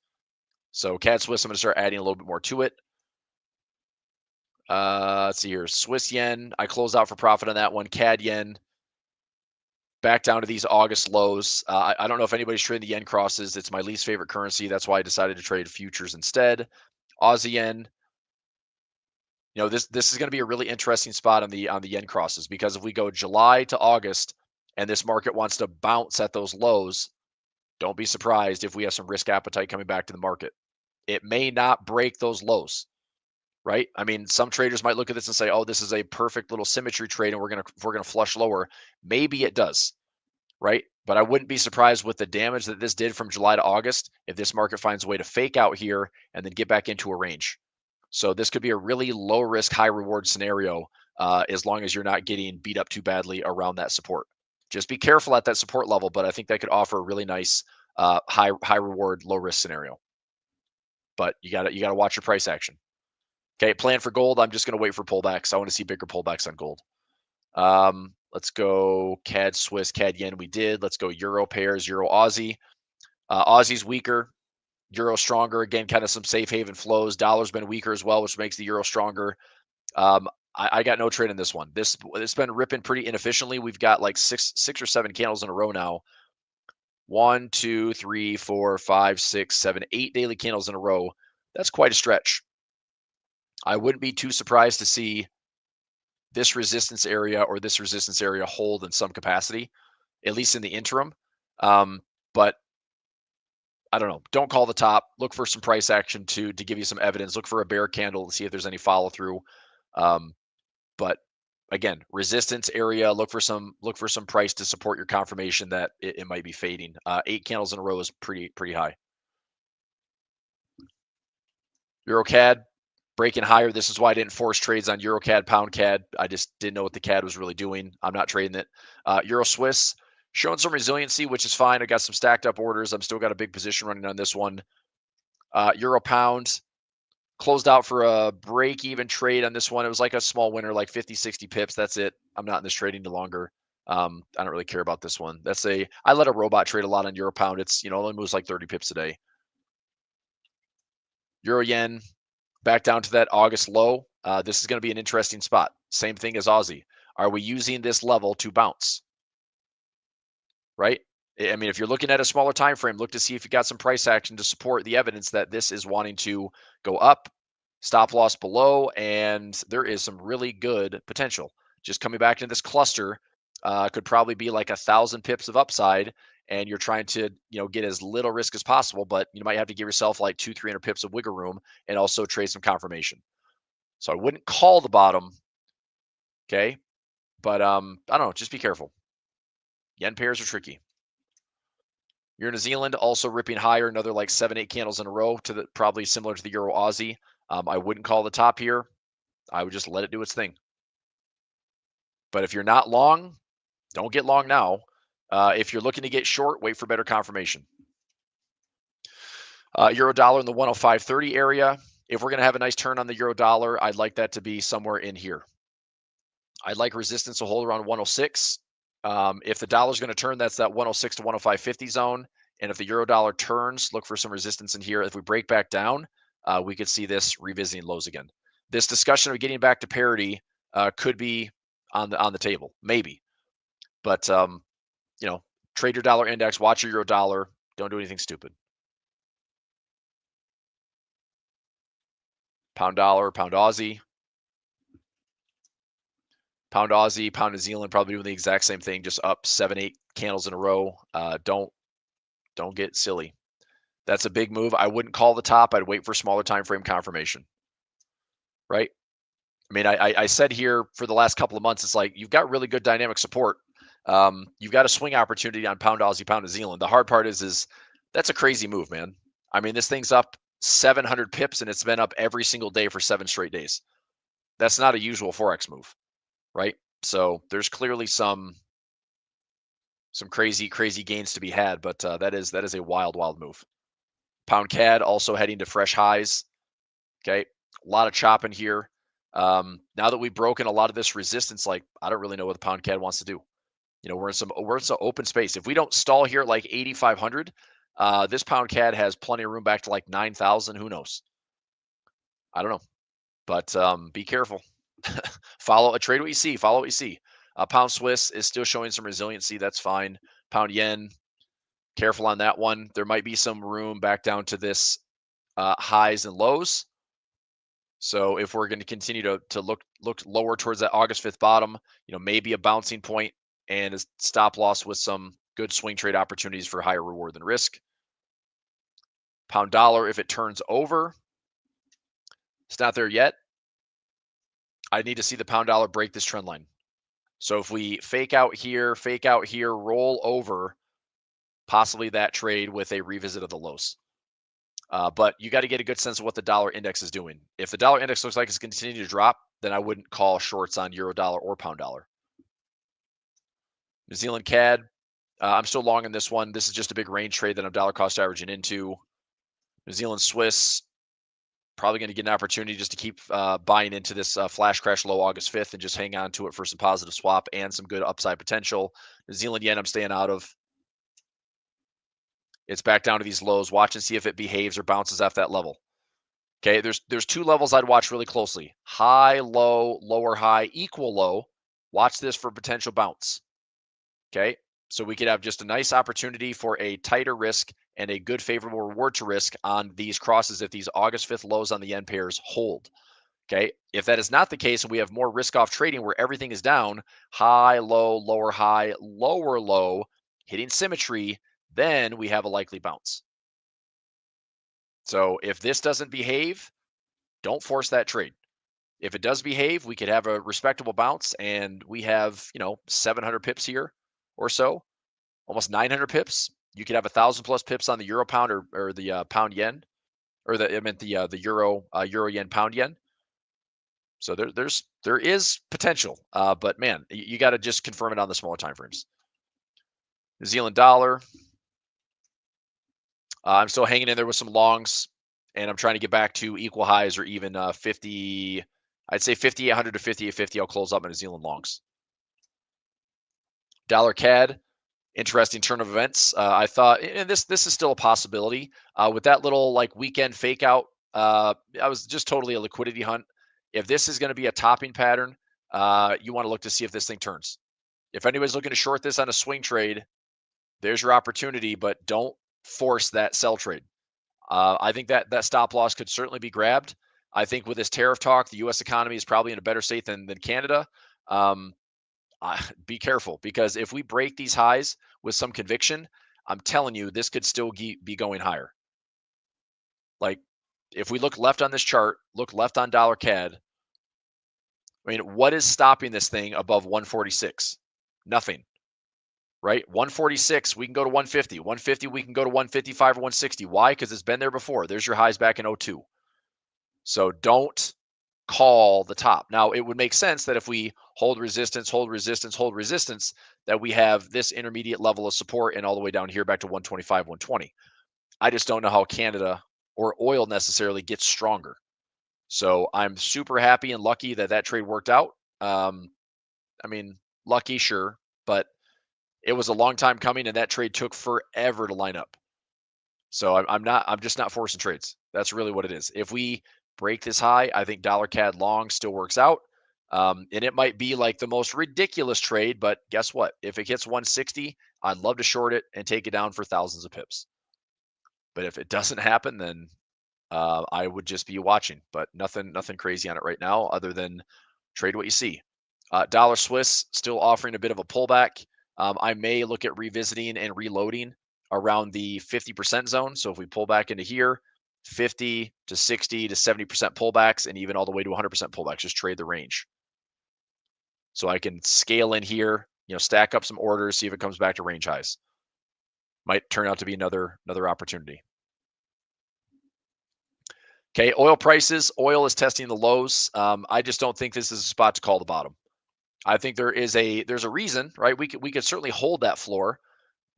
So CAD Swiss, I'm going to start adding a little bit more to it. Let's see here. Swiss yen, I closed out for profit on that one. CAD yen, back down to these August lows. I don't know if anybody's trading the yen crosses. It's my least favorite currency. That's why I decided to trade futures instead. Aussie yen. This is going to be a really interesting spot on the yen crosses, because if we go July to August and this market wants to bounce at those lows, don't be surprised if we have some risk appetite coming back to the market. It may not break those lows, right? I mean, some traders might look at this and say, "Oh, this is a perfect little symmetry trade, and we're gonna flush lower." Maybe it does, right? But I wouldn't be surprised with the damage that this did from July to August if this market finds a way to fake out here and then get back into a range. So this could be a really low risk, high reward scenario as long as you're not getting beat up too badly around that support. Just be careful at that support level, but I think that could offer a really nice high reward, low risk scenario. But you gotta watch your price action. Okay, plan for gold. I'm just gonna wait for pullbacks. I want to see bigger pullbacks on gold. Let's go CAD Swiss, CAD yen. We did. Let's go Euro pairs, Euro Aussie. Aussie's weaker. Euro stronger. Again, kind of some safe haven flows. Dollar's been weaker as well, which makes the euro stronger. I got no trade in this one. It's been ripping pretty inefficiently. We've got like six or seven candles in a row now. 1, 2, 3, 4, 5, 6, 7, 8 daily candles in a row. That's quite a stretch. I wouldn't be too surprised to see this resistance area or this resistance area hold in some capacity, at least in the interim. But I don't know. Don't call the top. Look for some price action to give you some evidence. Look for a bear candle to see if there's any follow through. But again, resistance area. Look for some price to support your confirmation that it might be fading. 8 candles in a row is pretty high. EuroCAD breaking higher. This is why I didn't force trades on EuroCAD, Pound CAD. I just didn't know what the CAD was really doing. I'm not trading it. Euro Swiss showing some resiliency, which is fine. I got some stacked up orders. I'm still got a big position running on this one. Euro Pound closed out for a break even trade on this one. It was like a small winner, like 50, 60 pips. That's it. I'm not in this trading any longer. I don't really care about this one. I let a robot trade a lot on Euro Pound. It's, only moves like 30 pips a day. Euro Yen back down to that August low. This is going to be an interesting spot. Same thing as Aussie. Are we using this level to bounce? Right? I mean, if you're looking at a smaller time frame, look to see if you got some price action to support the evidence that this is wanting to go up, stop loss below, and there is some really good potential. Just coming back into this cluster could probably be like 1,000 pips of upside, and you're trying to get as little risk as possible, but you might have to give yourself like 200-300 pips of wiggle room and also trade some confirmation. So I wouldn't call the bottom, okay? But I don't know, just be careful. Yen pairs are tricky. You're New Zealand also ripping higher, another like 7-8 candles in a row to probably similar to the Euro Aussie. I wouldn't call the top here. I would just let it do its thing. But if you're not long, don't get long now. If you're looking to get short, wait for better confirmation. Euro dollar in the 105.30 area. If we're going to have a nice turn on the euro dollar, I'd like that to be somewhere in here. I'd like resistance to hold around 106. If the dollar's going to turn, that's that 106 to 105.50 zone. And if the euro dollar turns, look for some resistance in here. If we break back down, we could see this revisiting lows again. This discussion of getting back to parity could be on the table, maybe. But trade your dollar index, watch your euro dollar. Don't do anything stupid. Pound dollar, pound Aussie. Pound Aussie, pound New Zealand, probably doing the exact same thing, just up 7-8 candles in a row. Don't get silly. That's a big move. I wouldn't call the top. I'd wait for smaller time frame confirmation. Right? I mean, I said here for the last couple of months, it's like you've got really good dynamic support. You've got a swing opportunity on pound Aussie, pound New Zealand. The hard part is that's a crazy move, man. I mean, this thing's up 700 pips and it's been up every single day for 7 straight days. That's not a usual Forex move, right? So there's clearly some crazy gains to be had, but that is a wild move. Pound CAD also heading to fresh highs. Okay, a lot of chopping here. Now that we've broken a lot of this resistance, like I don't really know what the pound CAD wants to do. You know, we're in some open space. If we don't stall here at like 8,500, this pound CAD has plenty of room back to like 9,000. Who knows? I don't know, but be careful. Follow a trade what you see. Follow what you see. Pound Swiss is still showing some resiliency. That's fine. Pound yen, careful on that one. There might be some room back down to this highs and lows. So if we're going to continue to look lower towards that August 5th bottom, you know, maybe a bouncing point and a stop loss with some good swing trade opportunities for higher reward than risk. Pound dollar, if it turns over, it's not there yet. I need to see the pound dollar break this trend line. So if we fake out here, roll over, possibly that trade with a revisit of the lows. But you got to get a good sense of what the dollar index is doing. If the dollar index looks like it's continuing to drop, then I wouldn't call shorts on euro dollar or pound dollar. New Zealand CAD, I'm still long in this one. This is just a big range trade that I'm dollar cost averaging into. New Zealand Swiss, probably going to get an opportunity just to keep buying into this flash crash low August 5th and just hang on to it for some positive swap and some good upside potential. New Zealand yen, I'm staying out of. It's back down to these lows. Watch and see if it behaves or bounces off that level. Okay, there's 2 levels I'd watch really closely. High, low, lower, high, equal low. Watch this for potential bounce. Okay, so we could have just a nice opportunity for a tighter risk and a good favorable reward to risk on these crosses if these August 5th lows on the yen pairs hold. Okay, if that is not the case and we have more risk off trading where everything is down, high, low, lower low, hitting symmetry, then we have a likely bounce. So if this doesn't behave, don't force that trade. If it does behave, we could have a respectable bounce and we have, 700 pips here or so, almost 900 pips. You could have 1,000 plus pips on the euro pound or the pound yen, or the euro yen pound yen. So there is potential, but man, you got to just confirm it on the smaller time frames. New Zealand dollar. I'm still hanging in there with some longs, and I'm trying to get back to equal highs or even 50. I'd say 5,800 to 5,850. I'll close up my New Zealand longs. Dollar CAD, interesting turn of events. I thought, and this is still a possibility. With that little like weekend fake out, I was just totally a liquidity hunt. If this is going to be a topping pattern, you want to look to see if this thing turns. If anybody's looking to short this on a swing trade, there's your opportunity, but don't force that sell trade. I think that stop loss could certainly be grabbed. I think with this tariff talk, the U.S. economy is probably in a better state than Canada. Be careful, because if we break these highs with some conviction, I'm telling you, this could still be going higher. Like if we look left on this chart, look left on dollar CAD. I mean, what is stopping this thing above 146? Nothing. Right? 146, we can go to 150. 150, we can go to 155 or 160. Why? Because it's been there before. There's your highs back in 02. So don't call the top. Now, it would make sense that if we hold resistance, that we have this intermediate level of support and all the way down here back to 125, 120. I just don't know how Canada or oil necessarily gets stronger. So I'm super happy and lucky that trade worked out. I mean, lucky, sure, but it was a long time coming, and that trade took forever to line up. So I'm just not forcing trades. That's really what it is. If we break this high, I think dollar CAD long still works out. And it might be like the most ridiculous trade, but guess what? If it hits 160, I'd love to short it and take it down for thousands of pips. But if it doesn't happen, then I would just be watching, but nothing crazy on it right now other than trade what you see. Dollar Swiss still offering a bit of a pullback. I may look at revisiting and reloading around the 50% zone. So if we pull back into here, 50 to 60 to 70% pullbacks, and even all the way to 100% pullbacks, just trade the range. So I can scale in here, stack up some orders, see if it comes back to range highs. Might turn out to be another opportunity. Okay, oil prices. Oil is testing the lows. I just don't think this is a spot to call the bottom. I think there's a reason, right? We could certainly hold that floor,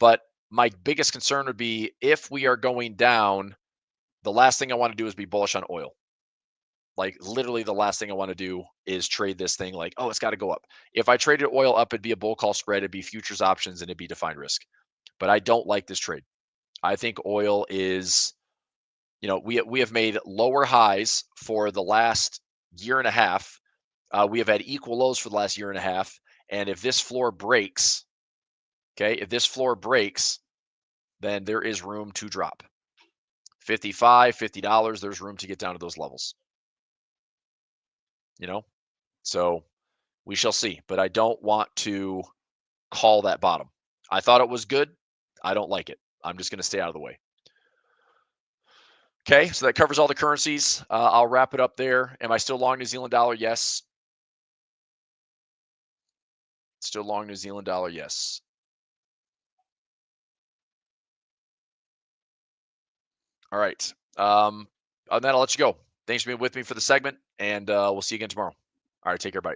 but my biggest concern would be if we are going down, the last thing I want to do is be bullish on oil. Like literally the last thing I want to do is trade this thing like, oh, it's got to go up. If I traded oil up, it'd be a bull call spread, it'd be futures options, and it'd be defined risk. But I don't like this trade. I think oil is, we have made lower highs for the last year and a half. We have had equal lows for the last year and a half. And if this floor breaks, then there is room to drop. $55, $50, there's room to get down to those levels. So we shall see. But I don't want to call that bottom. I thought it was good. I don't like it. I'm just going to stay out of the way. Okay, so that covers all the currencies. I'll wrap it up there. Am I still long New Zealand dollar? Yes. Still long New Zealand dollar? Yes. All right. On that, I'll let you go. Thanks for being with me for the segment, and we'll see you again tomorrow. All right, take care. Bye.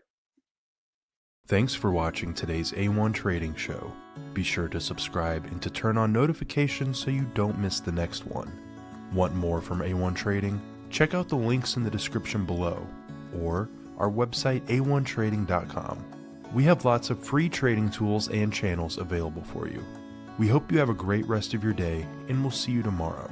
Thanks for watching today's A1 Trading Show. Be sure to subscribe and to turn on notifications so you don't miss the next one. Want more from A1 Trading? Check out the links in the description below or our website a1trading.com. We have lots of free trading tools and channels available for you. We hope you have a great rest of your day, and we'll see you tomorrow.